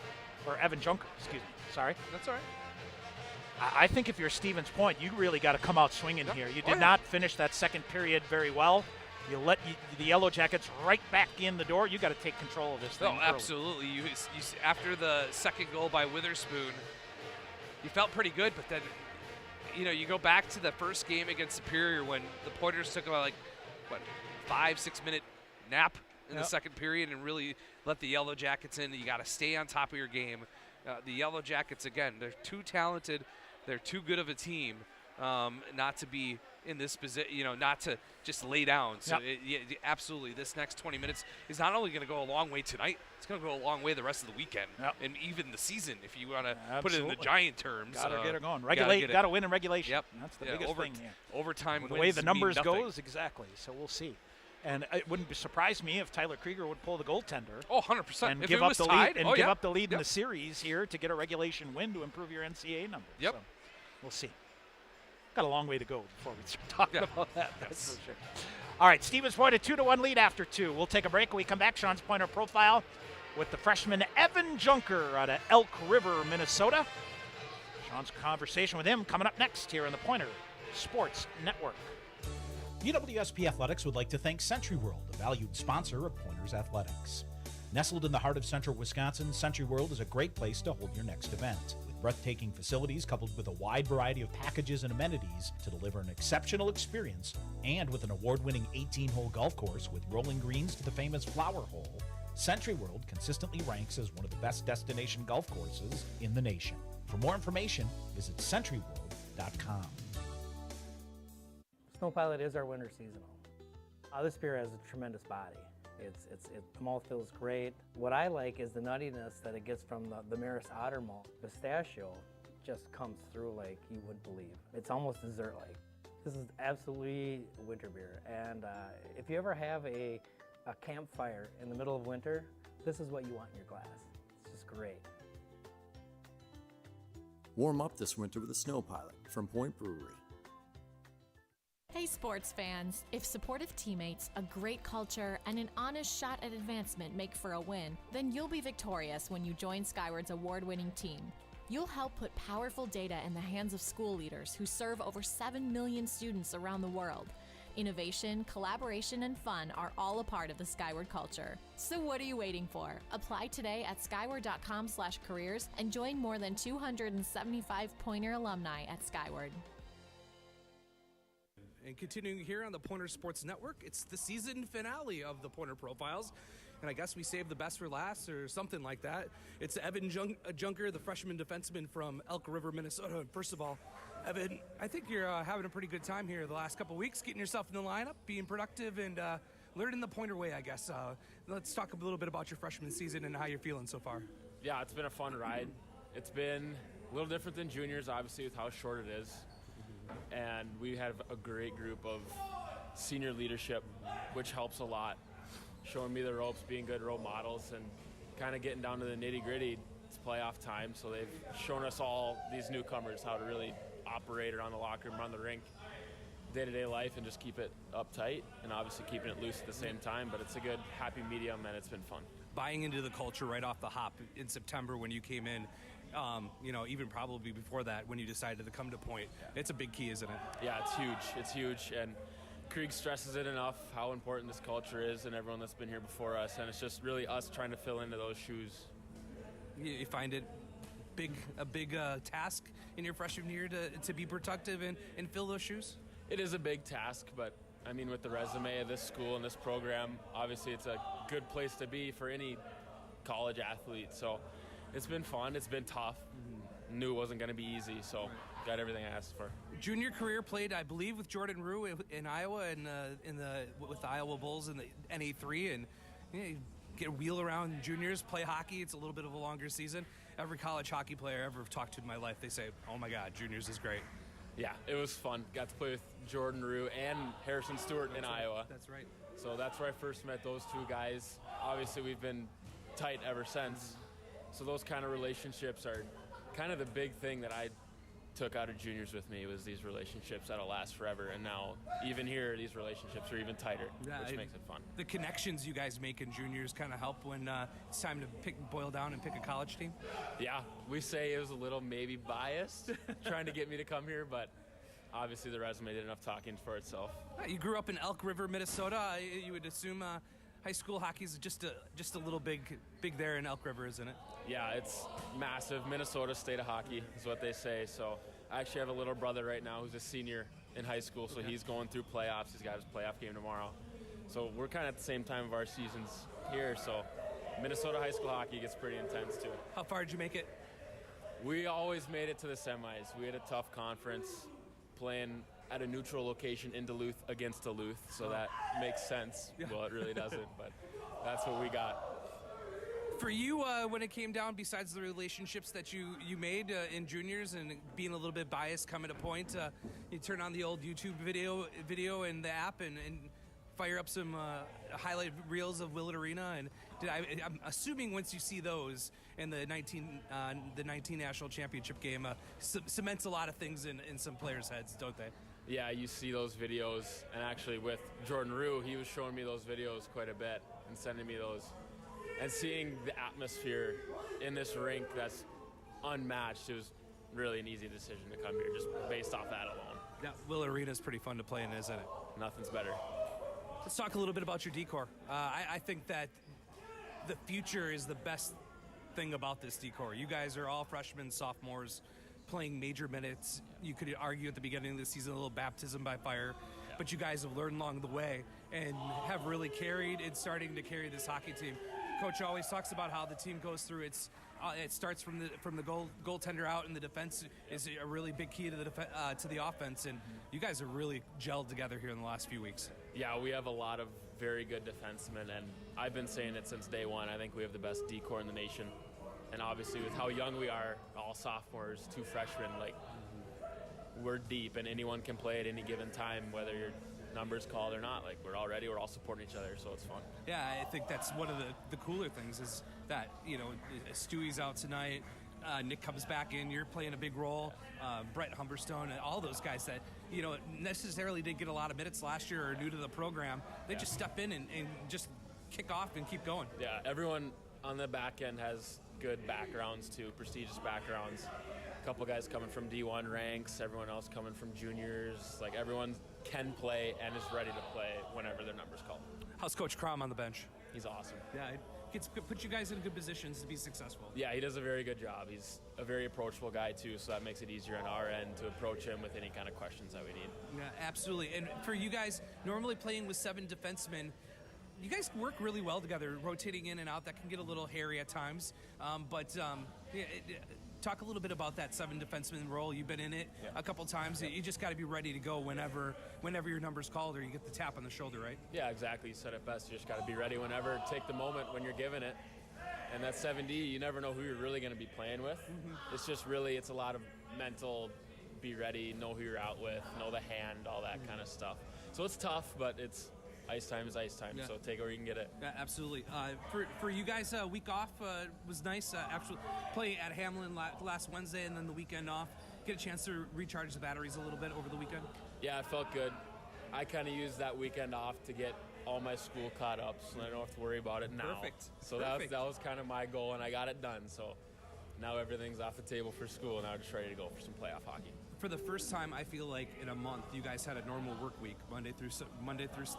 Or Evan Junker, excuse me. Sorry. That's all right. I think if you're Stevens Point, you really got to come out swinging here. You did not finish that second period very well. You let the Yellow Jackets right back in the door. You got to take control of this thing. Oh, absolutely. You after the second goal by Witherspoon, you felt pretty good, but then, you go back to the first game against Superior when the Pointers took about 5-6 minute nap in the second period and really let the Yellow Jackets in. You got to stay on top of your game. The Yellow Jackets, again, they're too talented. They're too good of a team not to be in this position, not to just lay down. So, absolutely, this next 20 minutes is not only going to go a long way tonight, it's going to go a long way the rest of the weekend and even the season, if you want to put it in the Giant terms. Got to get it going. Got to win in regulation. Yep. That's the biggest thing here. Overtime the way the numbers goes, exactly. So we'll see. And it wouldn't surprise me if Tyler Krieger would pull the goaltender. Oh, 100%. And if give it up was the tied, lead give up the lead in the series here to get a regulation win to improve your NCAA numbers. Yep. So we'll see. Got a long way to go before we start talking about that. That's for sure. All right, Stevens Point, a 2-1 lead after 2. We'll take a break. When we come back, Sean's Pointer profile with the freshman Evan Junker out of Elk River, Minnesota. Sean's conversation with him coming up next here on the Pointer Sports Network. UWSP Athletics would like to thank Century World, a valued sponsor of Pointers Athletics. Nestled in the heart of central Wisconsin, Century World is a great place to hold your next event. With breathtaking facilities coupled with a wide variety of packages and amenities to deliver an exceptional experience, and with an award-winning 18-hole golf course with rolling greens to the famous Flower Hole, Century World consistently ranks as one of the best destination golf courses in the nation. For more information, visit centuryworld.com. Snow Pilot is our winter seasonal. This beer has a tremendous body. The malt feels great. What I like is the nuttiness that it gets from the Maris Otter malt. Pistachio just comes through like you wouldn't believe. It's almost dessert-like. This is absolutely winter beer. And if you ever have a campfire in the middle of winter, this is what you want in your glass. It's just great. Warm up this winter with a Snow Pilot from Point Brewery. Hey sports fans, if supportive teammates, a great culture, and an honest shot at advancement make for a win, then you'll be victorious when you join Skyward's award-winning team. You'll help put powerful data in the hands of school leaders who serve over 7 million students around the world. Innovation, collaboration, and fun are all a part of the Skyward culture. So what are you waiting for? Apply today at skyward.com/careers and join more than 275 Pointer alumni at Skyward. And continuing here on the Pointer Sports Network, it's the season finale of the Pointer Profiles. And I guess we saved the best for last or something like that. It's Evan Junker, the freshman defenseman from Elk River, Minnesota. First of all, Evan, I think you're having a pretty good time here the last couple of weeks, getting yourself in the lineup, being productive, and learning the Pointer way, I guess. Let's talk a little bit about your freshman season and how you're feeling so far. Yeah, it's been a fun ride. It's been a little different than juniors, obviously, with how short it is. And we have a great group of senior leadership, which helps a lot, showing me the ropes, being good role models, and kind of getting down to the nitty-gritty. It's playoff time, so they've shown us all, these newcomers, how to really operate around the locker room, around the rink, day-to-day life, and just keep it uptight, and obviously keeping it loose at the same time. But it's a good, happy medium, and it's been fun. Buying into the culture right off the hop in September when you came in, even probably before that when you decided to come to Point, it's a big key, isn't it? Yeah, it's huge. It's huge, and Krieg stresses it enough how important this culture is and everyone that's been here before us, and it's just really us trying to fill into those shoes. You find it a big task in your freshman year to be productive and fill those shoes? It is a big task, but I mean, with the resume of this school and this program, obviously it's a good place to be for any college athlete. So it's been fun. It's been tough. Knew it wasn't going to be easy, so got everything I asked for. Junior career played, I believe, with Jordan Rue in Iowa and with the Iowa Bulls in the NA3, and you get a wheel around juniors, play hockey. It's a little bit of a longer season. Every college hockey player I ever talked to in my life, they say, "Oh my God, juniors is great." Yeah, it was fun. Got to play with Jordan Rue and Harrison Stewart in Iowa. That's right. So that's where I first met those two guys. Obviously, we've been tight ever since. So those kind of relationships are kind of the big thing that I took out of juniors with me was these relationships that'll last forever. And now, even here, these relationships are even tighter, which makes it fun. The connections you guys make in juniors kind of help when it's time to boil down and pick a college team? Yeah, we say it was a little maybe biased trying to get me to come here, but obviously the resume did enough talking for itself. You grew up in Elk River, Minnesota. You would assume high school hockey is just a little big there in Elk River, isn't it? Yeah, it's massive. Minnesota state of hockey is what they say. So I actually have a little brother right now who's a senior in high school, so he's going through playoffs. He's got his playoff game tomorrow. So we're kind of at the same time of our seasons here. So Minnesota high school hockey gets pretty intense too. How far did you make it? We always made it to the semis. We had a tough conference playing at a neutral location in Duluth against Duluth, so that makes sense. Yeah. Well, it really doesn't, but that's what we got. For you, when it came down, besides the relationships that you made in juniors and being a little bit biased coming to point, you turn on the old YouTube video and the app and fire up some highlight reels of Willett Arena. And I'm assuming once you see those in the 19 national championship game, cements a lot of things in some players' heads, don't they? Yeah, you see those videos, and actually with Jordan Rue, he was showing me those videos quite a bit and sending me those. And seeing the atmosphere in this rink that's unmatched, it was really an easy decision to come here just based off that alone. Yeah, Willett Arena is pretty fun to play in, isn't it? Nothing's better. Let's talk a little bit about your decor. I think that the future is the best thing about this decor. You guys are all freshmen, sophomores, playing major minutes. You could argue at the beginning of the season a little baptism by fire, but you guys have learned along the way and have really carried and starting to carry this hockey team. Coach always talks about how the team goes through it starts from the goaltender out, and the defense is a really big key to the offense. And you guys have really gelled together here in the last few weeks. Yeah, we have a lot of very good defensemen, and I've been saying it since day one. I think we have the best decor in the nation. And obviously, with how young we are, all sophomores, 2 freshmen, we're deep, and anyone can play at any given time, whether your number's called or not. We're all ready, we're all supporting each other, so it's fun. Yeah, I think that's one of the cooler things is that, Stewie's out tonight, Nick comes back in, you're playing a big role, Brett Humberstone, and all those guys that, necessarily didn't get a lot of minutes last year or new to the program, they just step in and just kick off and keep going. Yeah, everyone on the back end has good backgrounds too, prestigious backgrounds. A couple guys coming from D1 ranks, everyone else coming from juniors. Everyone can play and is ready to play whenever their number's called. How's Coach Crom on the bench? He's awesome. Yeah, it puts you guys in good positions to be successful. Yeah, he does a very good job. He's a very approachable guy too, so that makes it easier on our end to approach him with any kind of questions that we need. Yeah, absolutely. And for you guys, normally playing with 7 defensemen, you guys work really well together, rotating in and out. That can get a little hairy at times. Talk a little bit about that 7 defenseman role. You've been in it a couple times. You just got to be ready to go whenever your number's called or you get the tap on the shoulder, right? Yeah, exactly. You said it best. You just got to be ready whenever. Take the moment when you're given it. And that 7D, you never know who you're really going to be playing with. Mm-hmm. It's just really, it's a lot of mental, be ready, know who you're out with, know the hand, all that kind of stuff. So it's tough, but it's ice time is ice time, so take it where you can get it. Yeah, absolutely. For you guys, week off was nice. After playing at Hamlin last Wednesday and then the weekend off, get a chance to recharge the batteries a little bit over the weekend? Yeah, it felt good. I kind of used that weekend off to get all my school caught up, so I don't have to worry about it now. Perfect. So that was kind of my goal, and I got it done. So now everything's off the table for school, and I'm just ready to go for some playoff hockey. For the first time, I feel like in a month, you guys had a normal work week, Monday through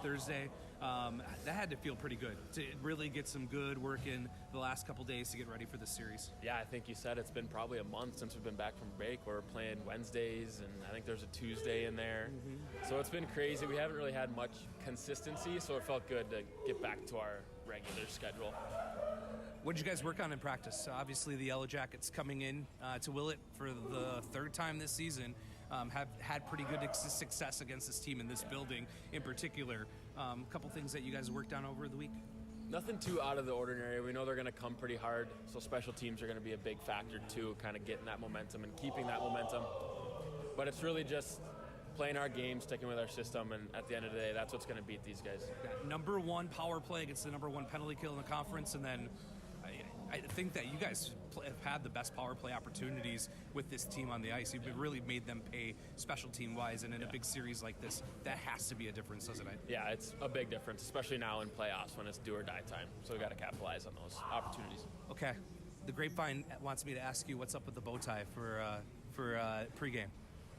Thursday. That had to feel pretty good to really get some good work in the last couple days to get ready for the series. Yeah, I think you said it's been probably a month since we've been back from break. We're playing Wednesdays, and I think there's a Tuesday in there. Mm-hmm. So it's been crazy. We haven't really had much consistency, so it felt good to get back to our regular schedule. What did you guys work on in practice? Obviously, the Yellow Jackets coming in to Willett for the 3rd time this season have had pretty good success against this team in this building in particular. A couple things that you guys worked on over the week? Nothing too out of the ordinary. We know they're going to come pretty hard, so special teams are going to be a big factor too, kind of getting that momentum and keeping that momentum. But it's really just playing our game, sticking with our system, and at the end of the day, that's what's going to beat these guys. Number 1 power play against the number 1 penalty kill in the conference, and then I think that you guys have had the best power play opportunities with this team on the ice. You've really made them pay special team wise, and in a big series like this, that has to be a difference, doesn't it? Yeah, it's a big difference, especially now in playoffs when it's do or die time. So we got to capitalize on those opportunities. Okay. The Grapevine wants me to ask you what's up with the bow tie for pregame.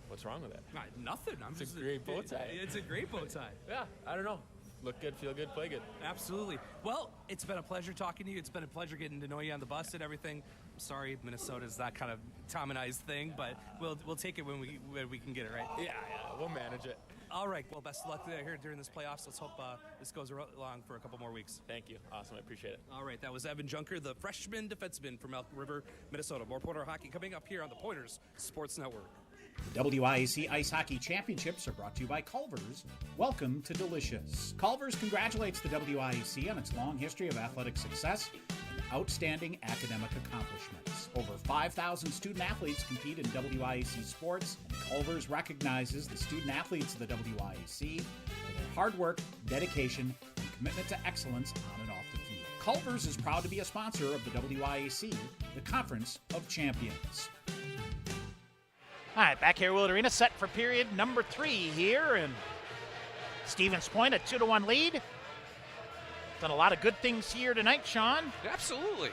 What's wrong with it? Nothing. It's a great bow tie. It's a great bow tie. Yeah, I don't know. Look good, feel good, play good. Absolutely. Well, it's been a pleasure talking to you. It's been a pleasure getting to know you on the bus and everything. I'm sorry, Minnesota's that kind of Tom and I's thing, but we'll take it when we can get it right. Yeah, we'll manage it. All right. Well, best of luck here during this playoffs. Let's hope this goes along for a couple more weeks. Thank you. Awesome. I appreciate it. All right. That was Evan Junker, the freshman defenseman from Elk River, Minnesota. More Pointer hockey coming up here on the Pointers Sports Network. The WIAC Ice Hockey Championships are brought to you by Culver's. Welcome to Delicious. Culver's congratulates the WIAC on its long history of athletic success and outstanding academic accomplishments. Over 5,000 student athletes compete in WIAC sports, and Culver's recognizes the student athletes of the WIAC for their hard work, dedication, and commitment to excellence on and off the field. Culver's is proud to be a sponsor of the WIAC, the Conference of Champions. All right, back here, Willett Arena, set for period number 3 here, and Stevens Point a 2-1 lead. Done a lot of good things here tonight, Sean. Absolutely.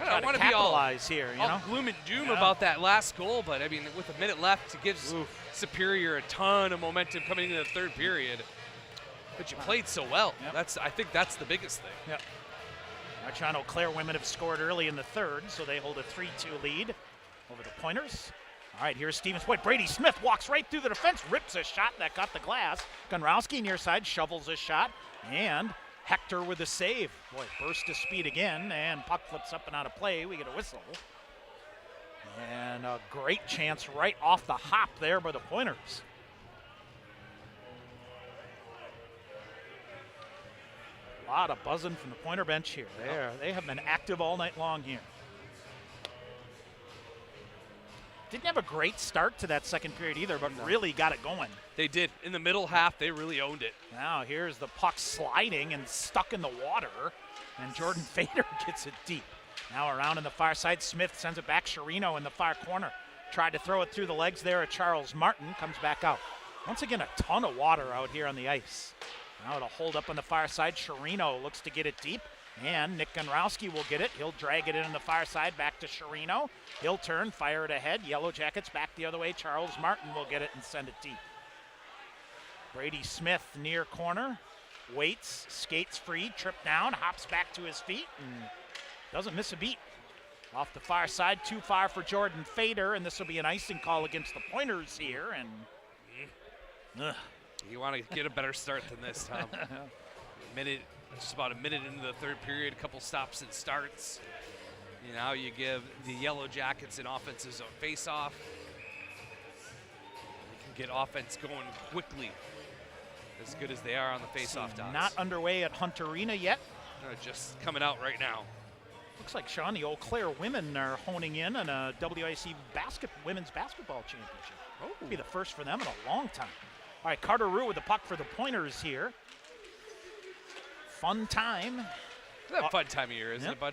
I don't want to be all gloom and doom about that last goal, but I mean, with a minute left, it gives Superior a ton of momentum coming into the third period. But you played so well. Yep. I think that's the biggest thing. Yep. Marchand Eau Claire women have scored early in the third, so they hold a 3-2 lead over the Pointers. All right, here's Stevens Point. Brady Smith walks right through the defense, rips a shot that got the glass. Gunrowski near side shovels a shot, and Hector with a save. Boy, burst of speed again, and puck flips up and out of play. We get a whistle. And a great chance right off the hop there by the Pointers. A lot of buzzing from the Pointer bench here. They have been active all night long here. Didn't have a great start to that second period either, but really got it going. They did. In the middle half, they really owned it. Now here's the puck sliding and stuck in the water, and Jordan Fader gets it deep. Now around in the far side, Smith sends it back. Chirino in the far corner. Tried to throw it through the legs there of Charles Martin. Comes back out. Once again, a ton of water out here on the ice. Now it'll hold up on the far side. Chirino looks to get it deep. And Nick Gunrowski will get it. He'll drag it in on the far side back to Chirino. He'll turn, fire it ahead. Yellow Jackets back the other way. Charles Martin will get it and send it deep. Brady Smith near corner. Waits, skates free, tripped down, hops back to his feet, and doesn't miss a beat. Off the far side, too far for Jordan Fader, and this will be an icing call against the Pointers here. And you want to get a better start than this, Tom. Just about a minute into the third period, a couple stops and starts. Now you give the Yellow Jackets an offensive zone face-off. They can get offense going quickly, as good as they are on the face-off dots. Not underway at Hunt Arena yet. Just coming out right now. Looks like, Sean, the Eau Claire women are honing in on a WIC women's basketball championship. It'll be the first for them in a long time. All right, Carter Rue with the puck for the Pointers here. Fun time. It's a fun time of year, isn't it, bud?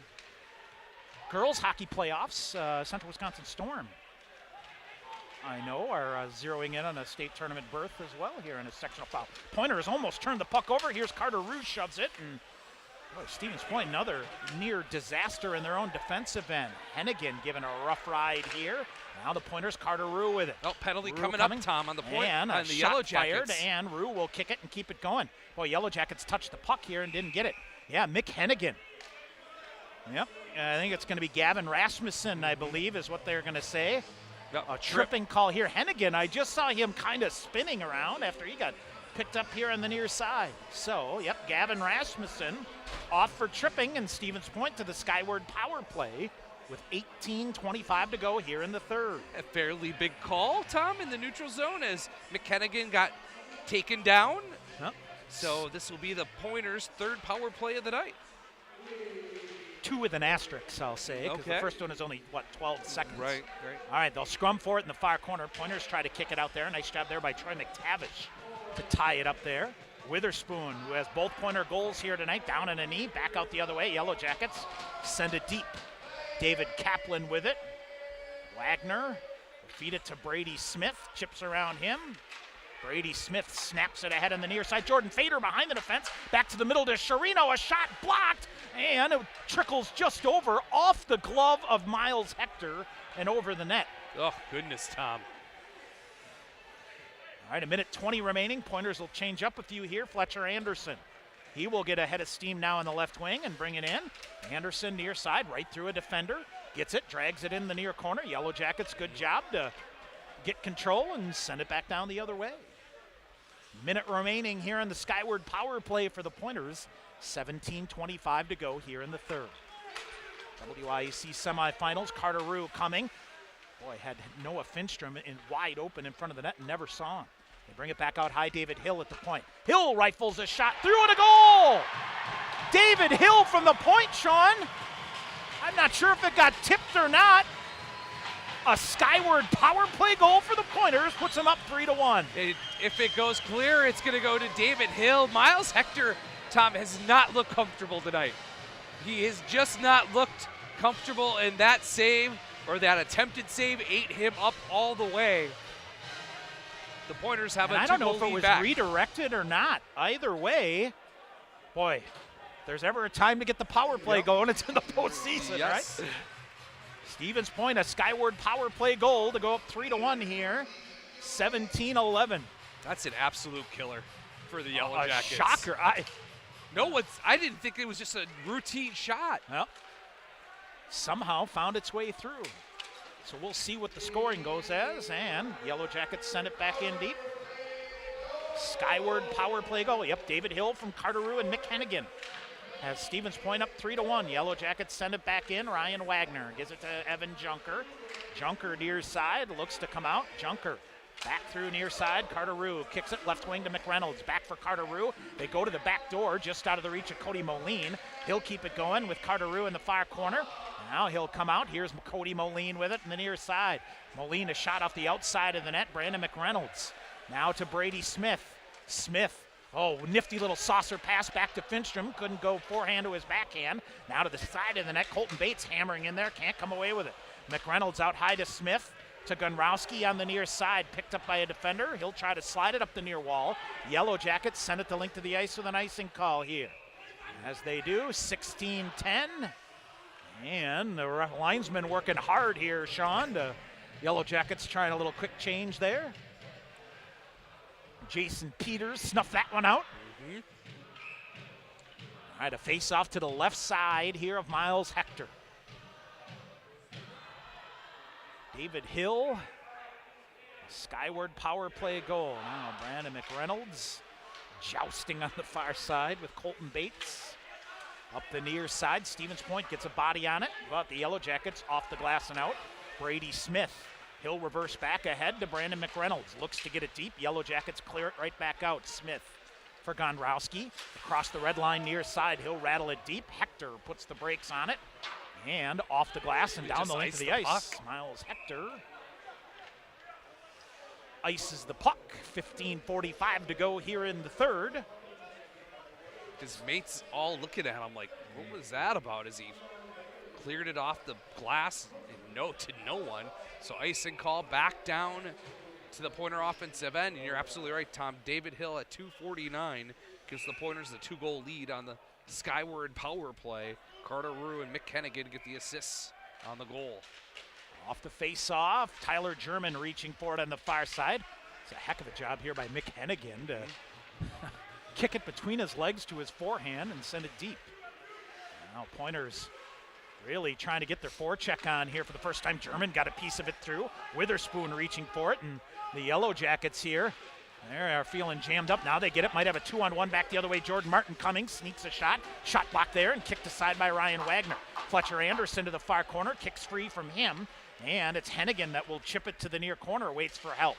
Girls hockey playoffs, Central Wisconsin Storm, I know, are zeroing in on a state tournament berth as well here in a sectional foul. Pointers almost turned the puck over. Here's Carter Rue, shoves it, and Stevens Point, another near disaster in their own defensive end. Hennigan given a rough ride here. Now the Pointers, Carter Rue with it. Penalty coming up, Tom, on the point. And on a the shot Yellow Jackets. Fired, and Rue will kick it and keep it going. Boy, Yellow Jackets touched the puck here and didn't get it. Yeah, Mick Hennigan. Yep, I think it's going to be Gavin Rasmussen, I believe, is what they're going to say. A tripping call here. Hennigan, I just saw him kind of spinning around after he got picked up here on the near side. So, yep, Gavin Rasmussen off for tripping, and Stevens Point to the skyward power play with 18:25 to go here in the third. A fairly big call, Tom, in the neutral zone as McKennigan got taken down. So this will be the Pointers' third power play of the night. 2 with an asterisk, I'll say, because the first one is only, 12 seconds. Right. All right, they'll scrum for it in the far corner. Pointers try to kick it out there. Nice job there by Troy McTavish to tie it up there. Witherspoon, who has both Pointer goals here tonight, down on a knee, back out the other way. Yellow Jackets send it deep. David Kaplan with it. Wagner will feed it to Brady Smith, chips around him. Brady Smith snaps it ahead on the near side. Jordan Fader behind the defense. Back to the middle to Sherino. A shot blocked, and it trickles just over off the glove of Miles Hector and over the net. Oh, goodness, Tom. All right, 1:20 remaining. Pointers will change up a few here. Fletcher Anderson. He will get a head of steam now in the left wing and bring it in. Anderson near side, right through a defender. Gets it, drags it in the near corner. Yellow Jackets, good job to get control and send it back down the other way. Minute remaining here in the Skyward power play for the Pointers. 17:25 to go here in the third. WIAC semifinals, Carter Rue coming. Boy, had Noah Finstrom in wide open in front of the net and never saw him. They bring it back out high, David Hill at the point. Hill rifles a shot through and a goal! David Hill from the point, Sean. I'm not sure if it got tipped or not. A Skyward power play goal for the Pointers puts them up 3-1. If it goes clear, it's going to go to David Hill. Miles Hector, Tom, has not looked comfortable tonight. He has just not looked comfortable, and that save, or that attempted save, ate him up all the way. The Pointers have a 2-goal lead back. I don't know if it was redirected or not. Either way, boy, if there's ever a time to get the power play going, it's in the postseason, yes. Right? Stevens Point, a Skyward power play goal to go up 3-1 here. 17-11. That's an absolute killer for the Yellow Jackets. A shocker. I didn't think it was just a routine shot. Well, somehow found its way through. So we'll see what the scoring goes as, and Yellow Jackets send it back in deep. Skyward power play goal. Yep, David Hill from Carteru and Mick Hennigan has Stevens Point up 3-1. Yellow Jackets send it back in. Ryan Wagner gives it to Evan Junker. Junker near side, looks to come out. Junker back through near side. Carteru kicks it left wing to McReynolds. Back for Carteru. They go to the back door, just out of the reach of Cody Moline. He'll keep it going with Carteru in the far corner. Now he'll come out. Here's Cody Moline with it in the near side. Moline a shot off the outside of the net. Brandon McReynolds. Now to Brady Smith. Smith. Oh, nifty little saucer pass back to Finstrom. Couldn't go forehand to his backhand. Now to the side of the net. Colton Bates hammering in there. Can't come away with it. McReynolds out high to Smith. To Gunrowski on the near side. Picked up by a defender. He'll try to slide it up the near wall. Yellow Jackets send it to link to the ice with an icing call here. As they do, 16-10. And the linesman working hard here, Sean. The Yellow Jackets trying a little quick change there. Jason Peters snuffed that one out. All right, a face-off to the left side here of Miles Hector. David Hill, Skyward power play goal. Now Brandon McReynolds jousting on the far side with Colton Bates. Up the near side, Stevens Point gets a body on it, but the Yellow Jackets off the glass and out. Brady Smith, he'll reverse back ahead to Brandon McReynolds. Looks to get it deep. Yellow Jackets clear it right back out. Smith for Gondrowski. Across the red line near side, he'll rattle it deep. Hector puts the brakes on it. And off the glass and down the length of the ice. Miles Hector ices the puck. 15:45 to go here in the third. His mates all looking at him like, what was that about? As he cleared it off the glass and to no one. So icing call back down to the Pointer offensive end. And you're absolutely right, Tom. David Hill at 2:49 gives the Pointers the 2-goal lead on the Skyward power play. Carter Rue and Mick Hennigan get the assists on the goal. Off the face-off, Tyler German reaching for it on the far side. It's a heck of a job here by Mick Hennigan to kick it between his legs to his forehand and send it deep. Now Pointers really trying to get their forecheck on here for the first time. German got a piece of it through. Witherspoon reaching for it, and the Yellow Jackets here, they are feeling jammed up now. They get it, might have a 2-on-1 back the other way. Jordan Martin coming, sneaks a shot. Shot blocked there and kicked aside by Ryan Wagner. Fletcher Anderson to the far corner, kicks free from him. And it's Hennigan that will chip it to the near corner, waits for help.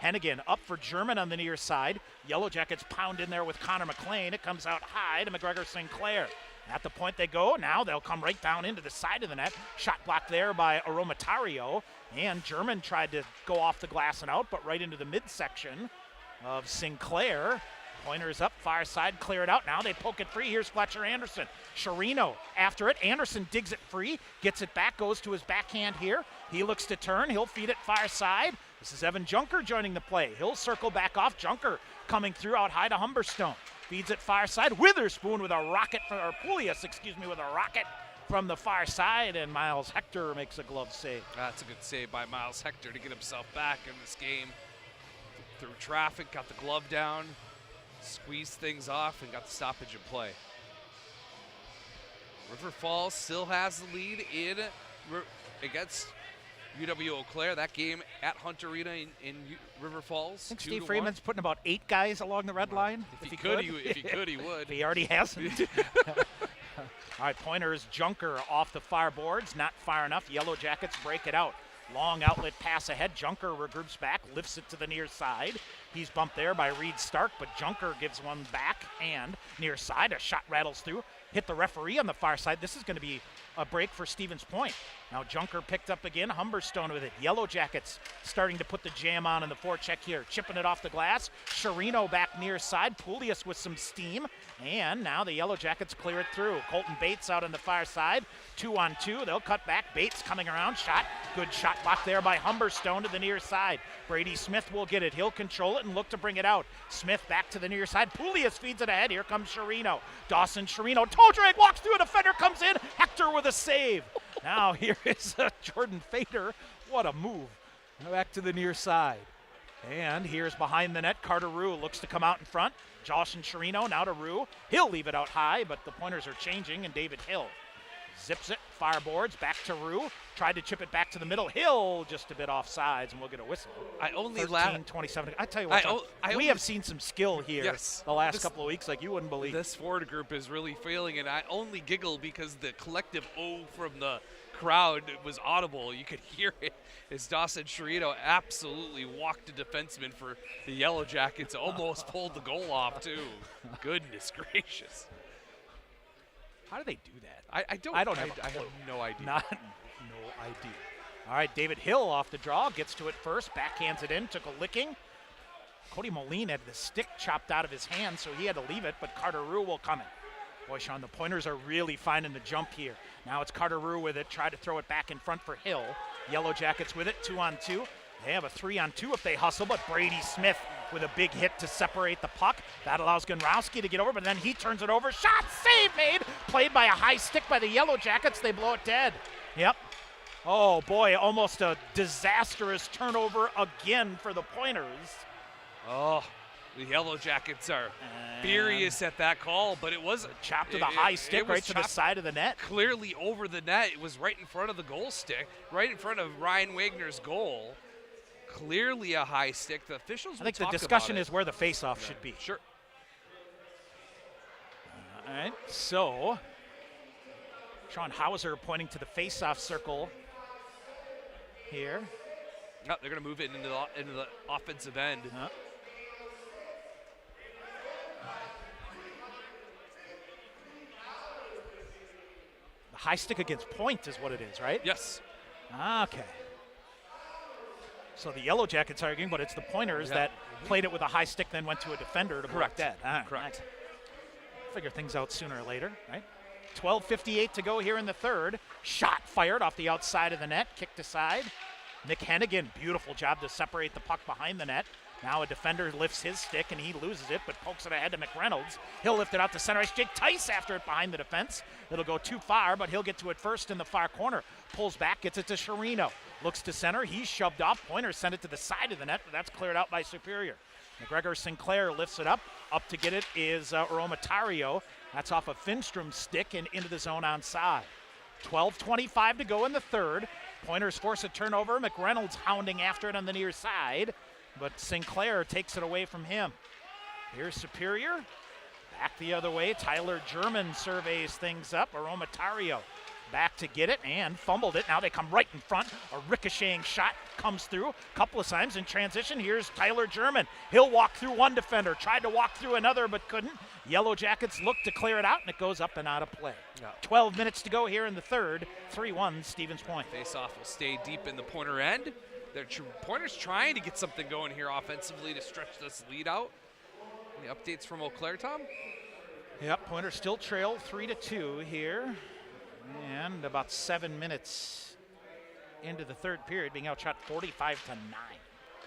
Hennigan up for German on the near side. Yellow Jackets pound in there with Connor McLean. It comes out high to McGregor Sinclair. At the point they go, now they'll come right down into the side of the net. Shot blocked there by Aromatario. And German tried to go off the glass and out, but right into the midsection of Sinclair. Pointers up, far side, clear it out. Now they poke it free. Here's Fletcher Anderson. Chirino after it. Anderson digs it free, gets it back, goes to his backhand here. He looks to turn. He'll feed it far side. This is Evan Junker joining the play. He'll circle back off. Junker coming through out high to Humberstone. Feeds it far side. Witherspoon with a rocket, or Poulias, with a rocket from the far side, and Miles Hector makes a glove save. That's a good save by Miles Hector to get himself back in this game. Through traffic, got the glove down, squeezed things off, and got the stoppage in play. River Falls still has the lead against UW Eau Claire. That game at Hunt Arena in River Falls. I think Steve Freeman's putting about 8 guys along the red line. If he could, he would. He already hasn't. All right, Pointers, Junker off the far boards, not far enough. Yellow Jackets break it out. Long outlet pass ahead. Junker regroups back, lifts it to the near side. He's bumped there by Reed Stark, but Junker gives one back and near side. A shot rattles through. Hit the referee on the far side. This is going to be a break for Stevens Point. Now Junker picked up again. Humberstone with it. Yellow Jackets starting to put the jam on in the forecheck here. Chipping it off the glass. Chirino back near side. Poulias with some steam. And now the Yellow Jackets clear it through. Colton Bates out on the far side. 2-on-2. They'll cut back. Bates coming around. Shot. Good shot blocked there by Humberstone to the near side. Brady Smith will get it. He'll control it and look to bring it out. Smith back to the near side. Poulias feeds it ahead. Here comes Chirino. Dawson Chirino. Toe drag walks through. A defender comes in. Hector with a save. Now here is Jordan Fader. What a move. Back to the near side. And here's behind the net. Carter Rue looks to come out in front. Josh and Chirino now to Rue. He'll leave it out high, but the Pointers are changing, and David Hill zips it. Fire boards back to Rue. Tried to chip it back to the middle. Hill just a bit off sides, and we'll get a whistle. 13-27. I tell you what, we have seen some skill here the last couple of weeks like you wouldn't believe. This forward group is really failing, and I only giggle because the collective "oh" from the crowd was audible. You could hear it as Dawson Chirino absolutely walked a defenseman for the Yellow Jackets. Almost pulled the goal off, too. Goodness gracious. How do they do that? I have no idea. No idea. All right, David Hill off the draw, gets to it first, backhands it in, took a licking. Cody Moline had the stick chopped out of his hand, so he had to leave it, but Carter Rue will come in. Boy, Sean, the Pointers are really finding the jump here. Now it's Carter Rue with it, tried to throw it back in front for Hill. Yellow Jackets with it, 2-on-2. They have a 3-on-2 if they hustle, but Brady Smith with a big hit to separate the puck. That allows Gonrowski to get over, but then he turns it over. Shot, save made, played by a high stick by the Yellow Jackets. They blow it dead. Yep. Oh, boy, almost a disastrous turnover again for the Pointers. Oh, the Yellow Jackets are furious at that call, but it was chopped with a high stick right to the side of the net. Clearly over the net. It was right in front of the goal stick, right in front of Ryan Wagner's goal. Clearly a high stick. The officials I think the discussion is where the face-off should be. Sure. All right, so Sean Hauser pointing to the face-off circle here. No, they're going to move it into the offensive end. The high stick against point is what it is, right? Yes. Okay. So the Yellow Jackets arguing, but it's the Pointers that played it with a high stick, then went to a defender to block that. Correct. Figure things out sooner or later, right? 12:58 to go here in the third. Shot fired off the outside of the net, kicked aside. Nick Hennigan, beautiful job to separate the puck behind the net. Now a defender lifts his stick and he loses it, but pokes it ahead to McReynolds. He'll lift it out to center ice. Jake Tice after it behind the defense. It'll go too far, but he'll get to it first in the far corner. Pulls back, gets it to Chirino. Looks to center. He's shoved off. Pointers send it to the side of the net, but that's cleared out by Superior. McGregor Sinclair lifts it up. Up to get it is Romatario. That's off of Finstrom's stick and into the zone onside. 12:25 to go in the third. Pointers force a turnover. McReynolds hounding after it on the near side, but Sinclair takes it away from him. Here's Superior. Back the other way. Tyler German surveys things up. Romatario back to get it and fumbled it. Now they come right in front. A ricocheting shot comes through a couple of times in transition. Here's Tyler German. He'll walk through one defender. Tried to walk through another but couldn't. Yellow Jackets look to clear it out, and it goes up and out of play. 12 minutes to go here in the third. 3-1 Stevens Point. Face-off will stay deep in the Pointer end. Pointers trying to get something going here offensively to stretch this lead out. Any updates from Eau Claire, Tom? Yep, Pointers still trail 3-2 here. And about 7 minutes into the third period, being outshot 45-9.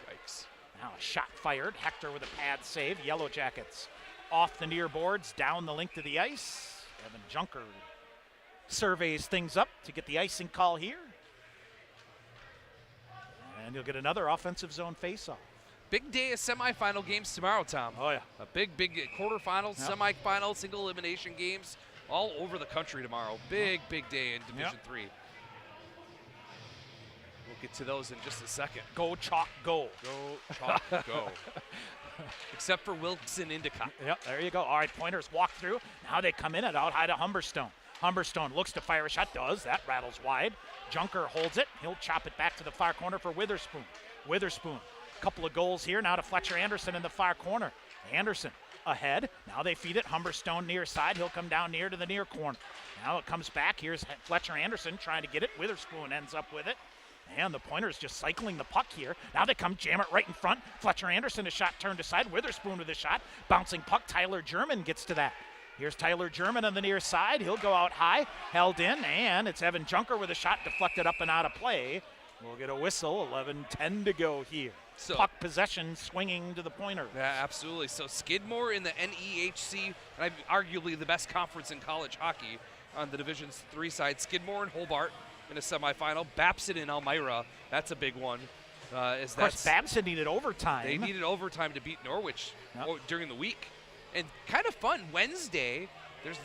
Yikes. Now a shot fired. Hector with a pad save. Yellow Jackets off the near boards, down the length of the ice. Evan Junker surveys things up to get the icing call here. And you'll get another offensive zone faceoff. Big day of semifinal games tomorrow, Tom. Oh, yeah. A big quarterfinals, Yep. semifinals, single elimination games all over the country tomorrow. Big day in Division 3. We'll get to those in just a second. Go Chalk, go. Go Chalk, go. Except for Wilkes and Endicott. Yep, there you go. All right, Pointers walk through. Now they come in and out high to Humberstone. Humberstone looks to fire a shot, does. That rattles wide. Junker holds it. He'll chop it back to the far corner for Witherspoon. Witherspoon, couple of goals here. Now to Fletcher Anderson in the far corner. Anderson ahead. Now they feed it. Humberstone near side. He'll come down near to the near corner. Now it comes back. Here's Fletcher Anderson trying to get it. Witherspoon ends up with it. And the Pointers just cycling the puck here. Now they come jam it right in front. Fletcher Anderson, a shot turned aside. Witherspoon with a shot. Bouncing puck. Tyler German gets to that. Here's Tyler German on the near side. He'll go out high, held in, and it's Evan Junker with a shot deflected up and out of play. We'll get a whistle. 11:10 to go here. So, puck possession swinging to the Pointers. Yeah, absolutely. So Skidmore in the NEHC, arguably the best conference in college hockey on the Division 3 side. Skidmore and Hobart in a semifinal. Babson and Elmira, that's a big one. Of course, Babson needed overtime. They needed overtime to beat Norwich during the week. And kind of fun, Wednesday, there's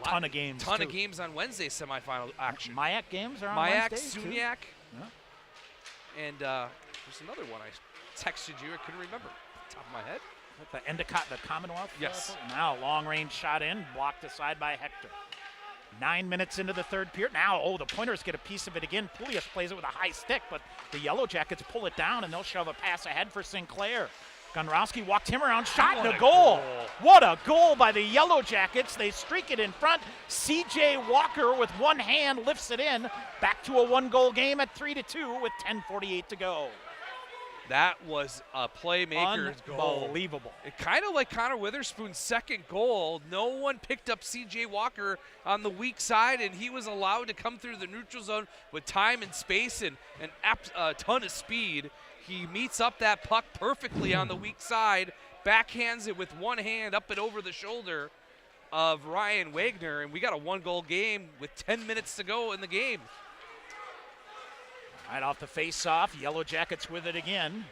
a ton of games. Ton of games on Wednesday semifinal action. MIAC games are on MIAC, Wednesday, SUNYAC. Yeah. And there's another one I texted you. I couldn't remember top of my head. The Endicott, the Commonwealth? Yes. Now long range shot in, blocked aside by Hector. 9 minutes into the third period. Now, the Pointers get a piece of it again. Poulias plays it with a high stick, but the Yellow Jackets pull it down, and they'll shove a pass ahead for Sinclair. Gunrowski walked him around, shot, and a goal. What a goal by the Yellow Jackets. They streak it in front. C.J. Walker with one hand lifts it in. Back to a one-goal game at 3-2 with 10:48 to go. That was a playmaker's goal. Unbelievable. Kind of like Connor Witherspoon's second goal. No one picked up C.J. Walker on the weak side, and he was allowed to come through the neutral zone with time and space and a ton of speed. He meets up that puck perfectly on the weak side, backhands it with one hand up and over the shoulder of Ryan Wagner, and we got a one-goal game with 10 minutes to go in the game. Right off the face-off, Yellow Jackets with it again.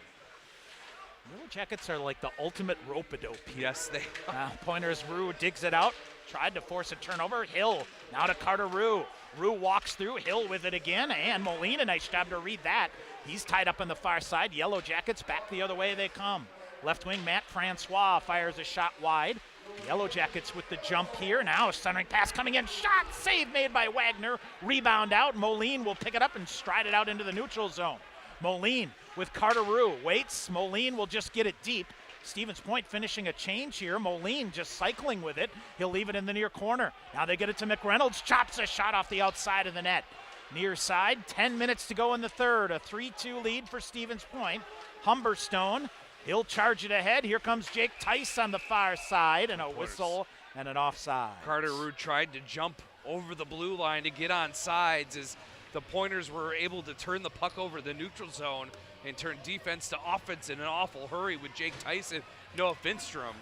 Yellow Jackets are like the ultimate rope-a-dope here. Yes, they are. Pointers, Rue digs it out, tried to force a turnover. Hill, now to Carter Rue. Rue walks through, Hill with it again, and Molina, nice job to read that. He's tied up on the far side. Yellow Jackets back the other way they come. Left wing, Matt Francois fires a shot wide. Yellow Jackets with the jump here. Now a centering pass coming in. Shot, save made by Wagner. Rebound out. Moline will pick it up and stride it out into the neutral zone. Moline with Carter Rue. Waits. Moline will just get it deep. Stevens Point finishing a change here. Moline just cycling with it. He'll leave it in the near corner. Now they get it to McReynolds. Chops a shot off the outside of the net. Near side, 10 minutes to go in the third. A 3-2 lead for Stevens Point. Humberstone, he'll charge it ahead. Here comes Jake Tice on the far side, and a whistle and an offside. Carter Rue tried to jump over the blue line to get on sides as the Pointers were able to turn the puck over the neutral zone and turn defense to offense in an awful hurry with Jake Tyson, Noah Finstrom,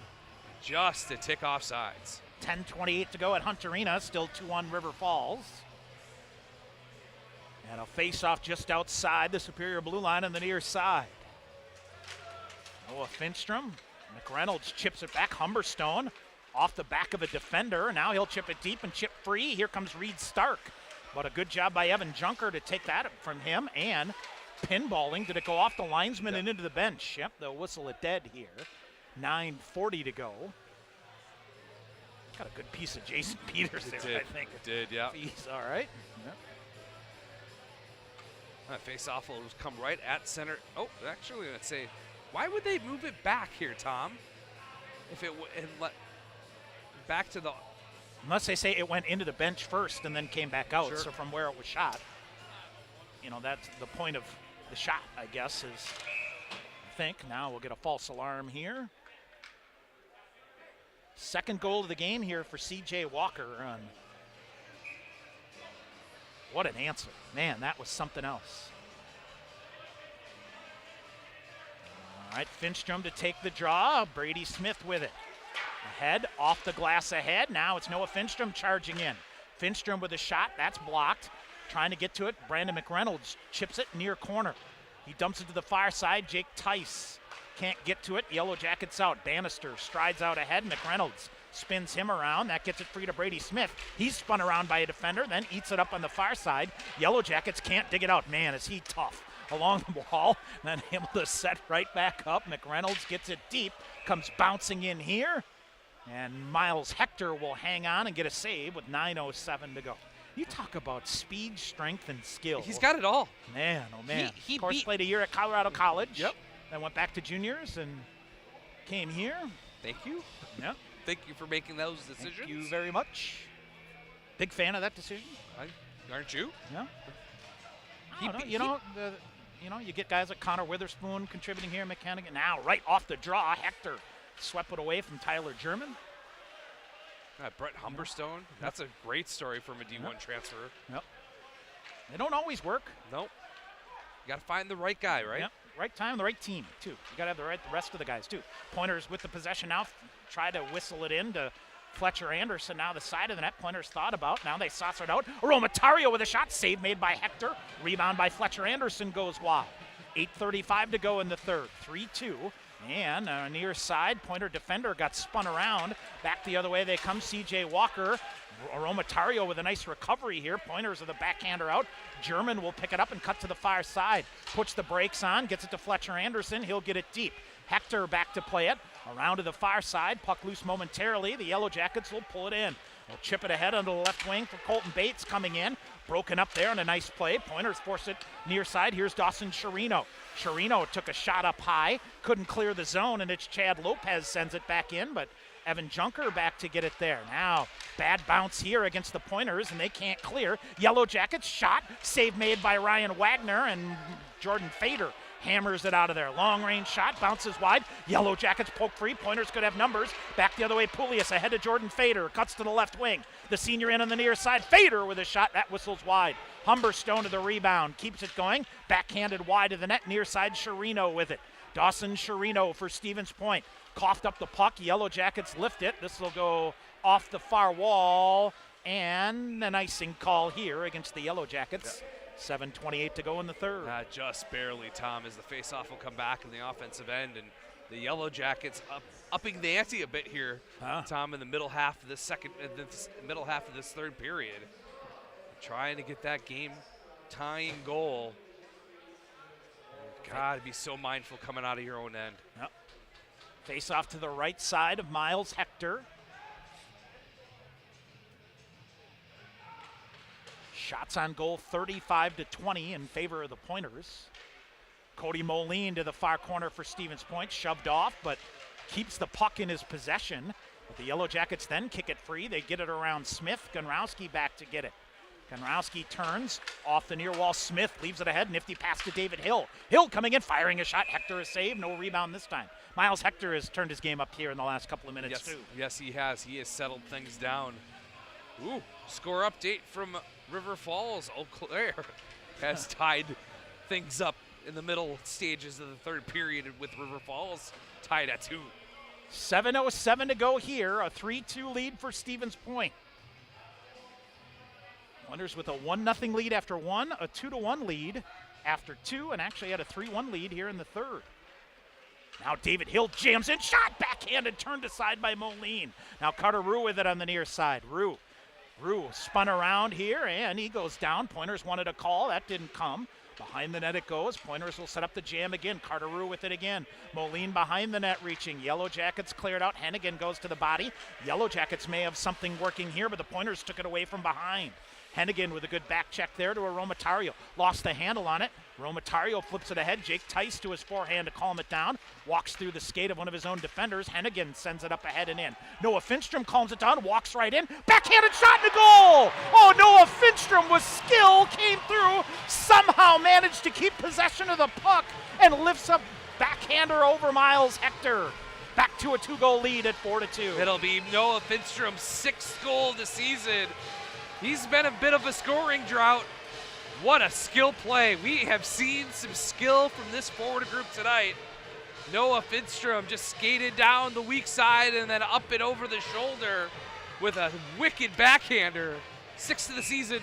just to tick off sides. 10:28 to go at Hunt Arena, still 2-1 River Falls. And a face-off just outside the Superior blue line on the near side. Noah Finstrom, McReynolds chips it back. Humberstone off the back of a defender. Now he'll chip it deep and chip free. Here comes Reed Stark. But a good job by Evan Junker to take that from him. And pinballing. Did it go off the linesman and into the bench? Yep, they'll whistle it dead here. 9:40 to go. Got a good piece of Jason Peters there, I think. It did, yeah. He's all right. Yep. That face-off will come right at center. Oh, actually, let's say, why would they move it back here, Tom? If it and let back to the. Unless they say it went into the bench first and then came back out. Sure. So from where it was shot, you know, that's the point of the shot, I guess, is. I think now we'll get a false alarm here. Second goal of the game here for C.J. Walker. What an answer. Man, that was something else. All right, Finstrom to take the draw. Brady Smith with it. Ahead, off the glass ahead. Now it's Noah Finstrom charging in. Finstrom with a shot. That's blocked. Trying to get to it. Brandon McReynolds chips it near corner. He dumps it to the far side. Jake Tice can't get to it. Yellow Jackets out. Bannister strides out ahead. McReynolds spins him around. That gets it free to Brady Smith. He's spun around by a defender, then eats it up on the far side. Yellow Jackets can't dig it out. Man, is he tough. Along the wall, then able to set right back up. McReynolds gets it deep, comes bouncing in here, and Miles Hector will hang on and get a save with 9:07 to go. You talk about speed, strength, and skill. He's got it all. Man, oh man. He of course, beat- played a year at Colorado College. Yep. Then went back to juniors and came here. Thank you. Yep. Thank you for making those decisions. Thank you very much. Big fan of that decision. Aren't you? Yeah. You get guys like Connor Witherspoon contributing here, McKennigan. Now, right off the draw, Hector swept it away from Tyler German. Brett Humberstone. That's a great story from a D1 transfer. Yep. They don't always work. Nope. You got to find the right guy, right? Yep. Right time, the right team, too. You got to have the rest of the guys, too. Pointers with the possession now. Try to whistle it in to Fletcher Anderson. Now the side of the net. Pointers thought about. Now they saucer it out. Romatario with a shot. Save made by Hector. Rebound by Fletcher Anderson goes wide. 8:35 to go in the third. 3-2. And near side, Pointer defender got spun around. Back the other way they come. C.J. Walker. Romatario with a nice recovery here. Pointers with the backhander out. German will pick it up and cut to the far side. Puts the brakes on. Gets it to Fletcher Anderson. He'll get it deep. Hector back to play it. Around to the far side. Puck loose momentarily. The Yellow Jackets will pull it in. They'll chip it ahead onto the left wing for Colton Bates coming in. Broken up there on a nice play. Pointers force it near side. Here's Dawson Chirino. Chirino took a shot up high. Couldn't clear the zone, and it's Chad Lopez sends it back in, but Evan Junker back to get it there. Now, bad bounce here against the Pointers, and they can't clear. Yellow Jackets shot. Save made by Ryan Wagner, and Jordan Fader hammers it out of there. Long range shot, bounces wide. Yellow Jackets poke free. Pointers could have numbers. Back the other way, Poulias ahead to Jordan Fader. Cuts to the left wing. The senior in on the near side. Fader with a shot. That whistles wide. Humberstone to the rebound. Keeps it going. Backhanded wide to the net. Near side, Chirino with it. Dawson Chirino for Stevens Point. Coughed up the puck. Yellow Jackets lift it. This will go off the far wall. And an icing call here against the Yellow Jackets. 7:28 to go in the third. Just barely, Tom, as the faceoff will come back in the offensive end, and the Yellow Jackets upping the ante a bit here, Tom, in the middle half of this third period, trying to get that game-tying goal. God, be so mindful coming out of your own end. Yep. Face off to the right side of Miles Hector. Shots on goal 35-20 in favor of the Pointers. Cody Moline to the far corner for Stevens Point. Shoved off, but keeps the puck in his possession. But the Yellow Jackets then kick it free. They get it around Smith. Gunrowski back to get it. Gunrowski turns off the near wall. Smith leaves it ahead. Nifty pass to David Hill. Hill coming in, firing a shot. Hector is saved. No rebound this time. Miles Hector has turned his game up here in the last couple of minutes, too. Yes, he has. He has settled things down. Ooh, score update from River Falls. Eau Claire has tied things up in the middle stages of the third period with River Falls tied at 2. 7:07 to go here. A 3-2 lead for Stevens Point. Wonders with a 1-0 lead after 1, a 2-1 lead after 2, and actually had a 3-1 lead here in the third. Now David Hill jams in, shot backhanded, turned aside by Moline. Now Carter Rue with it on the near side. Rue spun around here, and he goes down. Pointers wanted a call. That didn't come. Behind the net it goes. Pointers will set up the jam again. Carter Rue with it again. Moline behind the net reaching. Yellow Jackets cleared out. Hennigan goes to the body. Yellow Jackets may have something working here, but the Pointers took it away from behind. Hennigan with a good back check there to a Romatario. Lost the handle on it. Romatario flips it ahead. Jake Tice to his forehand to calm it down. Walks through the skate of one of his own defenders. Hennigan sends it up ahead and in. Noah Finstrom calms it down. Walks right in. Backhanded shot and a goal! Oh, Noah Finstrom with skill came through. Somehow managed to keep possession of the puck and lifts up backhander over Miles Hector. back to a 2-goal lead at 4-2. It'll be Noah Finstrom's 6th goal of the season. He's been a bit of a scoring drought. What a skill play. We have seen some skill from this forward group tonight. Noah Finstrom just skated down the weak side and then up and over the shoulder with a wicked backhander. 6th of the season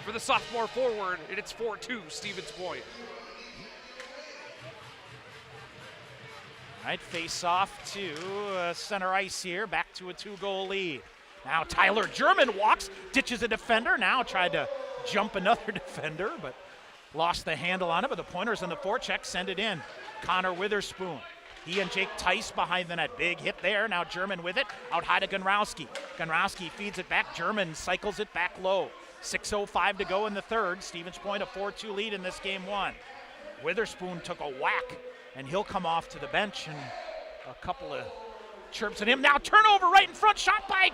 for the sophomore forward, and it's 4-2 Stevens Point. All right, face off to center ice here, back to a 2-goal lead. Now Tyler German walks, ditches a defender, now tried to jump another defender, but lost the handle on it, but the Pointers on the forecheck send it in. Connor Witherspoon. He and Jake Tice behind the net. Big hit there. Now German with it. Out high to Gonrowski. Gonrowski feeds it back. German cycles it back low. 6:05 to go in the third. Stevens Point a 4-2 lead in this game one. Witherspoon took a whack, and he'll come off to the bench, and a couple of chirps at him. Now turnover right in front. Shot by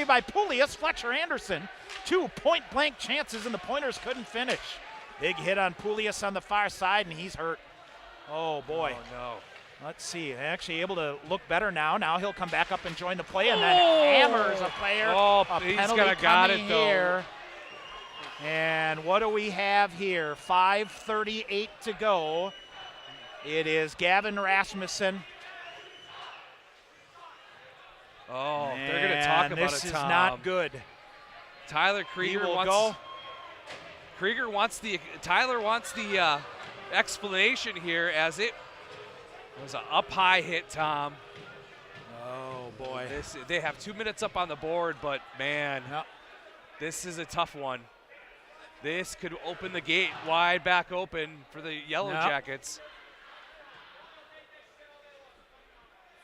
by Poulias. Fletcher Anderson. 2 point-blank chances, and the Pointers couldn't finish. Big hit on Poulias on the far side, and he's hurt. Oh, boy. Oh, no. Let's see. Actually able to look better now. Now he'll come back up and join the play, and then hammers a player. Oh, a he's penalty got it, here. And what do we have here? 5:38 to go. It is Gavin Rasmussen. Oh, they're going to talk about this it, is Tom. not good. Tyler Krieger Tyler wants the explanation here, as it was an up high hit, Tom. Oh boy. They have 2 minutes up on the board, but man, this is a tough one. This could open the gate wide back open for the Yellow Jackets.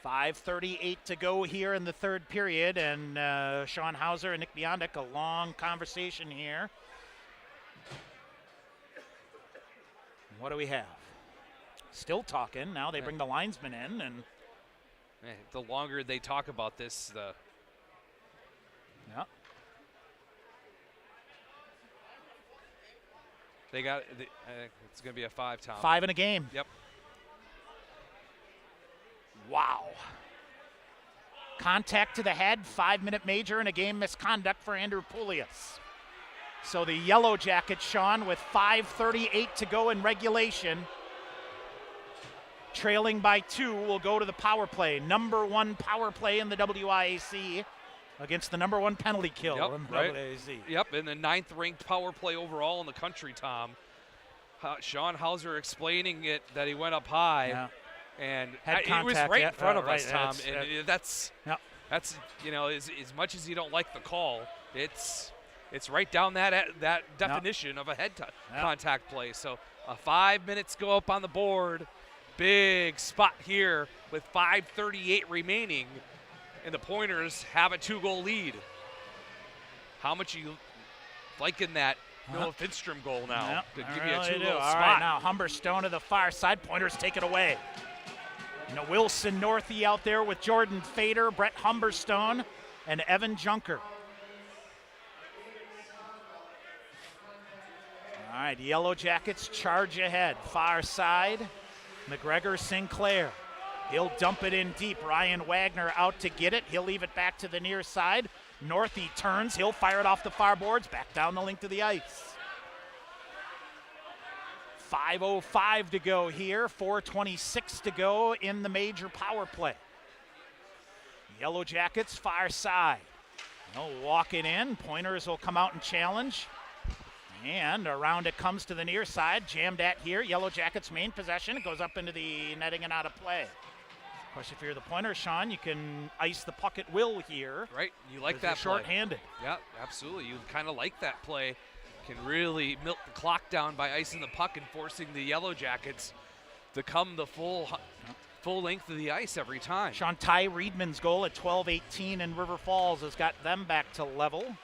5:38 to go here in the third period, and Sean Hauser and Nick Biondic, a long conversation here. What do we have? Still talking. Now they bring the linesman in, and the longer they talk about this, the they got. It's going to be a 5, Tom. 5 in a game. Yep. Wow. Contact to the head, 5-minute major, and a game misconduct for Andrew Poulias. So the Yellow Jackets, Sean, with 5:38 to go in regulation, trailing by 2, will go to the power play. Number 1 power play in the WIAC against the number 1 penalty kill in the WIAC. Yep, and the 9th-ranked power play overall in the country, Tom. Sean Hauser explaining it that he went up high. Yeah. And it was right in front of us, right, Tom. And that's as much as you don't like the call, it's right down that definition of a head contact play. So 5 minutes go up on the board. Big spot here with 5:38 remaining, and the Pointers have a 2-goal lead. How much are you liking that Noah Finstrom goal now to give you a 2-goal spot? All right, now Humberstone to the far side. Pointers take it away. Wilson Northey out there with Jordan Fader, Brett Humberstone, and Evan Junker. All right, Yellow Jackets charge ahead. Far side, McGregor Sinclair. He'll dump it in deep. Ryan Wagner out to get it. He'll leave it back to the near side. Northey turns. He'll fire it off the far boards, back down the length of the ice. 5:05 to go here, 4:26 to go in the major power play. Yellow Jackets far side. They'll walk it in. Pointers will come out and challenge. And around it comes to the near side, jammed at here. Yellow Jackets main possession. It goes up into the netting and out of play. Of course, if you're the Pointers, Sean, you can ice the puck at will here. Right, you like that play. Short-handed. Yeah, absolutely. You kind of like that play. Can really milk the clock down by icing the puck and forcing the Yellow Jackets to come the full length of the ice every time. Sean, Ty Reedman's goal at 12:18 in River Falls has got them back to level.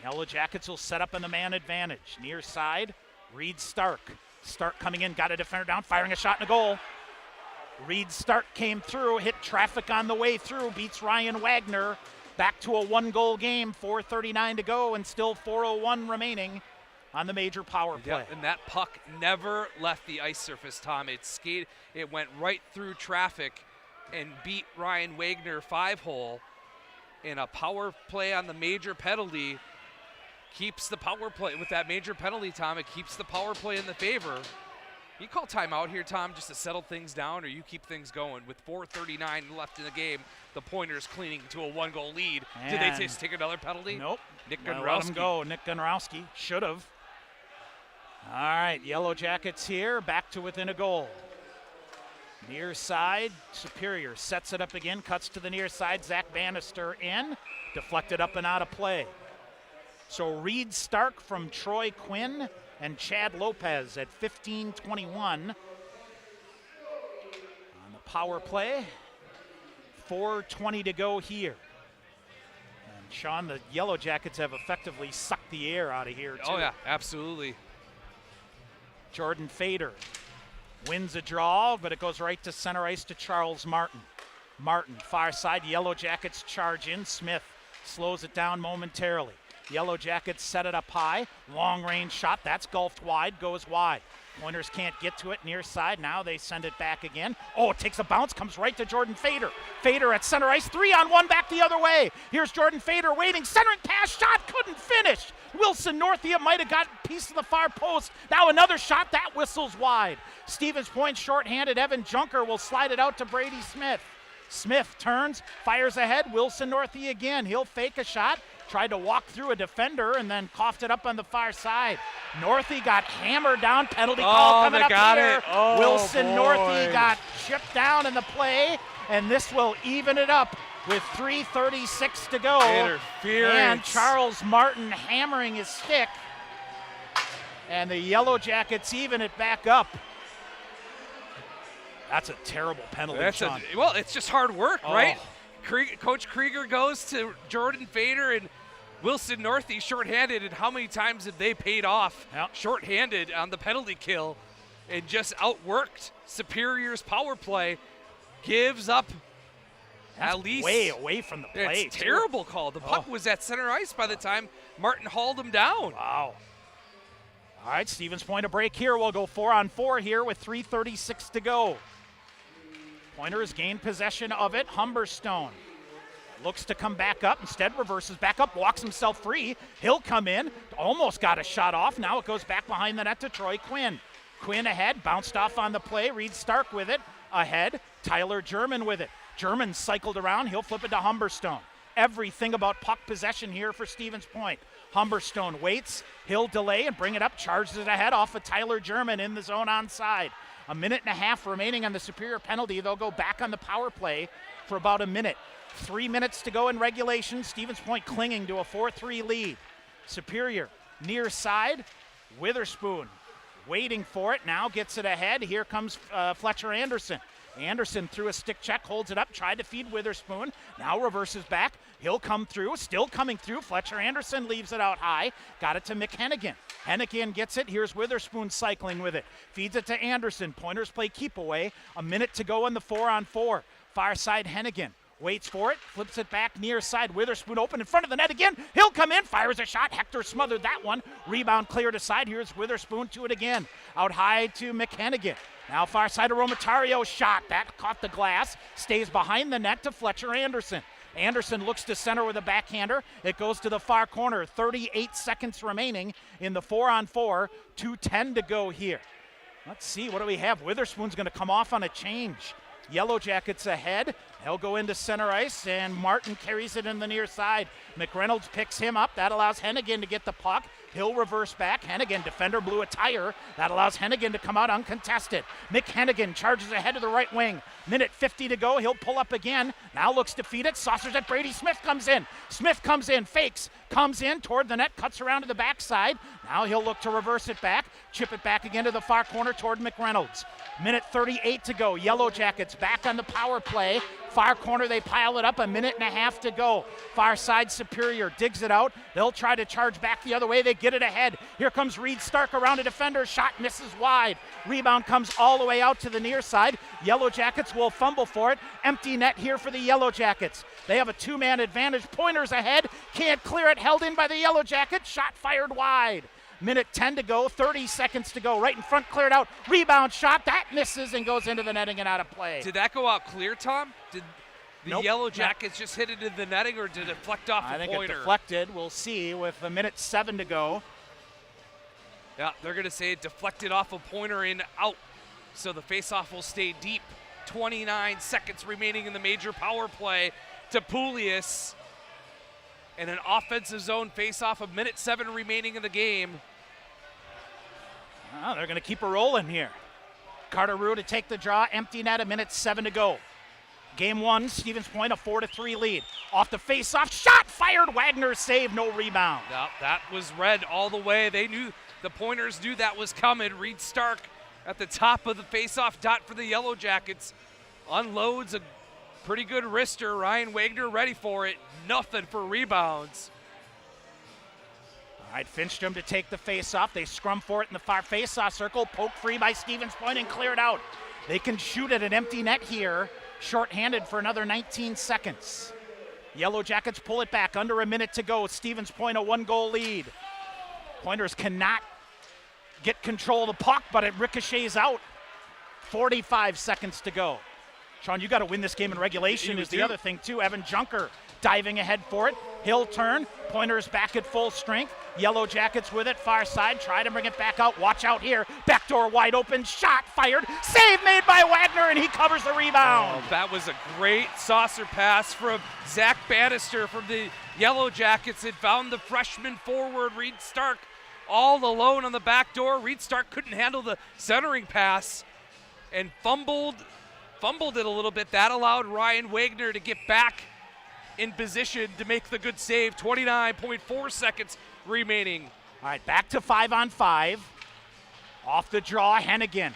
Yellow Jackets will set up in the man advantage. Near side, Reed Stark. Stark coming in, got a defender down, firing a shot and a goal. Reed Stark came through, hit traffic on the way through, beats Ryan Wagner. Back to a 1-goal game, 4:39 to go, and still 4:01 remaining. on the major power play. Yep, and that puck never left the ice surface, Tom. It went right through traffic and beat Ryan Wagner 5-hole. And a power play on the major penalty keeps the power play. With that major penalty, Tom, it keeps the power play in the favor. You call timeout here, Tom, just to settle things down, or you keep things going? With 4:39 left in the game, the Pointers clinging to a 1-goal lead. Did they just take another penalty? Nope. Nick Let him Gunrowski. go. Nick Gunrowski should have. All right, Yellow Jackets here, back to within a goal. Near side, Superior sets it up again, cuts to the near side. Zach Bannister in, deflected up and out of play. So Reed Stark from Troy Quinn and Chad Lopez at 15:21 on the power play. 4:20 to go here. And Sean, the Yellow Jackets have effectively sucked the air out of here too. Oh yeah, absolutely. Jordan Fader wins a draw, but it goes right to center ice to Charles Martin. Martin, far side, Yellow Jackets charge in. Smith slows it down momentarily. Yellow Jackets set it up high. Long range shot, that's gulfed wide, goes wide. Pointers can't get to it near side. Now they send it back again. Oh, it takes a bounce, comes right to Jordan Fader. Fader at center ice, 3-on-1 back the other way. Here's Jordan Fader waiting, centering pass, shot, couldn't finish. Wilson Northea might have got a piece of the far post. Now another shot, that whistles wide. Stevens Point shorthanded. Evan Junker will slide it out to Brady Smith. Smith turns, fires ahead. Wilson Northea again. He'll fake a shot. Tried to walk through a defender and then coughed it up on the far side. Northey got hammered down. Penalty call coming up here. Oh, Wilson boy. Northey got chipped down in the play, and this will even it up with 3:36 to go. Interference. And Charles Martin hammering his stick. And the Yellow Jackets even it back up. That's a terrible penalty, Sean. Well, it's just hard work, right? Coach Krieger goes to Jordan Fader and Wilson Northey shorthanded, and how many times have they paid off shorthanded on the penalty kill and just outworked Superior's power play? Gives up That's at least way away from the play. It's terrible call. The puck was at center ice by the time Martin hauled him down. Wow. All right, Stevens Point a break here. We'll go 4-on-4 here with 3:36 to go. Pointers gain possession of it. Humberstone looks to come back up. Instead reverses back up, walks himself free. He'll come in. Almost got a shot off. Now it goes back behind the net to Troy Quinn. Quinn ahead, bounced off on the play. Reed Stark with it. Ahead, Tyler German with it. German cycled around. He'll flip it to Humberstone. Everything about puck possession here for Stevens Point. Humberstone waits. He'll delay and bring it up. Charges it ahead off of Tyler German in the zone onside. A minute and a half remaining on the Superior penalty. They'll go back on the power play for about a minute. 3 minutes to go in regulation. Stevens Point clinging to a 4-3 lead. Superior near side. Witherspoon waiting for it. Now gets it ahead. Here comes Fletcher Anderson. Anderson threw a stick check, holds it up, tried to feed Witherspoon. Now reverses back. He'll come through, still coming through. Fletcher Anderson leaves it out high. Got it to McHennigan. Hennigan gets it. Here's Witherspoon cycling with it. Feeds it to Anderson. Pointers play keep away. A minute to go in the 4-on-4. Far side Hennigan. Waits for it, flips it back near side. Witherspoon open in front of the net again. He'll come in, fires a shot. Hector smothered that one. Rebound cleared aside. Here's Witherspoon to it again. Out high to McHennigan. Now far side of Romatario shot. That caught the glass. Stays behind the net to Fletcher Anderson. Anderson looks to center with a backhander. It goes to the far corner. 38 seconds remaining in the 4-on-4. 2:10 to go here. Let's see, what do we have? Witherspoon's going to come off on a change. Yellow Jackets ahead. They'll go into center ice, and Martin carries it in the near side. McReynolds picks him up. That allows Hennigan to get the puck. He'll reverse back. Hennigan, defender blew a tire. That allows Hennigan to come out uncontested. Mick Hennigan charges ahead to the right wing. Minute 50 to go. He'll pull up again. Now looks to feed it. Saucers at Brady. Smith comes in. Smith comes in, fakes, comes in toward the net, cuts around to the backside. Now he'll look to reverse it back. Chip it back again to the far corner toward McReynolds. Minute 38 to go. Yellow Jackets back on the power play. Far corner, they pile it up. A minute and a half to go. Far side Superior digs it out. They'll try to charge back the other way. They get it ahead. Here comes Reed Stark around a defender. Shot misses wide. Rebound comes all the way out to the near side. Yellow Jackets will fumble for it. Empty net here for the Yellow Jackets. They have a two-man advantage. Pointers ahead. Can't clear it. Held in by the Yellow Jackets. Shot fired wide. Minute 10 to go, 30 seconds to go. Right in front, cleared out. Rebound shot. That misses and goes into the netting and out of play. Did that go out clear, Tom? Did the Nope. Yellow Jackets just hit it into the netting, or did it deflect off I the think pointer? it deflected. We'll see with a minute 7 to go. Yeah, they're going to say it deflected off a pointer and out. So the faceoff will stay deep. 29 seconds remaining in the major power play to Poulius. And an offensive zone faceoff, a minute 7 remaining in the game. Oh, they're going to keep her rolling here. Carter Rue to take the draw. Empty net, a minute 7 to go. Game 1, Stevens Point, a 4-3 lead. Off the faceoff, shot fired. Wagner save, no rebound. No, that was red all the way. They knew, the Pointers knew that was coming. Reed Stark at the top of the faceoff dot for the Yellow Jackets. Unloads a pretty good wrister. Ryan Wagner ready for it. Nothing for rebounds. All right, Finstrom to take the faceoff. They scrum for it in the far faceoff circle. Poke free by Stevens Point and cleared out. They can shoot at an empty net here. Short-handed for another 19 seconds. Yellow Jackets pull it back. Under a minute to go. Stevens Point a 1-goal lead. Pointers cannot get control of the puck, but it ricochets out. 45 seconds to go. Sean, you got to win this game in regulation is the other thing, too. Evan Junker diving ahead for it. He'll turn. Pointers back at full strength. Yellow Jackets with it. Far side. Try to bring it back out. Watch out here. Backdoor wide open. Shot fired. Save made by Wagner, and he covers the rebound. Oh, that was a great saucer pass from Zach Bannister from the Yellow Jackets. It found the freshman forward, Reed Stark, all alone on the back door. Reed Stark couldn't handle the centering pass and fumbled it a little bit. That allowed Ryan Wagner to get back in position to make the good save. 29.4 seconds remaining. All right, back to 5-on-5. Off the draw, Hennigan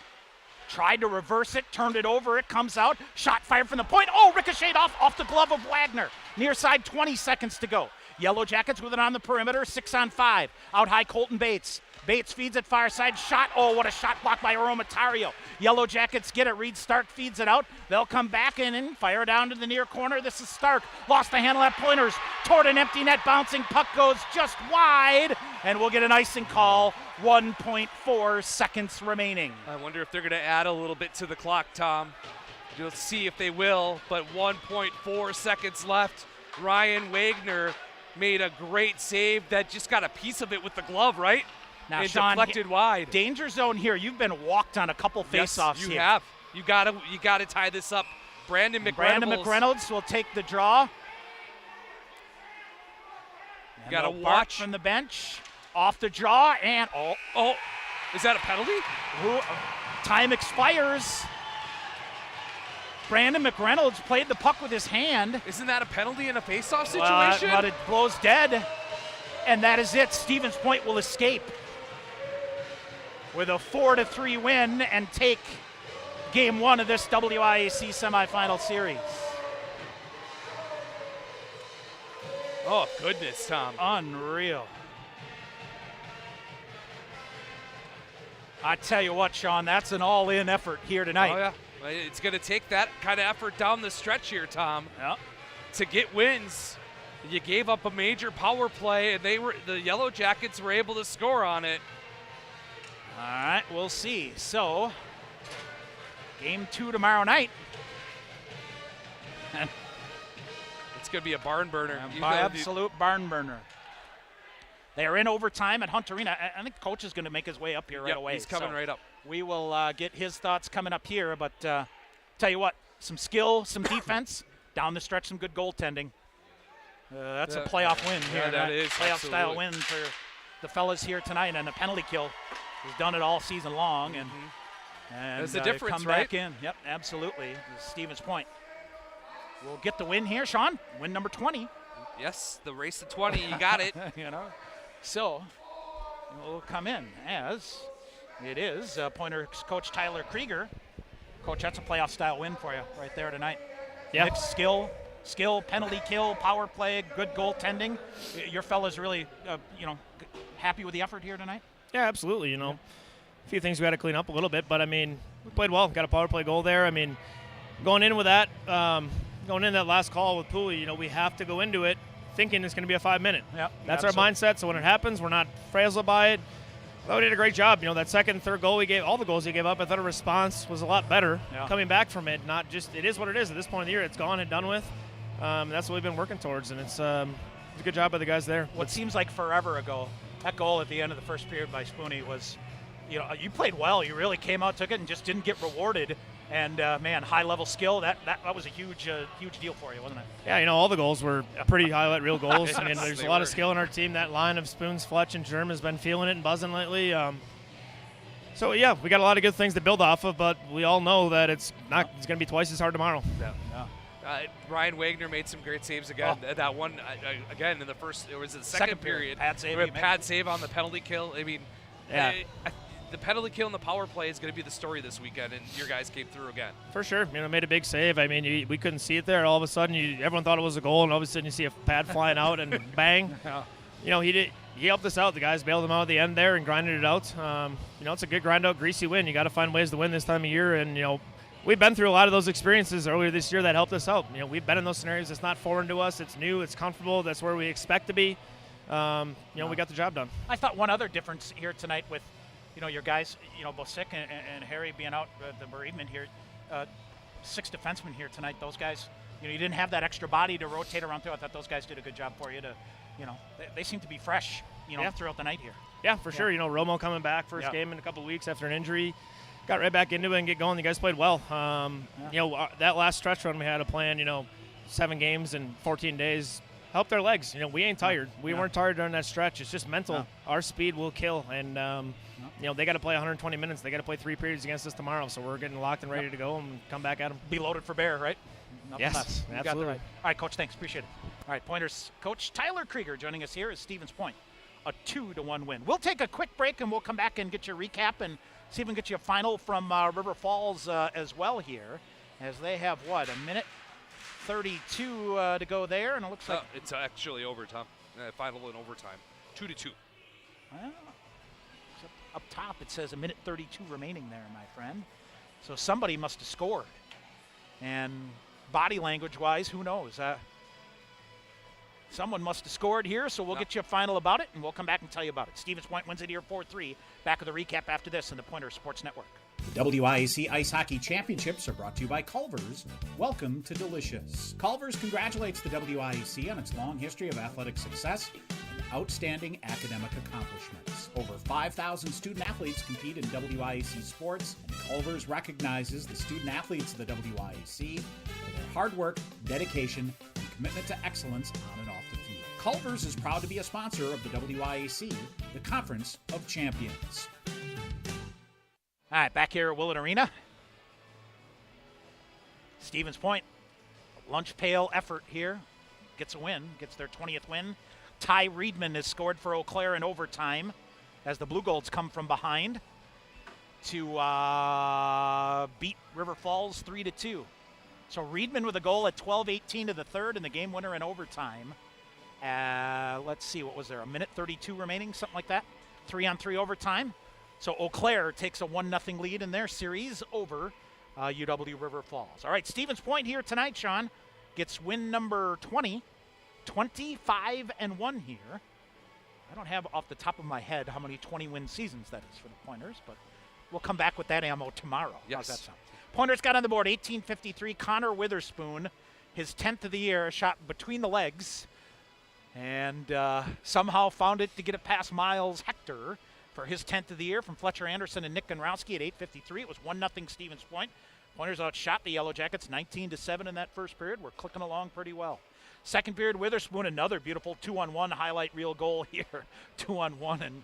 tried to reverse it, turned it over, it comes out. Shot fired from the point. Oh, ricocheted off the glove of Wagner. Near side, 20 seconds to go. Yellow Jackets with it on the perimeter, 6-on-5. Out high, Colton Bates. Bates feeds it far side, shot. Oh, what a shot blocked by Aromatario. Yellow Jackets get it. Reed Stark feeds it out. They'll come back in and fire down to the near corner. This is Stark. Lost the handle at Pointers. Toward an empty net. Bouncing puck goes just wide. And we'll get an icing call. 1.4 seconds remaining. I wonder if they're going to add a little bit to the clock, Tom. You'll see if they will, but 1.4 seconds left. Ryan Wagner made a great save that just got a piece of it with the glove, right? Now, and Sean, deflected wide. Danger zone here. You've been walked on a couple faceoffs you here. have. You gotta tie this up. Brandon McReynolds will take the draw. You gotta watch from the bench. Off the draw and oh, is that a penalty? Time expires. Brandon McReynolds played the puck with his hand. Isn't that a penalty in a faceoff situation? But it blows dead, and that is it. Stevens Point will escape with a 4-3 win and take Game 1 of this WIAC semifinal series. Oh, goodness, Tom. Unreal. I tell you what, Sean, that's an all-in effort here tonight. Oh, yeah. It's going to take that kind of effort down the stretch here, Tom, to get wins. You gave up a major power play, and the Yellow Jackets were able to score on it. All right, we'll see. So, Game 2 tomorrow night. It's going to be a barn burner. Absolute barn burner. They are in overtime at Hunt Arena. I think Coach is going to make his way up here right away. He's coming right up. We will get his thoughts coming up here, but tell you what, some skill, some defense, down the stretch, some good goaltending. That's a playoff win here. Yeah, that is. Playoff-style win for the fellas here tonight, and a penalty kill. He's done it all season long, and there's a difference, come back in. Yep, absolutely. Stevens Point will get the win here, Sean. Win number 20. Yes, the race to 20. You got it. So we'll come in as it is Pointers coach Tyler Krieger. Coach, that's a playoff-style win for you right there tonight. Yeah. Mixed skill, penalty kill, power play, good goaltending. Your fellas really, happy with the effort here tonight? Yeah, absolutely. A few things we got to clean up a little bit, but we played well. Got a power play goal there. Going in with that, going in that last call with Pooley, we have to go into it thinking it's going to be a 5-minute. Yep, That's our mindset. So when it happens, we're not frazzled by it. Well, we did a great job. That second and third goal we gave, all the goals we gave up, I thought our response was a lot better coming back from it. Not just, it is what it is at this point of the year. It's gone and done with. That's what we've been working towards, and it's a good job by the guys there. What seems like forever ago, that goal at the end of the first period by Spoonie was, you played well. You really came out, took it, and just didn't get rewarded. And, man, high-level skill, that was a huge deal for you, wasn't it? Yeah, all the goals were pretty highlight real goals. I mean, there's a lot of skill in our team. That line of Spoons, Fletch, and Germ has been feeling it and buzzing lately. So, yeah, we got a lot of good things to build off of, but we all know that it's going to be twice as hard tomorrow. Yeah. Ryan Wagner made some great saves again. That one, again, in the second period. Pad save on the penalty kill. I mean, the penalty kill and the power play is going to be the story this weekend, and your guys came through again. For sure. Made a big save. I mean, we couldn't see it there. All of a sudden, everyone thought it was a goal, and all of a sudden you see a pad flying out and bang. He helped us out. The guys bailed him out at the end there and grinded it out. It's a good grind-out, greasy win. You got to find ways to win this time of year, and, we've been through a lot of those experiences earlier this year that helped us out. We've been in those scenarios. It's not foreign to us. It's new. It's comfortable. That's where we expect to be. We got the job done. I thought one other difference here tonight with, your guys, Bosick and Harry being out, the bereavement here, 6 defensemen here tonight. Those guys, you didn't have that extra body to rotate around through. I thought those guys did a good job for you to, they seem to be fresh, throughout the night here. Yeah, for sure. Romo coming back first game in a couple of weeks after an injury. Got right back into it and get going. The guys played well. That last stretch run we had a plan, 7 games in 14 days, helped their legs. We ain't tired. We weren't tired during that stretch. It's just mental. Our speed will kill. And, they got to play 120 minutes. They got to play 3 periods against us tomorrow. So we're getting locked and ready to go and come back at them. Be loaded for bear, right? Yes, absolutely. Got that right. All right, Coach, thanks. Appreciate it. All right, Pointers coach Tyler Krieger joining us here at Stevens Point. A 2-1 win. We'll take a quick break, and we'll come back and get your recap and see if we can get you a final from River Falls as well here, as they have, a minute 32 to go there, and it looks like it's actually overtime. Final in overtime, 2-2. Well, up top it says a minute 32 remaining there, my friend. So somebody must have scored, and body language-wise, who knows? Someone must have scored here, so we'll get you a final about it, and we'll come back and tell you about it. Stevens Point wins it here 4-3. Back with a recap after this on the Pointer Sports Network. The WIAC Ice Hockey Championships are brought to you by Culver's. Welcome to Delicious. Culver's congratulates the WIAC on its long history of athletic success and outstanding academic accomplishments. Over 5,000 student-athletes compete in WIAC sports, and Culver's recognizes the student-athletes of the WIAC for their hard work, dedication, and commitment to excellence on and off the field. Culver's is proud to be a sponsor of the WIAC, the Conference of Champions. All right, back here at Willett Arena. Stevens Point, lunch pail effort here. Gets a win, gets their 20th win. Ty Reedman has scored for Eau Claire in overtime as the Blue Golds come from behind to beat River Falls 3-2. So Reedman with a goal at 12:18 to the third and the game winner in overtime. Let's see, what was there, a minute 32 remaining, something like that? 3-on-3 overtime. So Eau Claire takes a 1-0 lead in their series over UW River Falls. All right, Stevens Point here tonight, Sean, gets win number 20, 25-1 here. I don't have off the top of my head how many 20-win seasons that is for the Pointers, but we'll come back with that ammo tomorrow. Yes. How's that sound? Pointers got on the board, 18:53. Connor Witherspoon, his 10th of the year, shot between the legs, and somehow found it to get it past Miles Hector for his 10th of the year from Fletcher Anderson and Nick Gonrowski at 8:53. It was 1-0 Stevens Point. Pointers outshot the Yellow Jackets 19-7 in that first period. We're clicking along pretty well. Second period, Witherspoon, another beautiful 2-on-1 highlight reel goal here. 2-on-1 and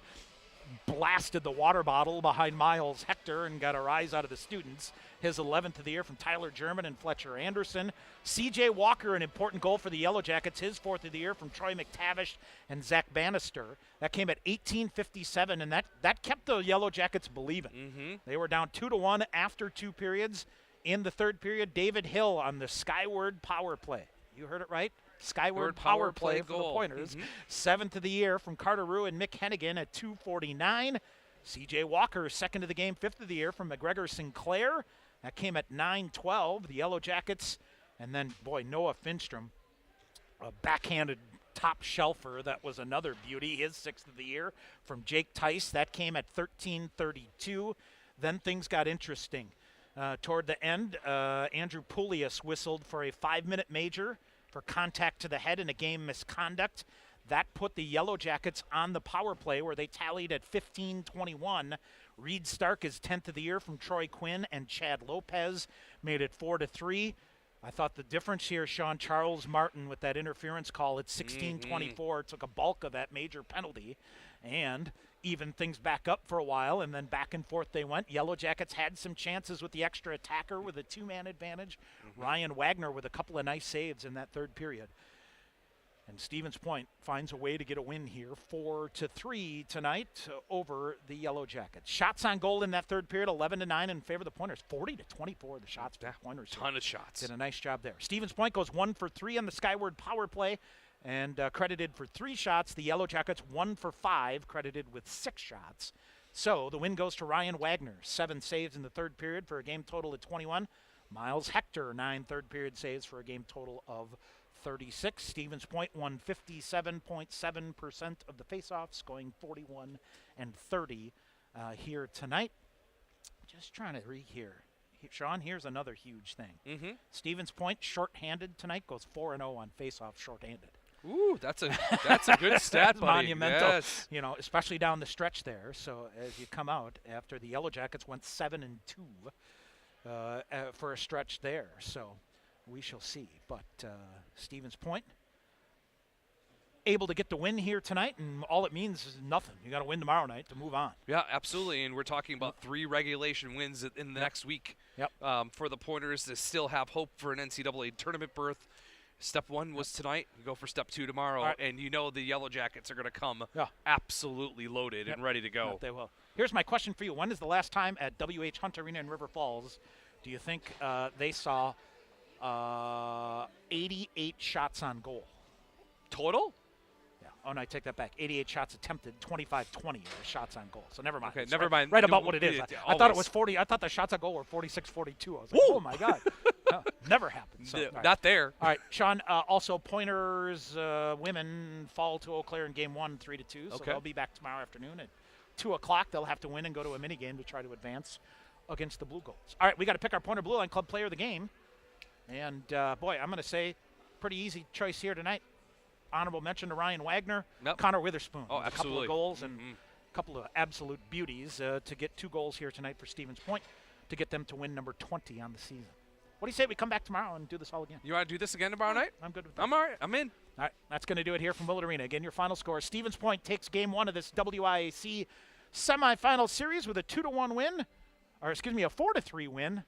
blasted the water bottle behind Miles Hector and got a rise out of the students. His 11th of the year from Tyler German and Fletcher Anderson. C.J. Walker, an important goal for the Yellow Jackets, his 4th of the year from Troy McTavish and Zach Bannister. That came at 18:57, and that kept the Yellow Jackets believing. Mm-hmm. They were down 2-1 after 2 periods. In the third period, David Hill on the Skyward power play. You heard it right. Skyward power play for the Pointers. 7th of the year from Carter Rue and Mick Hennigan at 2:49. C.J. Walker, 2nd of the game, 5th of the year from McGregor Sinclair. That came at 9:12. The Yellow Jackets, and then, boy, Noah Finstrom, a backhanded top shelfer. That was another beauty, his 6th of the year from Jake Tice. That came at 13:32. Then things got interesting. Toward the end, Andrew Poulias whistled for a 5-minute major for contact to the head in a game misconduct. That put the Yellow Jackets on the power play where they tallied at 15-21. Reed Stark, his 10th of the year from Troy Quinn, and Chad Lopez made it 4-3. I thought the difference here, Sean, Charles Martin with that interference call at 16-24 took a bulk of that major penalty and evened things back up for a while, and then back and forth they went. Yellow Jackets had some chances with the extra attacker with a 2-man advantage. Ryan Wagner with a couple of nice saves in that third period. And Stevens Point finds a way to get a win here, 4-3 tonight over the Yellow Jackets. Shots on goal in that third period, 11-9 in favor of the Pointers. 40-24 the shots for the Pointers. Ton of shots. Did a nice job there. Stevens Point goes 1 for 3 on the Skyward power play and credited for 3 shots. The Yellow Jackets 1 for 5, credited with 6 shots. So the win goes to Ryan Wagner, 7 saves in the third period for a game total of 21. Miles Hector, 9 third period saves for a game total of 36. Stevens Point won 57.7% of the faceoffs, going 41-30 here tonight. Just trying to read here. Sean, here's another huge thing. Stevens Point, shorthanded tonight, goes 4-0 on faceoff shorthanded. Ooh, that's a good stat, buddy. Monumental, yes. Especially down the stretch there. So as you come out after the Yellow Jackets went 7-2 for a stretch there. So we shall see. But Stevens Point able to get the win here tonight, and all it means is nothing. You got to win tomorrow night to move on. Yeah, absolutely. And we're talking about 3 regulation wins in the next week for the Pointers to still have hope for an NCAA tournament berth. Step 1 was tonight. We go for step 2 tomorrow, and the Yellow Jackets are going to come absolutely loaded and ready to go. Yep, they will. Here's my question for you. When is the last time at WH Hunt Arena in River Falls do you think they saw 88 shots on goal? Total? Yeah. Oh, no, I take that back. 88 shots attempted, 25-20 shots on goal. So never mind. Okay, it's never mind. Right about what it is. I thought it was 40. I thought the shots on goal were 46-42. I was like, oh, my God. Never happened. So, Not there. All right, Sean, also Pointers women fall to Eau Claire in game 1, 3-2. So they'll be back tomorrow afternoon at 2 o'clock. They'll have to win and go to a mini game to try to advance against the Blue Goals. All right, we got to pick our Pointer Blue Line Club player of the game. And, boy, I'm going to say pretty easy choice here tonight. Honorable mention to Ryan Wagner, Connor Witherspoon. Oh, a couple of absolutely. goals and a couple of absolute beauties to get 2 goals here tonight for Stevens Point to get them to win number 20 on the season. What do you say we come back tomorrow and do this all again? You want to do this again tomorrow night? I'm good with that. I'm all right. I'm in. All right, that's going to do it here from Willett Arena. Again, your final score. Stevens Point takes game 1 of this WIAC semifinal series with a 2-1 win, or excuse me, a 4-3 win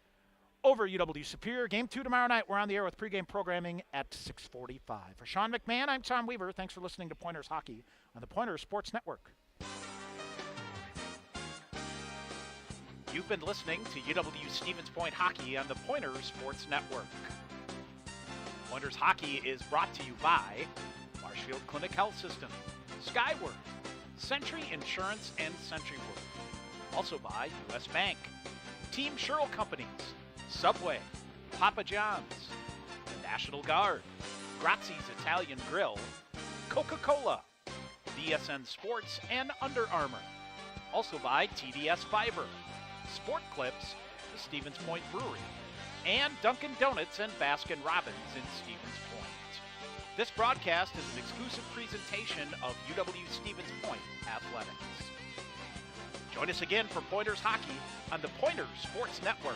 over UW Superior. Game 2 tomorrow night. We're on the air with pregame programming at 6:45. For Sean McMahon, I'm Tom Weaver. Thanks for listening to Pointers Hockey on the Pointers Sports Network. You've been listening to UW Stevens Point Hockey on the Pointers Sports Network. Pointers Hockey is brought to you by Marshfield Clinic Health System, Skyward, Century Insurance, and Century World. Also by U.S. Bank, Team Sherrill Companies, Subway, Papa John's, the National Guard, Grazzi's Italian Grill, Coca-Cola, DSN Sports, and Under Armour. Also by TDS Fiber, Sport Clips, the Stevens Point Brewery, and Dunkin' Donuts and Baskin Robbins in Stevens Point. This broadcast is an exclusive presentation of UW Stevens Point Athletics. Join us again for Pointers Hockey on the Pointers Sports Network.